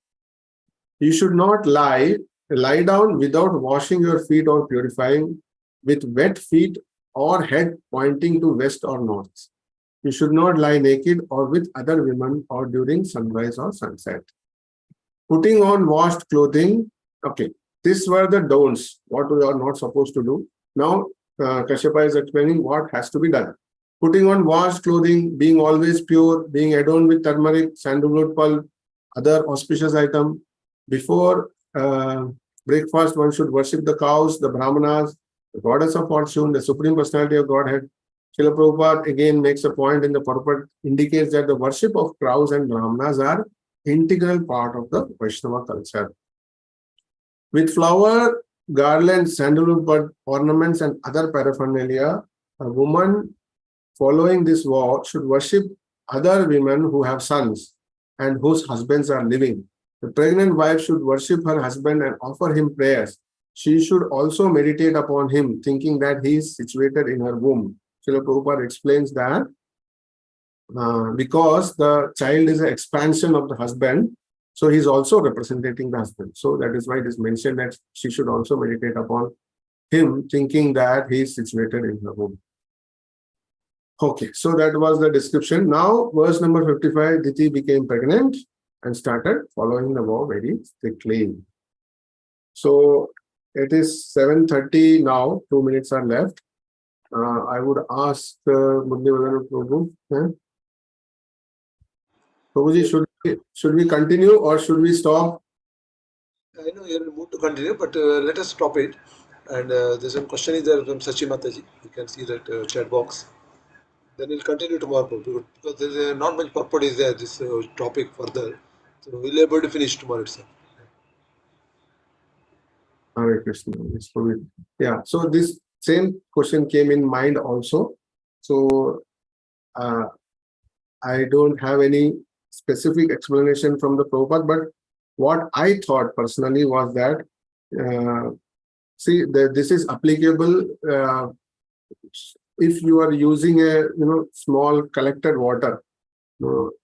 You should not lie down without washing your feet or purifying, with wet feet or head pointing to west or north. You should not lie naked or with other women or during sunrise or sunset. Putting on washed clothing. Okay, these were the don'ts, what we are not supposed to do. Now, Kashyapa is explaining what has to be done. Putting on washed clothing, being always pure, being adorned with turmeric, sandalwood pulp, other auspicious item. Before breakfast, one should worship the cows, the brahmanas, the goddess of fortune, the supreme personality of Godhead. Srila Prabhupada again makes a point in the purport, indicates that the worship of cows and brahmanas are integral part of the Vaishnava culture. With flower, garlands, sandalwood bud, ornaments, and other paraphernalia, a woman following this vow should worship other women who have sons and whose husbands are living. The pregnant wife should worship her husband and offer him prayers. She should also meditate upon him, thinking that he is situated in her womb. Srila Prabhupada explains that because the child is an expansion of the husband, so he's also representing the husband. So that is why it is mentioned that she should also meditate upon him, thinking that he is situated in her womb. Okay, so that was the description. Now, verse number 55, Diti became pregnant and started following the vow very strictly. So it is 7:30 now, 2 minutes are left. I would ask Buddhivadana Prabhu. Prabhuji, should we continue or should we stop? I know you're in the mood to continue, but let us stop it. And there's some question is there from Sachi Mataji. You can see that chat box. Then we'll continue tomorrow because there's not much purport is there, this topic further. So we'll be able to finish tomorrow itself. Hare Krishna. Yeah, so this same question came in mind also. So I don't have any specific explanation from the Prabhupada, but what I thought personally was that, this is applicable if you are using a small collected water,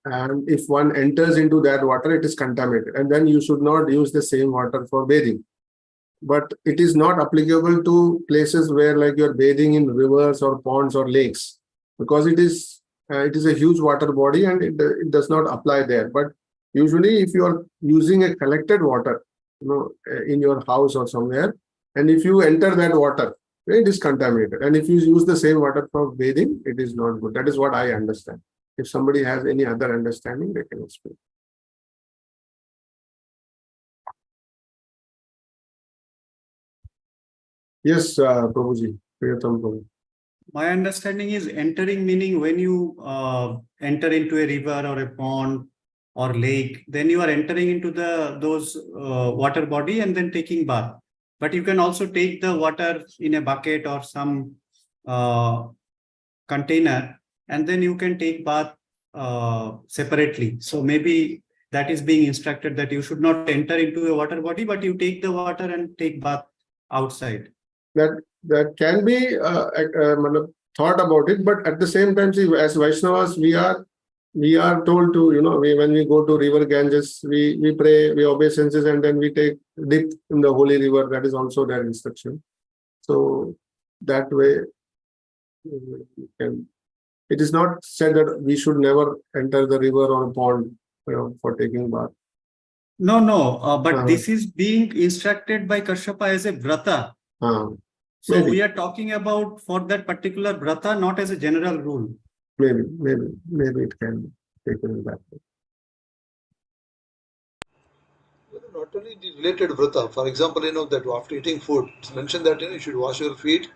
and if one enters into that water, it is contaminated, and then you should not use the same water for bathing. But it is not applicable to places where like you're bathing in rivers or ponds or lakes, because it is a huge water body and it does not apply there. But usually if you are using a collected water, in your house or somewhere, and if you enter that water, it is contaminated. And if you use the same water for bathing, it is not good. That is what I understand. If somebody has any other understanding, they can explain. Yes, Prabhuji, Priyatam Prabhu. My understanding is entering meaning when you enter into a river or a pond or lake, then you are entering into those water body and then taking bath. But you can also take the water in a bucket or some container, and then you can take bath separately. So maybe that is being instructed that you should not enter into a water body, but you take the water and take bath outside. That can be thought about it, but at the same time, see, as Vaishnavas, we are told to, when we go to river Ganges, we pray, we obey senses, and then we take dip in the holy river. That is also their instruction. So that way, it is not said that we should never enter the river or pond for taking bath. No, but this is being instructed by Kashyapa as a vrata. So we are talking about for that particular vrata, not as a general rule. Maybe it can be taken that way. Not only the related vrata, for example, that after eating food, it's mentioned that you should wash your feet,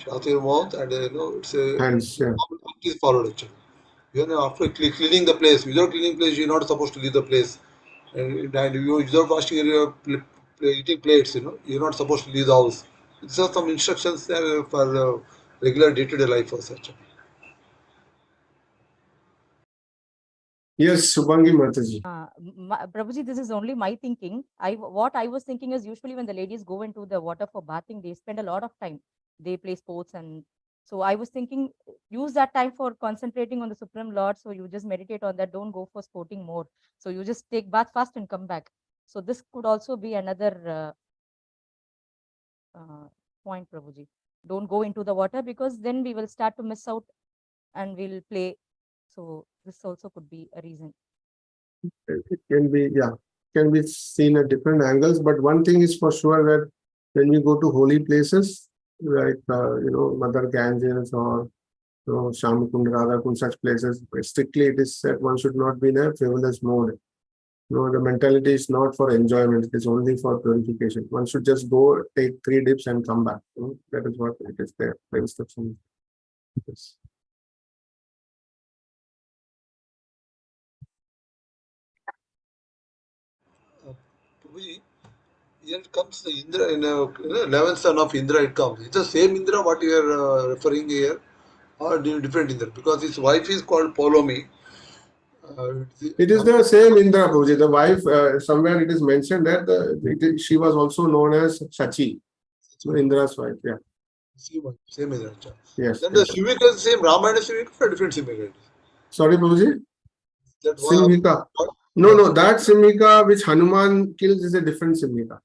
wash your mouth, and it's a hands. Yeah. is followed actually. Even after cleaning the place, without cleaning place, you're not supposed to leave the place. And you without washing your eating plates, you're not supposed to leave the house. These are some instructions there for regular day-to-day life or such. Yes, Subhangi Mataji. Prabhuji, this is only my thinking. What I was thinking is usually when the ladies go into the water for bathing, they spend a lot of time. They play sports, and so I was thinking use that time for concentrating on the Supreme Lord. So you just meditate on that. Don't go for sporting more. So you just take bath fast and come back. So this could also be another point, Prabhuji. Don't go into the water because then we will start to miss out and we'll play. So this also could be a reason. It can be, yeah, can be seen at different angles. But one thing is for sure that when we go to holy places, like, Mother Ganges or, Shamakund, Radhakund, such places, strictly it is said one should not be in a frivolous mode. The mentality is not for enjoyment, it is only for purification. One should just go, take 3 dips and come back. That is what it is there, the instruction. Yes. Prabhuji, here it comes the Indra, 11th son of Indra, it comes. It's the same Indra what you are referring here, or different Indra? Because his wife is called Polomi. It is the same Indra, Prabhuji. The wife, somewhere it is mentioned that she was also known as Shachi. So Indra's wife, yeah. Same Indra. Yes. Then the Simhika is the same Ramayana Simhika or different Simhika? Sorry, Prabhuji? That Simhika. No, that Simhika which Hanuman kills is a different Simhika.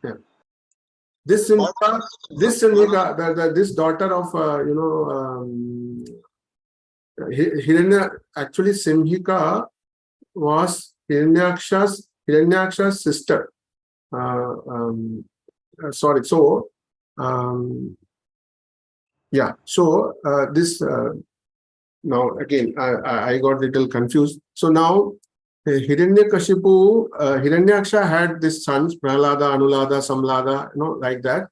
Yeah. This Simhika, this daughter of, actually Simhika was Hiranyaksha's sister. Sorry. So, yeah. So this now again I got a little confused. So now Hiranyaksha had these sons, Prahlada, Anulada, Samlada, like that.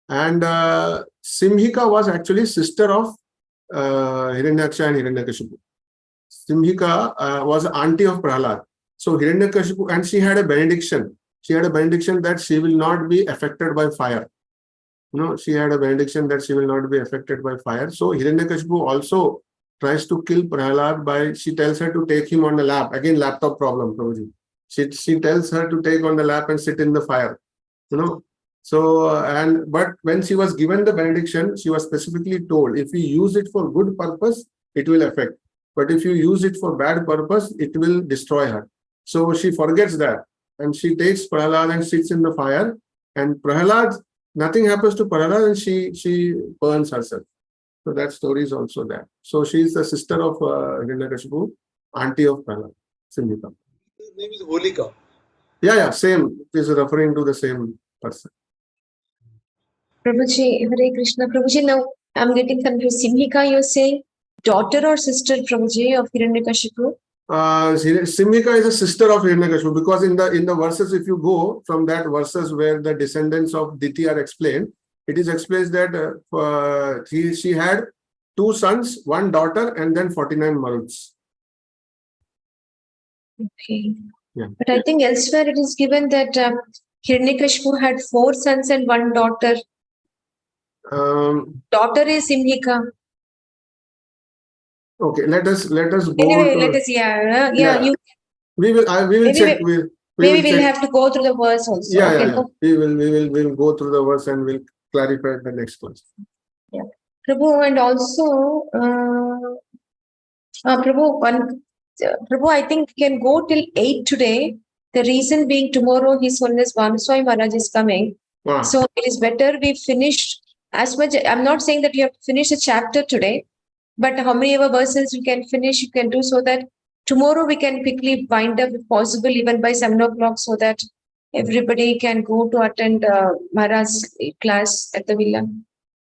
And Simhika was actually sister of Hiranyaksha and Hiranyakashipu. Simhika was auntie of Prahlad. So Hiranyakashipu, and she had a benediction. She had a benediction that she will not be affected by fire. She had a benediction that she will not be affected by fire. So Hiranyakashipu also tries to kill Prahlad she tells her to take him on the lap. Again, laptop problem, Prabhuji. She tells her to take on the lap and sit in the fire. So, but when she was given the benediction, she was specifically told, if you use it for good purpose, it will affect. But if you use it for bad purpose, it will destroy her. So she forgets that. And she takes Prahlad and sits in the fire. And Prahlad, nothing happens to Prahlad, and she burns herself. So that story is also there. So she is the sister of Hiranyakashipu, auntie of Prahlad, Simhika. Her name is Holika. Yeah, same. It is referring to the same person. Prabhuji, Hare Krishna. Prabhuji, now I'm getting confused. Simhika, you're saying daughter or sister, Prabhuji, of Hiranyakashipu? Simhika is a sister of Hiranyakashipu, because in the verses, if you go from that verses where the descendants of Diti are explained, it is explained that she had 2 sons, 1 daughter, and then 49 maruts. Okay. Yeah. But I think elsewhere it is given that Hiranyakashipu had 4 sons and 1 daughter. Daughter is Simhika. Okay, let us go. Anyway, let us We will check. Maybe we'll have to go through the verse also. Yeah. We will go through the verse and we'll clarify the next class. Yeah. Prabhu, and also Prabhu, I think we can go till 8 today. The reason being tomorrow His Holiness Vamaswami Maharaj is coming. Wow. So it is better we finish as much. I'm not saying that you have to finish a chapter today, but how many ever verses you can finish, you can do, so that tomorrow we can quickly wind up if possible, even by 7 o'clock, so that everybody can go to attend Maharaj's class at the villa.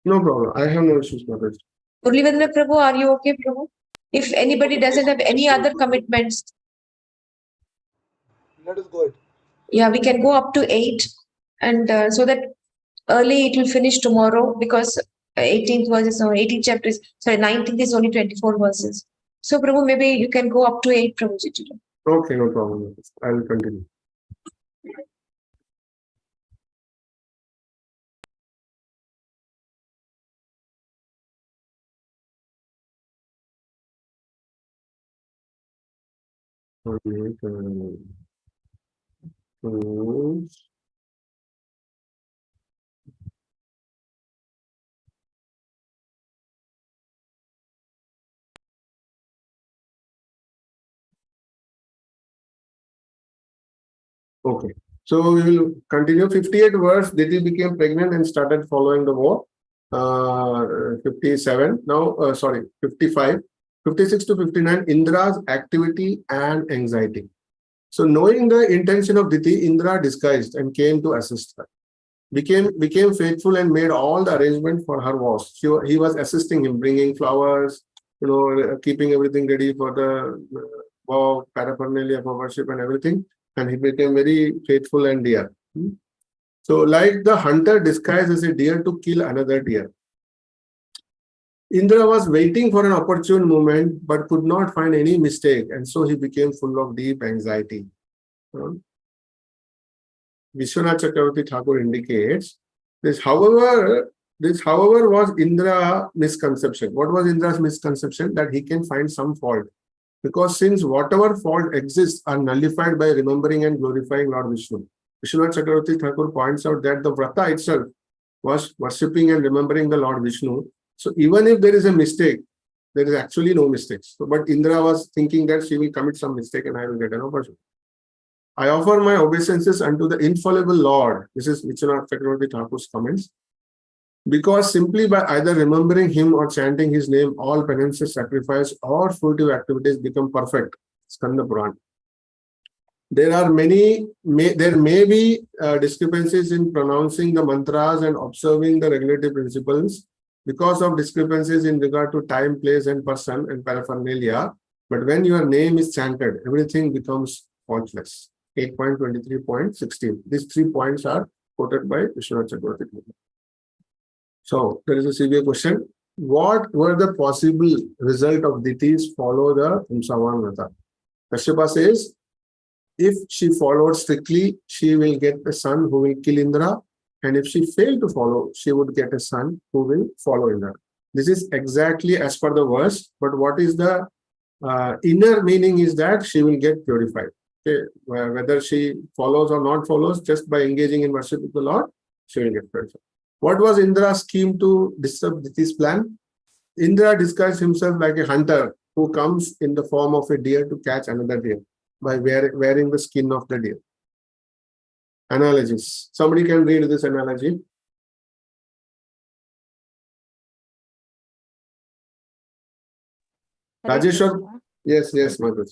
No problem. I have no issues with it. Muralidhara Prabhu, are you okay, Prabhu? If anybody doesn't have any other commitments. Let us go ahead. Yeah, we can go up to 8, and so that early it will finish tomorrow, because 18th verses or 18th chapters, sorry, 19th is only 24 verses. So Prabhu, maybe you can go up to 8, Prabhu. Okay, no problem. I will continue. Okay, so we will continue. 58 verse, Diti became pregnant and started following the war. 57, now, sorry, 55, 56 to 59, Indra's activity and anxiety. So knowing the intention of Diti, Indra disguised and came to assist her. Became faithful and made all the arrangement for her wars. He was assisting him, bringing flowers, keeping everything ready for the war, paraphernalia for worship and everything. And he became very faithful and dear. So like the hunter disguised as a deer to kill another deer, Indra was waiting for an opportune moment but could not find any mistake, and so he became full of deep anxiety. Vishwanath Chakravarti Thakur indicates this, however, was Indra's misconception. What was Indra's misconception? That he can find some fault. Because since whatever fault exists are nullified by remembering and glorifying Lord Vishnu. Vishwanath Chakravarti Thakur points out that the Vrata itself was worshipping and remembering the Lord Vishnu. So even if there is a mistake, there is actually no mistakes. So, but Indra was thinking that she will commit some mistake and I will get an opportunity. I offer my obeisances unto the infallible Lord. This is Vishwanath Chakravarti Thakur's comments. Because simply by either remembering him or chanting his name, all penances, sacrifice, or fruitive activities become perfect. Skanda Puran. There may be discrepancies in pronouncing the mantras and observing the regulative principles because of discrepancies in regard to time, place, and person and paraphernalia. But when your name is chanted, everything becomes faultless. 8.23.16. These 3 points are quoted by Vishwanath Chakravarti. So there is a severe question. What were the possible result of Diti's follow the Himsavan Vrata? Kashyapa says, if she followed strictly, she will get a son who will kill Indra. And if she failed to follow, she would get a son who will follow Indra. This is exactly as per the verse. But what is the inner meaning is that she will get purified. Okay? Whether she follows or not follows, just by engaging in worship with the Lord, she will get purified. What was Indra's scheme to disturb Diti's plan? Indra disguised himself like a hunter who comes in the form of a deer to catch another deer by wearing the skin of the deer. Analogies. Somebody can read this analogy. Rajeshwar? Yes, Madhur.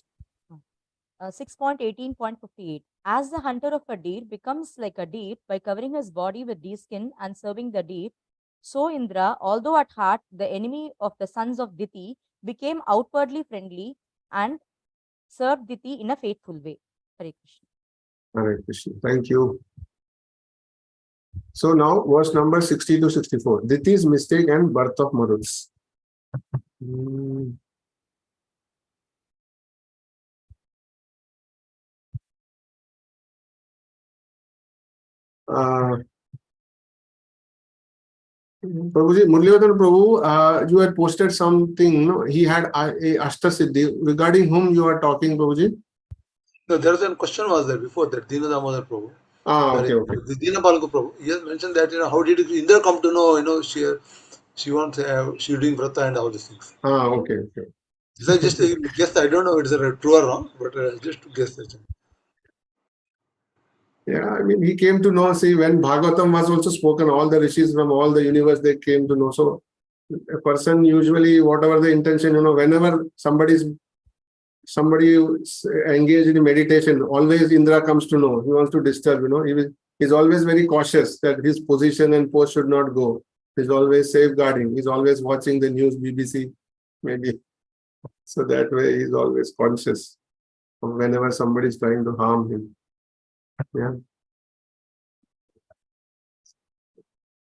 6.18.58. As the hunter of a deer becomes like a deer by covering his body with deer skin and serving the deer, so Indra, although at heart the enemy of the sons of Diti, became outwardly friendly and served Diti in a faithful way. Hare Krishna. Hare Krishna. Thank you. So now verse number 60 to 64. Diti's mistake and birth of Maruts. Prabhuji, Murlivardhan Prabhu, you had posted something, no? He had a Ashtasiddhi, regarding whom you are talking, Prabhuji? No, there was a question was there before that, Dina Damodar Prabhu. Okay. Dina Balangu Prabhu. He has mentioned that, how did Indra come to know, she wants, she doing Vrata and all these things. Okay. This is just a guess. I don't know if it's true or wrong, but just to guess. Yeah, I mean, he came to know, see, when Bhagavatam was also spoken, all the rishis from all the universe, they came to know. So a person usually, whatever the intention, whenever somebody engaged in meditation, always Indra comes to know. He wants to disturb, he's always very cautious that his position and post should not go. He's always safeguarding. He's always watching the news, BBC, maybe. So that way he's always conscious of whenever somebody is trying to harm him. Yeah.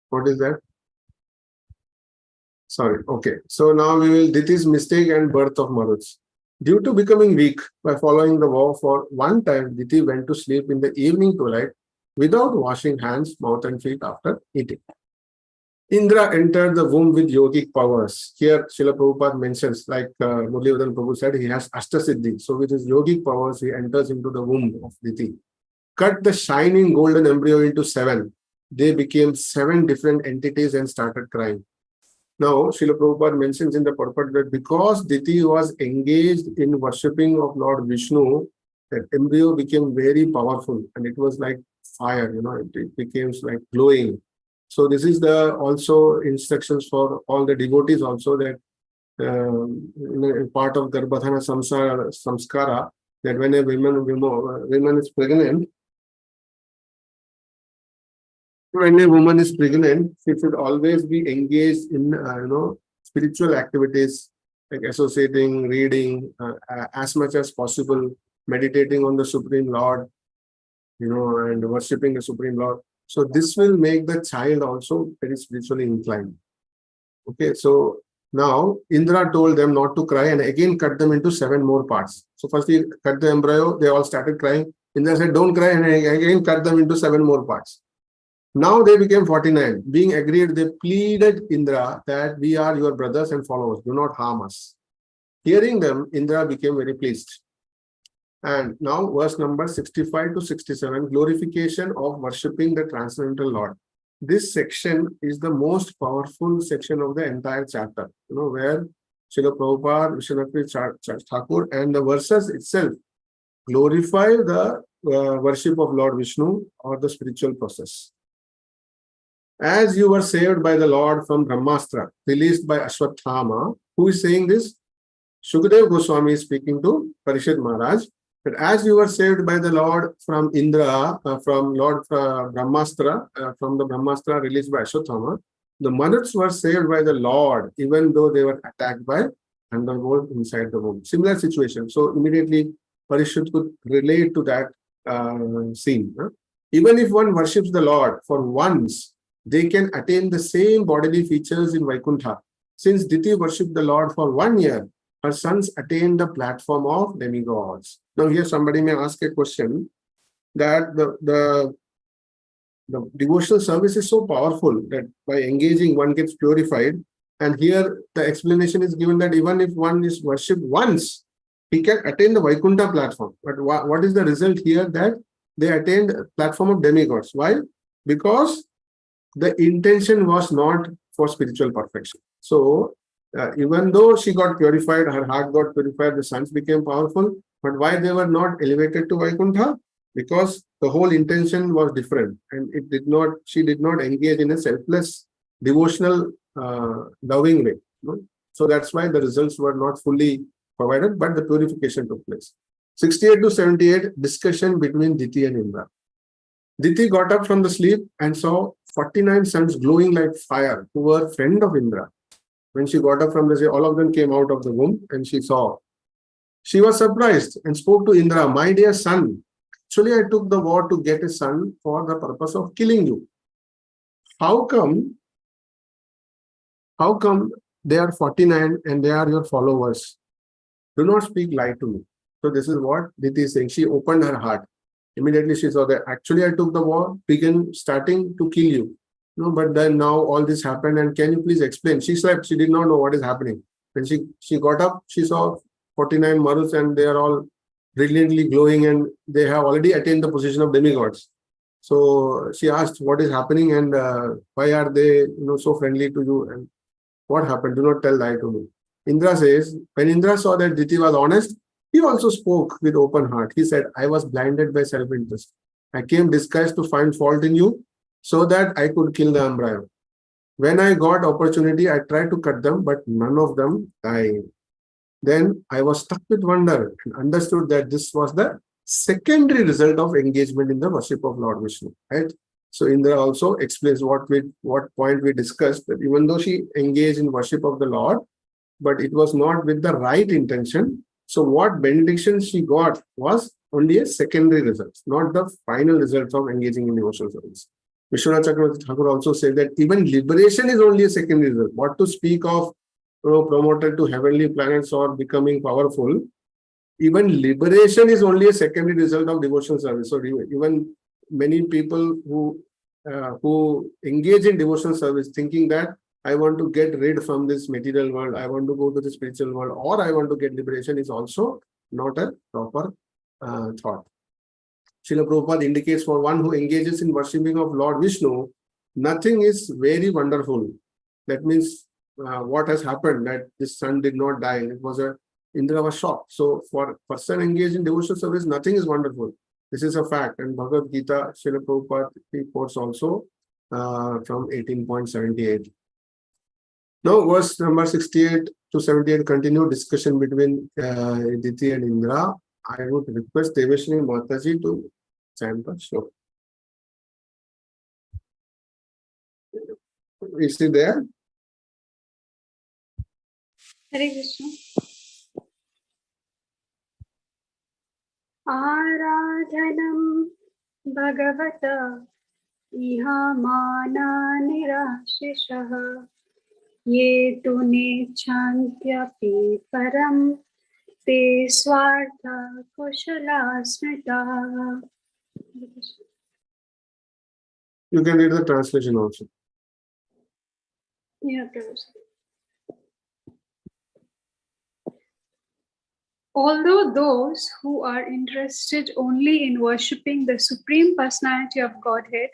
What is that? Sorry. Okay. So now we will Diti's mistake and birth of Maruts. Due to becoming weak by following the vow for one time, Diti went to sleep in the evening twilight without washing hands, mouth and feet after eating. Indra entered the womb with yogic powers. Here, Srila Prabhupada mentions, like Muralidharan Prabhu said, he has Ashtasiddhi. So with his yogic powers, he enters into the womb of Diti. Cut the shining golden embryo into 7. They became 7 different entities and started crying. Now, Srila Prabhupada mentions in the purport that because Diti was engaged in worshipping of Lord Vishnu, that embryo became very powerful and it was like fire, it became like glowing. So this is the also instructions for all the devotees also, that part of Garbhadhana Samskara, that when a woman is pregnant, she should always be engaged in spiritual activities like associating, reading, as much as possible, meditating on the Supreme Lord, and worshipping the Supreme Lord. So this will make the child also very spiritually inclined. Okay, so now Indra told them not to cry and again cut them into 7 more parts. So first he cut the embryo, they all started crying. Indra said, don't cry, and again cut them into 7 more parts. Now they became 49. Being agreed, they pleaded Indra that we are your brothers and followers. Do not harm us. Hearing them, Indra became very pleased. And now verse number 65 to 67, glorification of worshipping the Transcendental Lord. This section is the most powerful section of the entire chapter, where Srila Prabhupada, Vishwanath Thakur, and the verses itself glorify the worship of Lord Vishnu or the spiritual process. As you were saved by the Lord from Brahmastra, released by Ashwatthama, who is saying this? Shukadev Goswami is speaking to Parishad Maharaj. But as you were saved by the Lord from Indra, from Lord Brahmastra, from the Brahmastra released by Ashwatthama, the Manuts were saved by the Lord, even though they were attacked by underworld inside the womb. Similar situation. So immediately Parishad could relate to that scene. Even if one worships the Lord for once, they can attain the same bodily features in Vaikuntha. Since Diti worshipped the Lord for 1 year, her sons attained the platform of demigods. Now here somebody may ask a question that the devotional service is so powerful that by engaging one gets purified. And here the explanation is given that even if one is worshipped once, he can attain the Vaikuntha platform. But what is the result here? That they attained the platform of demigods. Why? Because the intention was not for spiritual perfection. So even though she got purified, her heart got purified, the sons became powerful, but why they were not elevated to Vaikuntha? Because the whole intention was different, and she did not engage in a selfless, devotional, loving way. So that's why the results were not fully provided, but the purification took place. 68 to 78, discussion between Diti and Indra. Diti got up from the sleep and saw 49 suns glowing like fire, who were friend of Indra. When she got up from the sleep, all of them came out of the womb and she saw. She was surprised and spoke to Indra, my dear son, actually I took the vow to get a son for the purpose of killing you. How come they are 49 and they are your followers? Do not speak lie to me. So this is what Diti is saying. She opened her heart. Immediately she saw that actually I took the vow, starting to kill you. But then now all this happened, and can you please explain? She slept, she did not know what is happening. When she got up, she saw 49 Maruts and they are all brilliantly glowing and they have already attained the position of demigods. So she asked what is happening and why are they so friendly to you and what happened? Do not tell lie to me. Indra says, when Indra saw that Diti was honest, he also spoke with open heart. He said, I was blinded by self-interest. I came disguised to find fault in you so that I could kill the embryo. When I got opportunity, I tried to cut them, but none of them died. Then I was struck with wonder and understood that this was the secondary result of engagement in the worship of Lord Vishnu. Right? So Indra also explains what point we discussed, that even though she engaged in worship of the Lord, but it was not with the right intention. So what benediction she got was only a secondary result, not the final results of engaging in devotional service. Vishwanath Thakur also said that even liberation is only a secondary result. What to speak of promoted to heavenly planets or becoming powerful, even liberation is only a secondary result of devotional service. So even many people who who engage in devotional service thinking that I want to get rid from this material world, I want to go to the spiritual world, or I want to get liberation is also not a proper thought. Srila Prabhupada indicates for one who engages in worshipping of Lord Vishnu, nothing is very wonderful. That means what has happened, that this son did not die. It was Indra was shocked. So for person engaged in devotional service, nothing is wonderful. This is a fact. And Bhagavad Gita, Srila Prabhupada quotes also from 18.78. Now, verse number 68 to 78 continue discussion between Aditi and Indra. I would request Devashini Mataji to chant the shloka. Is he there? Hare Krishna. Aradhanam Bhagavata Ihamana Nirashishah Ye tu necchantyapi param te swartha kushala smrita. You can read the translation also. Yeah, Professor. Although those who are interested only in worshipping the Supreme Personality of Godhead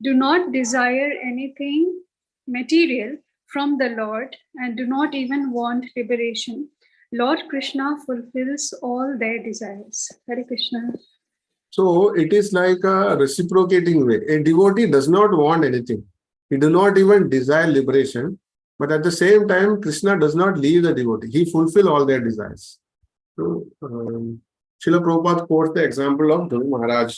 do not desire anything material from the Lord and do not even want liberation, Lord Krishna fulfills all their desires. Hare Krishna. So it is like a reciprocating way. A devotee does not want anything. He does not even desire liberation. But at the same time, Krishna does not leave the devotee. He fulfills all their desires. So, Srila Prabhupada quotes the example of Dhruva Maharaj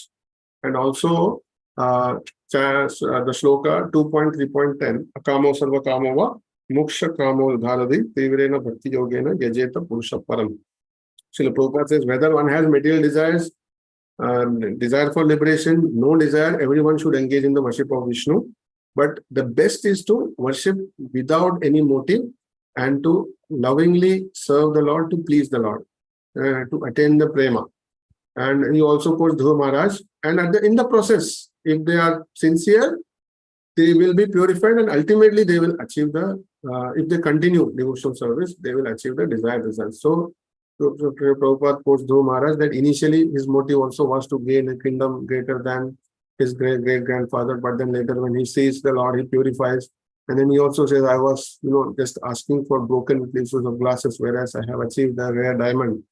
and also the shloka 2.3.10 Akamo Sarva Kamova Muksha Kamo Dharadi Tivrena Bhakti Yogena Yajeta Purusha Param. Srila Prabhupada says whether one has material desires, desire for liberation, no desire, everyone should engage in the worship of Vishnu. But the best is to worship without any motive and to lovingly serve the Lord, to please the Lord, to attain the prema. And he also quotes Dhruva Maharaj. And in the process, if they are sincere, they will be purified and ultimately they will achieve if they continue devotional service, they will achieve the desired results. So, Prabhupada quotes Dhruva Maharaj that initially his motive also was to gain a kingdom greater than his great-grandfather, but then later when he sees the Lord, he purifies. And then he also says, I was, just asking for broken pieces of glasses, whereas I have achieved a rare diamond.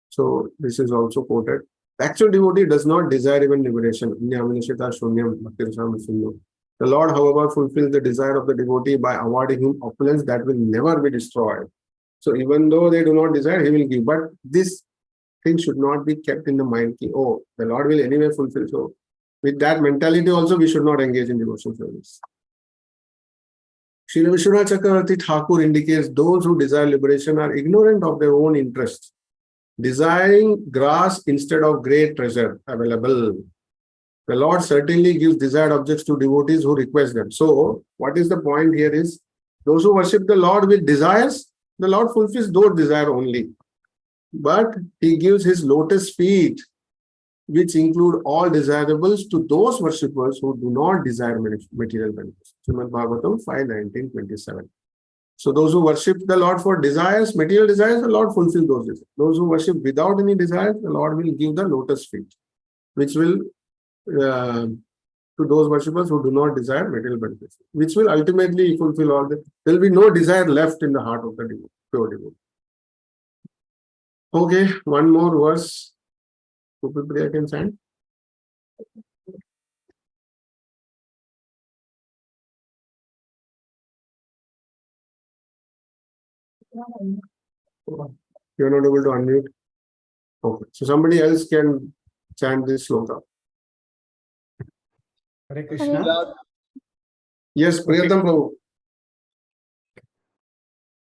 So this is also quoted. The actual devotee does not desire even liberation. The Lord, however, fulfills the desire of the devotee by awarding him opulence that will never be destroyed. So even though they do not desire, he will give. But this thing should not be kept in the mind. Oh, the Lord will anyway fulfill. So with that mentality also, we should not engage in devotional service. Srila Vishwanath Chakravarti Thakur indicates those who desire liberation are ignorant of their own interests, desiring grass instead of great treasure available. The Lord certainly gives desired objects to devotees who request them. So, what is the point here is, those who worship the Lord with desires, the Lord fulfills those desires only. But He gives His lotus feet, which include all desirables, to those worshippers who do not desire material benefits. Srimad Bhagavatam 5:19-27. So those who worship the Lord for desires, material desires, the Lord fulfill those desires. Those who worship without any desires, the Lord will give the lotus feet, which will to those worshippers who do not desire material benefits, which will ultimately fulfill all the. There will be no desire left in the heart of the devotee, pure devotee. Okay, one more verse. Priya can chant. You're not able to unmute. Okay, so somebody else can chant this sloka. Hare Krishna. Yes, Priyatam Prabhu.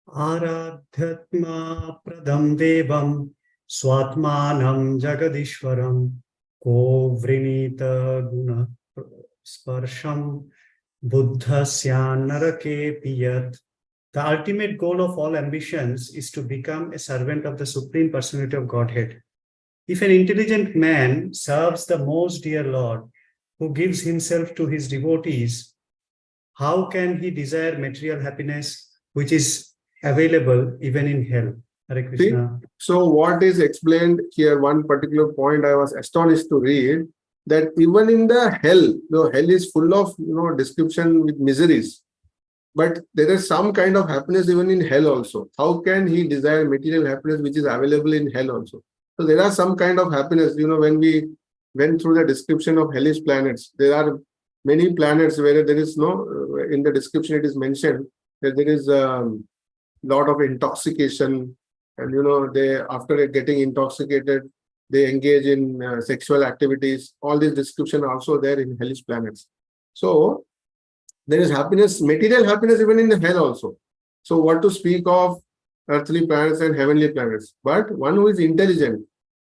Aradhyatma pradam devam swatmanam jagadishwaram ko vrinita guna sparsham buddhasya narake piyat. The ultimate goal of all ambitions is to become a servant of the Supreme Personality of Godhead. If an intelligent man serves the most dear Lord, who gives himself to his devotees, how can he desire material happiness which is available even in hell? Hare Krishna. So what is explained here, one particular point I was astonished to read, that even in the hell, hell is full of description with miseries, but there is some kind of happiness even in hell also. How can he desire material happiness which is available in hell also? So there are some kind of happiness. When we went through the description of hellish planets, there are many planets where there is in the description it is mentioned that there is lot of intoxication, and they, after getting intoxicated, they engage in sexual activities. All these description are also there in hellish planets. So there is happiness, material happiness even in the hell also. So what to speak of earthly planets and heavenly planets? But one who is intelligent,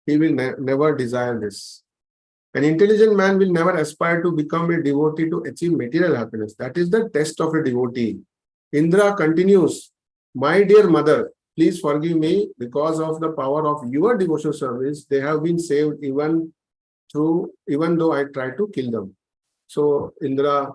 he will never desire this. An intelligent man will never aspire to become a devotee to achieve material happiness. That is the test of a devotee. Indra continues, my dear mother, please forgive me, because of the power of your devotional service, they have been saved even though I tried to kill them. So Indra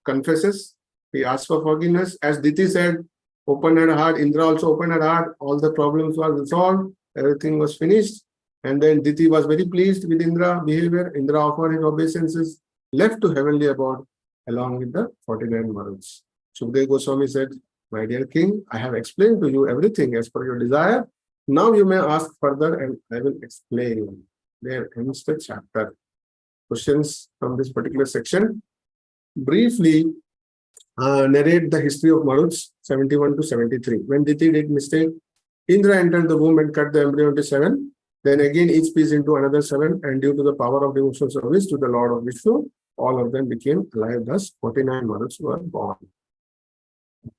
confesses, he asks for forgiveness. As Diti said, opened her heart, Indra also opened her heart, all the problems were resolved, everything was finished. And then Diti was very pleased with Indra's behavior. Indra offered his obeisances, left to heavenly abode along with the 49 Maruts. Sukadeva Goswami said, my dear king, I have explained to you everything as per your desire. Now you may ask further and I will explain. There ends the chapter. Questions from this particular section? Briefly narrate the history of Maruts 71 to 73. When Diti did mistake, Indra entered the womb and cut the embryo into 7. Then again each piece into another 7, and due to the power of devotional service to the Lord of Vishnu, all of them became alive. Thus 49 Maruts were born.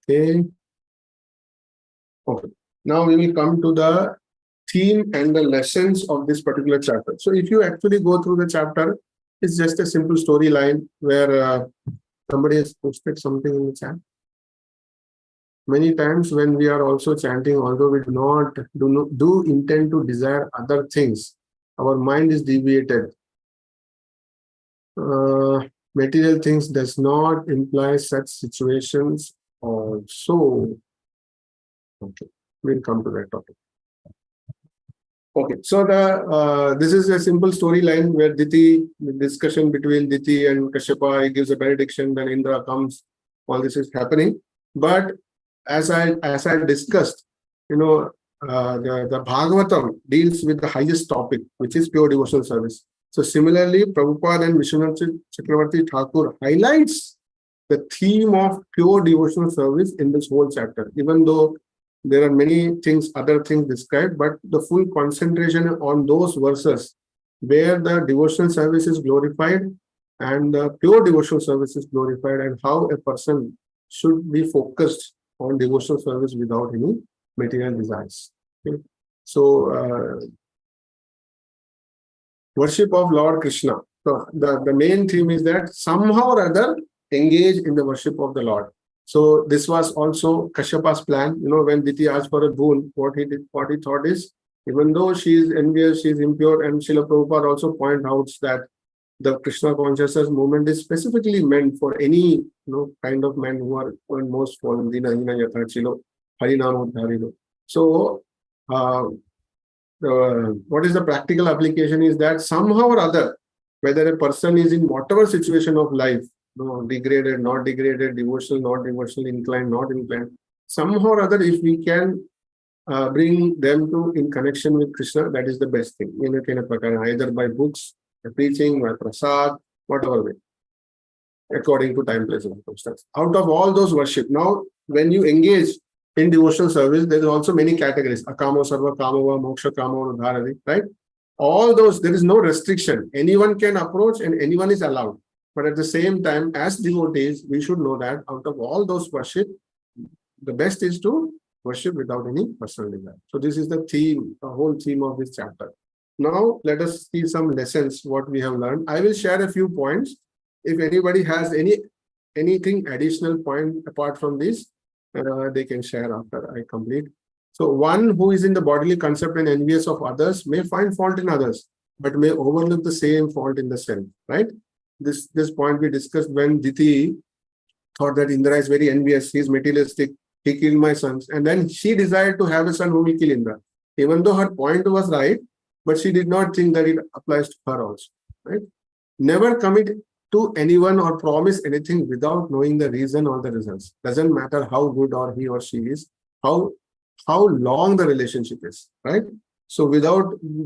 Okay. Now we will come to the theme and the lessons of this particular chapter. So if you actually go through the chapter, it's just a simple storyline where somebody has posted something in the chat. Many times when we are also chanting, although we do intend to desire other things, our mind is deviated. Material things does not imply such situations also. Okay, we'll come to that topic. Okay, so this is a simple storyline where the discussion between Diti and Kashyapa, he gives a benediction, then Indra comes, all this is happening. But as I discussed, the Bhagavatam deals with the highest topic, which is pure devotional service. So similarly, Prabhupada and Vishwanath Chakravarti Thakur highlights the theme of pure devotional service in this whole chapter, even though there are many things, other things described, but the full concentration on those verses where the devotional service is glorified and the pure devotional service is glorified, and how a person should be focused on devotional service without any material desires. Okay. So, worship of Lord Krishna. So the main theme is that somehow or other engage in the worship of the Lord. So this was also Kashyapa's plan. When Diti asked for a boon, what he thought is, even though she is envious, she is impure, and Srila Prabhupada also point out that the Krishna consciousness movement is specifically meant for any kind of men who are most fallen. So what is the practical application is that somehow or other, whether a person is in whatever situation of life, degraded, not degraded, devotional, not devotional, inclined, not inclined, somehow or other, if we can bring them in connection with Krishna, that is the best thing. Either by books, by preaching, by prasad, whatever way, according to time, place, and circumstance. Out of all those worship, now when you engage in devotional service, there is also many categories. Akamo, Sarva, Kamava, Moksha, Kamo, Dharadi, right? All those, there is no restriction. Anyone can approach and anyone is allowed. But at the same time, as devotees, we should know that out of all those worship, the best is to worship without any personal desire. So this is the theme, the whole theme of this chapter. Now, let us see some lessons, what we have learned. I will share a few points. If anybody has anything additional point apart from this, they can share after I complete. So one who is in the bodily concept and envious of others may find fault in others. but may overlook the same fault in the self, right? This point we discussed when Diti thought that Indra is very envious, he is materialistic, he killed my sons, and then she desired to have a son who will kill Indra. Even though her point was right, but she did not think that it applies to her also, right? Never commit to anyone or promise anything without knowing the reason or the results. Doesn't matter how good or he or she is, how long the relationship is, right? So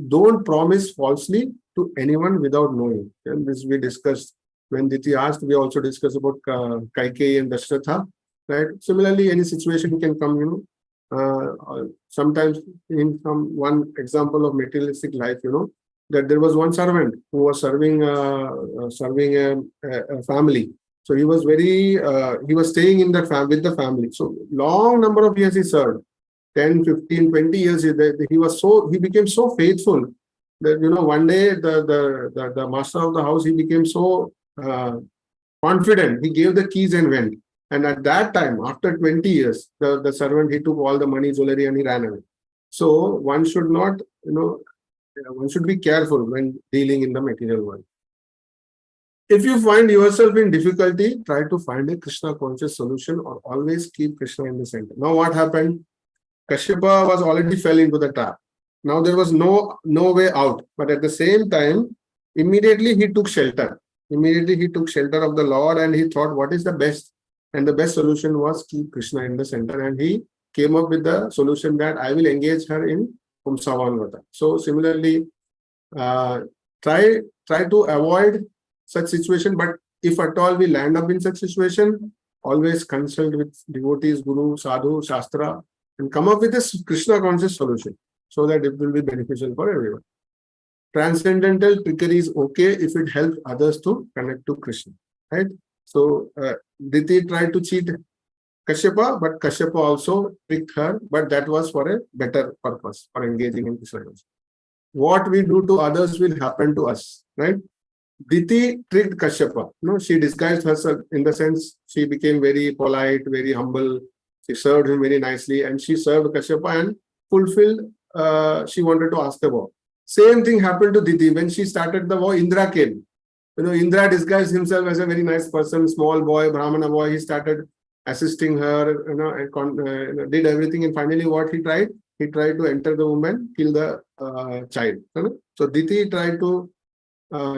don't promise falsely to anyone without knowing. And this we discussed when Diti asked. We also discussed about Kaikeyi and Dashratha, right? Similarly, any situation can come, sometimes in some one example of materialistic life, that there was one servant who was serving a family. So he was he was staying in that with the family. So long number of years he served, 10, 15, 20 years. He became so faithful that, one day the master of the house, he became so confident. He gave the keys and went. And at that time, after 20 years, the servant, he took all the money, jewelry, and he ran away. So one should not, one should be careful when dealing in the material world. If you find yourself in difficulty, try to find a Krishna conscious solution, or always keep Krishna in the center. Now what happened? Kashyapa was already fell into the trap. Now there was no way out. But at the same time, immediately he took shelter. Immediately he took shelter of the Lord, and he thought, what is the best? And the best solution was keep Krishna in the center. And he came up with the solution that I will engage her in Pumsavanvata. So similarly, try to avoid such situation. But if at all we land up in such situation, always consult with devotees, Guru, Sadhu, Shastra, and come up with a Krishna conscious solution so that it will be beneficial for everyone. Transcendental trickery is okay if it helps others to connect to Krishna, right? So Diti tried to cheat Kashyapa, but Kashyapa also tricked her, but that was for a better purpose, for engaging in Krishna. What we do to others will happen to us, right? Diti tricked Kashyapa. She disguised herself, in the sense she became very polite, very humble. She served him very nicely, and she served Kashyapa and fulfilled. She wanted to ask the war. Same thing happened to Diti. When she started the war, Indra came. Indra disguised himself as a very nice person, small boy, Brahmana boy. He started assisting her, and did everything. And finally, what he tried? He tried to enter the woman, kill the child. So Diti tried to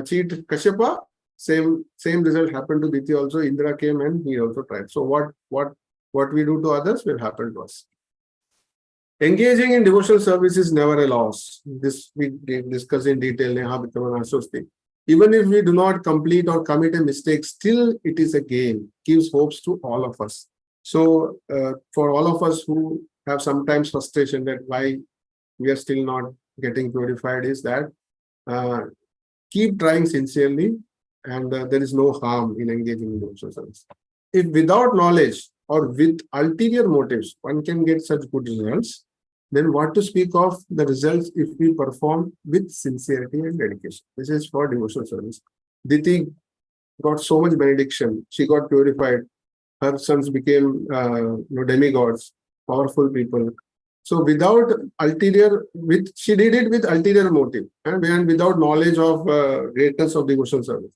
cheat Kashyapa. Same result happened to Diti also. Indra came and he also tried. So what we do to others will happen to us. Engaging in devotional service is never a loss. This we discuss in detail. Even if we do not complete or commit a mistake, still it is a gain, gives hopes to all of us. So for all of us who have sometimes frustration that why we are still not getting purified, is that keep trying sincerely, and there is no harm in engaging in devotional service. If without knowledge or with ulterior motives one can get such good results, then what to speak of the results if we perform with sincerity and dedication? This is for devotional service. Diti got so much benediction. She got purified. Her sons became demigods, powerful people. So without ulterior, she did it with ulterior motive, and without knowledge of greatness of devotional service.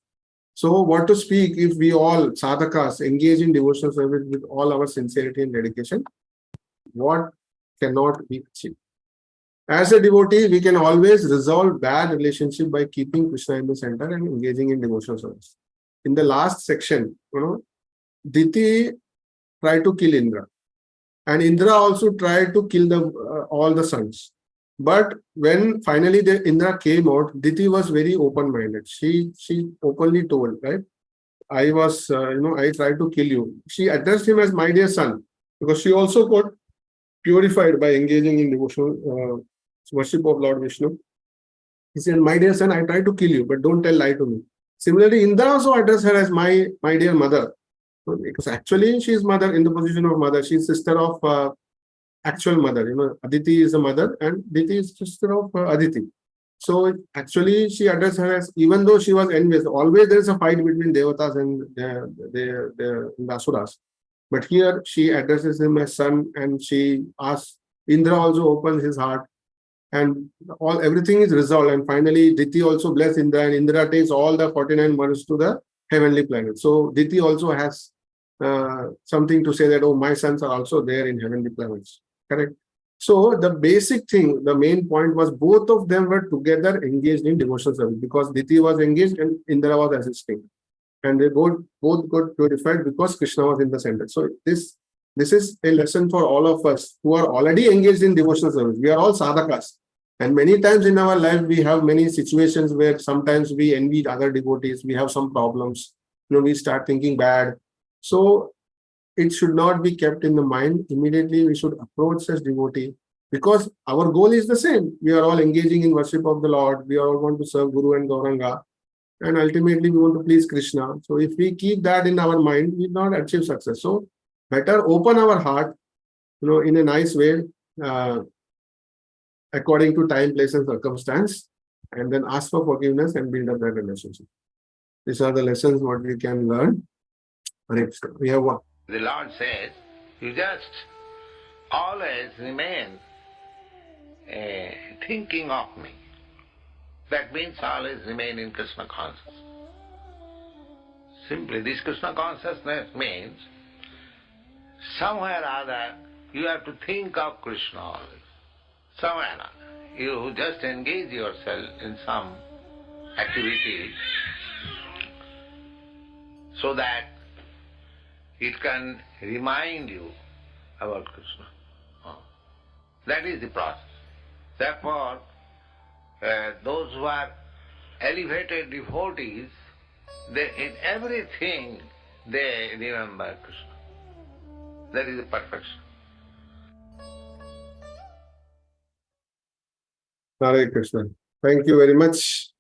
So what to speak if we all sadhakas engage in devotional service with all our sincerity and dedication? What cannot be achieved? As a devotee, we can always resolve bad relationship by keeping Krishna in the center and engaging in devotional service. In the last section, Diti tried to kill Indra, and Indra also tried to kill all the sons. But when finally Indra came out, Diti was very open-minded. She openly told, right? I was, I tried to kill you. She addressed him as my dear son, because she also got purified by engaging in devotional worship of Lord Vishnu. He said, my dear son, I tried to kill you, but don't tell lie to me. Similarly, Indra also addressed her as my dear mother. Because actually she is mother, in the position of mother. She is sister of actual mother. Aditi is a mother and Diti is sister of Aditi. So actually she addressed her as, even though she was envious, always there is a fight between Devatas and the Asuras. But here she addresses him as son, and she asks, Indra also opens his heart. and everything is resolved. And finally, Diti also bless Indra, and Indra takes all the 49 months to the heavenly planet. So Diti also has something to say that, oh, my sons are also there in heavenly planets. Correct. So the basic thing, the main point was both of them were together engaged in devotional service, because Diti was engaged and Indra was assisting, and they both got purified because Krishna was in the center. So this is a lesson for all of us who are already engaged in devotional service. We are all sadhakas, and many times in our life we have many situations where sometimes we envy other devotees. We have some problems. We start thinking bad. So it should not be kept in the mind. Immediately we should approach such devotee, because our goal is the same. We are all engaging in worship of the Lord. We all want to serve Guru and Gauranga, and ultimately we want to please Krishna. So if we keep that in our mind, we will not achieve success. So better open our heart, in a nice way, according to time, place, and circumstance, and then ask for forgiveness and build up that relationship. These are the lessons what we can learn. We have one. The Lord says, you just always remain thinking of me. That means always remain in Krishna consciousness. Simply, this Krishna consciousness means somewhere or other you have to think of Krishna always. Somewhere or other. You just engage yourself in some activity so that it can remind you about Krishna. That is the process. Therefore, those who are elevated devotees, in everything they remember Krishna. That is the perfection. Hare Krishna. Thank you very much.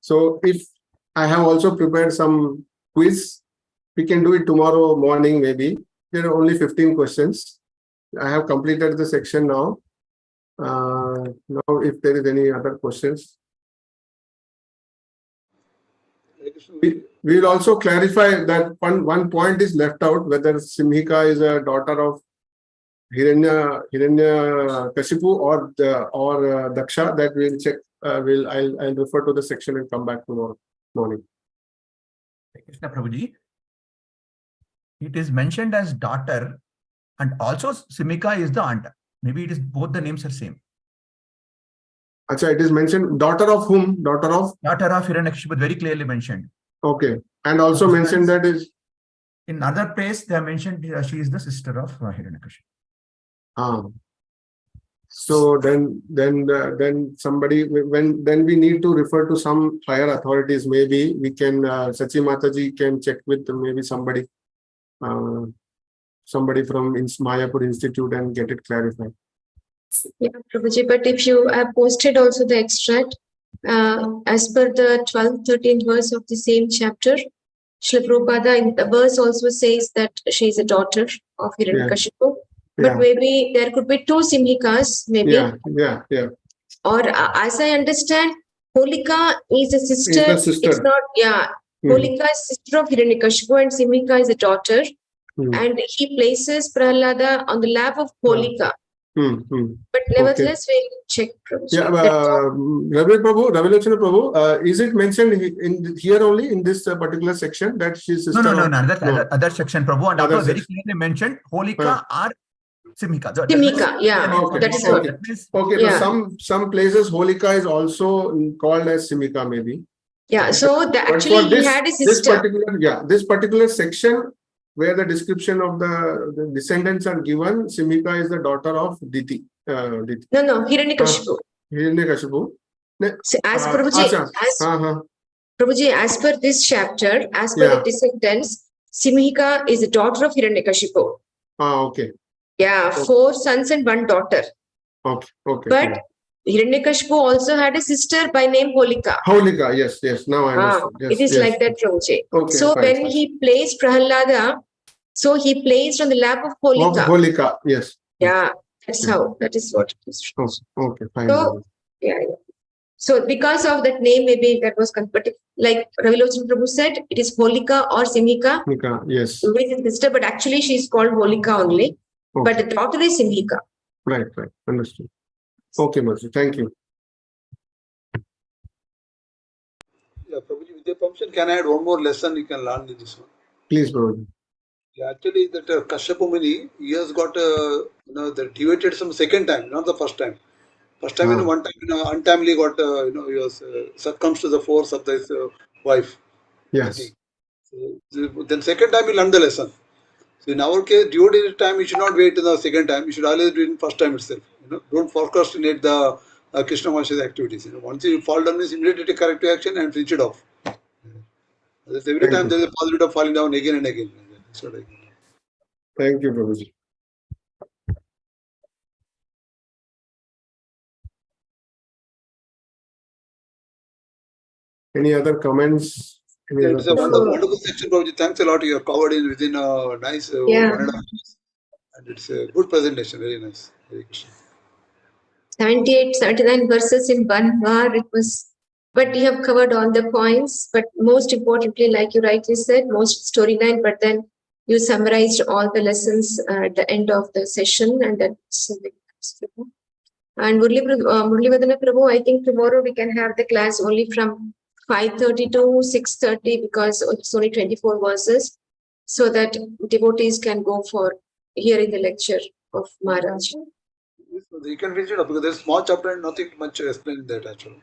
So if I have also prepared some quiz, we can do it tomorrow morning maybe. There are only 15 questions. I have completed the section now. Now if there is any other questions. We will also clarify that one point is left out, whether Simhika is a daughter of Hiranyakashipu or Daksha. That we'll check. I'll refer to the section and come back tomorrow morning. Krishna Prabhuji, it is mentioned as daughter, and also Simhika is the aunt. Maybe it is both the names are same. Acha, it is mentioned daughter of whom? Daughter of Hiranyakashipu, very clearly mentioned. Okay, and also mentioned that is in other place they have mentioned she is the sister of Hiranyakashipu. So then somebody, then we need to refer to some higher authorities. Maybe we can Sachi Mataji can check with maybe somebody from Mayapur Institute and get it clarified. Yeah, Prabhuji, but if you have posted also the extract, as per the 12th, 13th verse of the same chapter, Srila Prabhupada in the verse also says that she is a daughter of Hiranyakashipu. But maybe there could be two Simhikas, maybe. Yeah. Or as I understand, Holika is a sister. It's not, Holika is sister of Hiranyakashipu and Simhika is a daughter. And he places Prahlada on the lap of Holika. But nevertheless, we'll check. Revelation Prabhu, is it mentioned in here only in this particular section that she's sister? No. Other section, Prabhu, and also very clearly mentioned Holika are Simhika. Simhika, that is what. Okay, so some places Holika is also called as Simhika, maybe. Yeah, so actually he had a sister. This particular section where the description of the descendants are given, Simhika is the daughter of Diti. No, Hiranyakashipu. Hiranyakashipu. So as Prabhuji, as per this chapter, as per the descendants, Simhika is the daughter of Hiranyakashipu. Okay. Yeah, 4 sons and 1 daughter. Okay. But Hiranyakashipu also had a sister by name Holika. Holika, yes. Now I understand. Yes, it is like that, Prabhuji. Okay, so when he placed Prahlada, so he placed on the lap of Holika. Holika, yes. Yeah, that's how. That is what it is. Okay, fine. So, So because of that name, maybe that was, but like Ravilochan Prabhu said, it is Holika or Simhika. Yes. With his sister, but actually she is called Holika only. Okay. But the daughter is Simhika. Right. Understood. Okay, Master. Thank you. Yeah, Prabhuji, with your permission, can I add one more lesson you can learn in this one? Please, Prabhuji. Yeah, actually, that Kashyapa Muni, he has got, the deviated some second time, not the first time. First time, Ah. one time, untimely got, he was succumbs to the force of his wife. Yes. So, then second time he learned the lesson. So in our case, devoted time, you should not wait till the second time. You should always do it in first time itself. Don't procrastinate the Krishna conscious activities. Once you fall down, is immediately take corrective action and finish it off. That's every Thank time you. there is a possibility of falling down again and again. That's what I think. Thank you, Prabhuji. Any other comments? Any Yeah, other it's a questions? wonderful section, Prabhuji. Thanks a lot. You have covered in within a nice Yeah. 1.5 hours. And it's a good presentation. Very nice. Very good. 78, 79 verses in one bar. It was, but you have covered all the points. But most importantly, like you rightly said, most storyline, but then you summarized all the lessons at the end of the session, and that's and Murlivadana Prabhu, I think tomorrow we can have the class only from 5:30 to 6:30 because it's only 24 verses, so that devotees can go for hearing the lecture of Maharaj. You can finish it up because there's a small chapter and nothing much explained in that actually.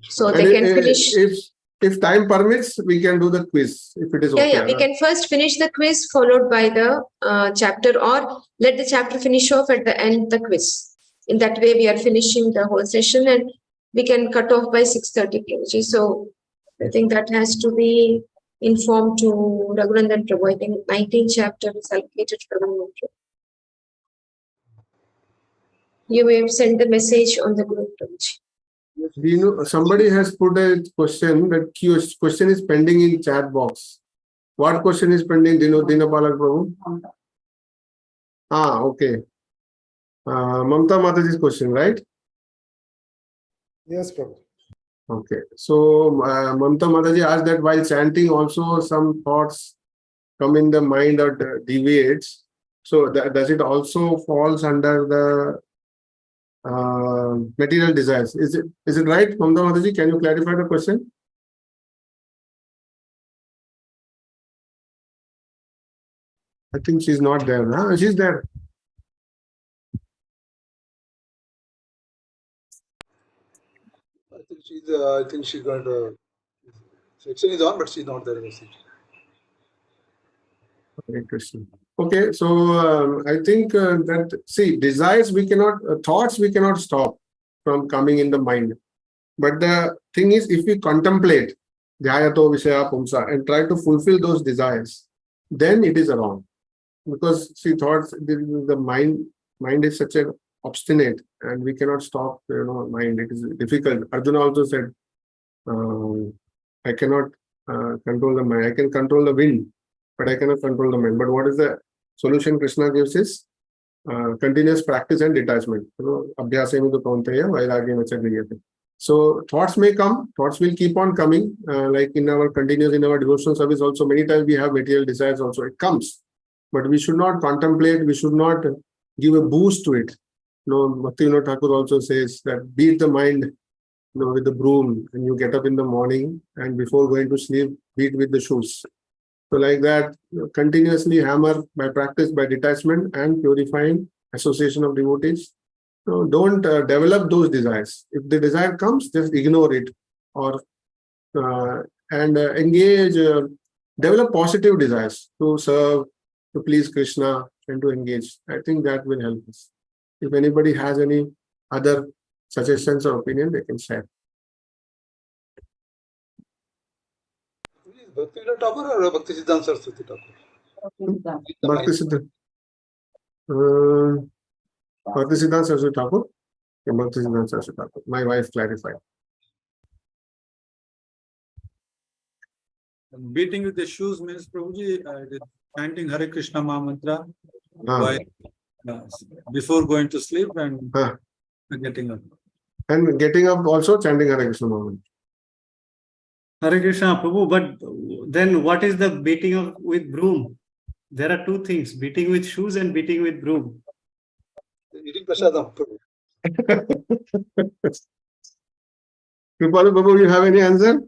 So And they can finish. If time permits, we can do the quiz if it is okay. Yeah, we can first finish the quiz followed by the chapter, or let the chapter finish off at the end the quiz. In that way, we are finishing the whole session and we can cut off by 6:30 kg. So I think that has to be informed to Raghunandan Prabhu. I think 19th chapter is allocated for Raghunandan Prabhu. You may send the message on the group, Prabhuji. We know somebody has put a question. That question is pending in chat box. What question is pending, Dinapalak Prabhu? Okay. Mamta Mataji's question, right? Yes, Prabhu. Okay. So Mamta Mataji asked that while chanting, also some thoughts come in the mind or deviates. So does it also falls under the material desires? Is it right, Mamta Mataji? Can you clarify the question? I think she's not there. Huh? She's there. I think she got section is on, but she's not there in the section. Interesting. Okay, so I think that desires we cannot, thoughts we cannot stop from coming in the mind. But the thing is, if we contemplate dhyato vishaya pumsa and try to fulfill those desires, then it is wrong. Because thoughts, the mind is such an obstinate, and we cannot stop. Mind. It is difficult. Arjuna also said, "I cannot control the mind. I can control the wind, but I cannot control the mind." But what is the solution Krishna gives is continuous practice and detachment. Abhyasena kaunteya vairagena cha griyate. So thoughts may come, thoughts will keep on coming. Like in our devotional service also, many times we have material desires also. It comes. But we should not contemplate, we should not give a boost to it. Bhaktivinoda Thakur also says that beat the mind with the broom, and you get up in the morning and before going to sleep, beat with the shoes. So like that, continuously hammer by practice, by detachment and purifying association of devotees. So don't develop those desires. If the desire comes, just ignore it, or engage, develop positive desires to serve, to please Krishna, and to engage. I think that will help us. If anybody has any other suggestions or opinion, they can share. Bhaktivinoda Thakur or Bhakti Siddhanta Saraswati Thakur? Bhakti Siddhanta Saraswati Thakur. Bhakti Siddhanta Saraswati Thakur. My wife clarified. Beating with the shoes means, Prabhuji, chanting Hare Krishna Maha Mantra while, before going to sleep and getting up. And getting up also chanting Hare Krishna Maha Mantra. Hare Krishna, Prabhu, but then what is the beating with broom? There are two things, beating with shoes and beating with broom. Eating prasadam. Kripalu Babu, you have any answer?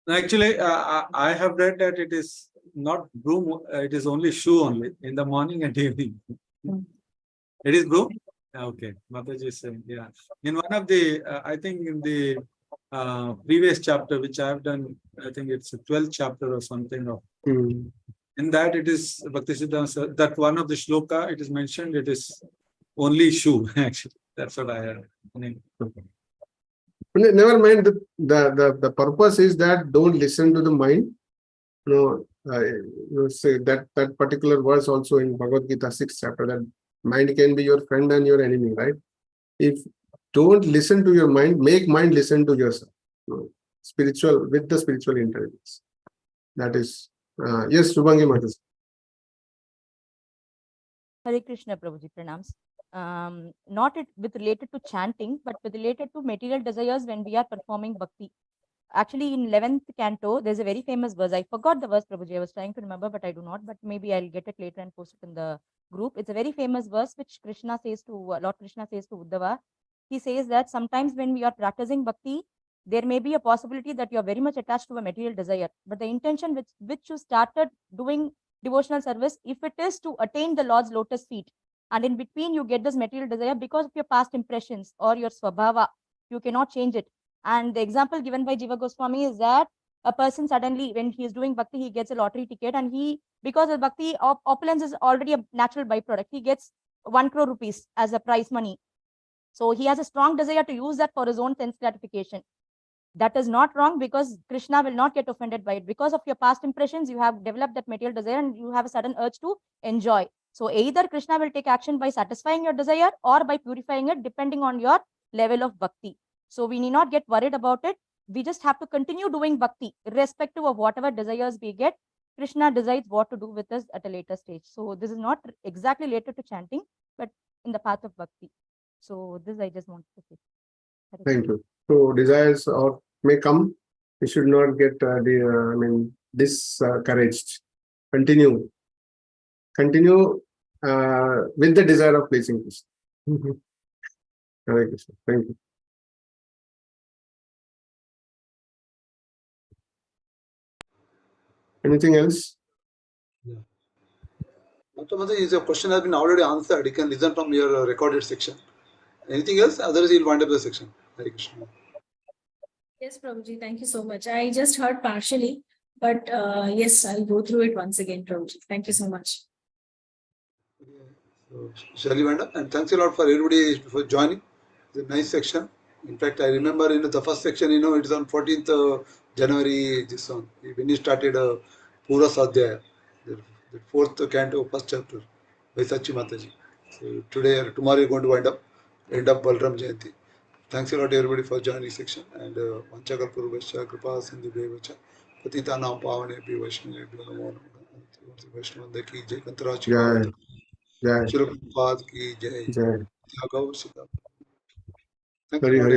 Actually, I have read that it is not broom, it is only shoe only in the morning and evening. It is broom? Okay, Mataji is saying, yeah. In one of the, I think in the previous chapter, which I have done, I think it's a 12th chapter or something. Of, in that it is, Bhaktisiddhanta, that one of the shloka, it is mentioned, it is only shoe, actually. That's what I have. Never mind. The purpose is that don't listen to the mind. You say that particular verse also in Bhagavad Gita 6th chapter, that mind can be your friend and your enemy, right? If don't listen to your mind, make mind listen to yourself. Spiritual, with the spiritual intelligence. That is, yes, Shubhangi Matas. Hare Krishna Prabhuji, pranams. Not it with related to chanting, but with related to material desires when we are performing bhakti. Actually, in 11th canto, there's a very famous verse. I forgot the verse, Prabhuji. I was trying to remember, but I do not. But maybe I'll get it later and post it in the group. It's a very famous verse which Krishna says to Lord Krishna says to Uddhava. He says that sometimes when we are practicing bhakti, there may be a possibility that you are very much attached to a material desire. But the intention with which you started doing devotional service, if it is to attain the Lord's lotus feet, and in between you get this material desire because of your past impressions or your swabhava, you cannot change it. And the example given by Jiva Goswami is that a person suddenly, when he is doing bhakti, he gets a lottery ticket, and he, because of bhakti, opulence is already a natural byproduct. He gets 1 crore rupees as a prize money. So he has a strong desire to use that for his own sense gratification. That is not wrong, because Krishna will not get offended by it. Because of your past impressions, you have developed that material desire and you have a sudden urge to enjoy. So either Krishna will take action by satisfying your desire or by purifying it, depending on your level of bhakti. So we need not get worried about it. We just have to continue doing bhakti, irrespective of whatever desires we get. Krishna decides what to do with us at a later stage. So this is not exactly related to chanting, but in the path of bhakti. So this I just wanted to say. Thank you. So desires or may come, we should not get discouraged. Continue with the desire of pleasing Krishna. Hare Krishna. Thank you. Anything else? Is your question has been already answered. You can listen from your recorded section. Anything else? Otherwise, you'll wind up the section. Hare Krishna. Yes, Prabhuji, thank you so much. I just heard partially, but yes, I'll go through it once again, Prabhuji. Thank you so much. So, shall we wind up? And thanks a lot for everybody for joining. It's a nice section. In fact, I remember in the first section, it's on 14th January, this one. When you started Pura Sadhyaya, the fourth canto, first chapter by Sachi Mataji. So today or tomorrow you're going to end up Balram Jayanti. Thanks a lot everybody for joining this section. And Vanchakal Purvascha Kripa Sindhu Devacha Patita Nam Pavane Bhi Vaishnavi Namo Namo Vaishnavanda Ki Jai Kantarachi Bhavata Shri Prabhupada Ki Jai. Jai. Thank you.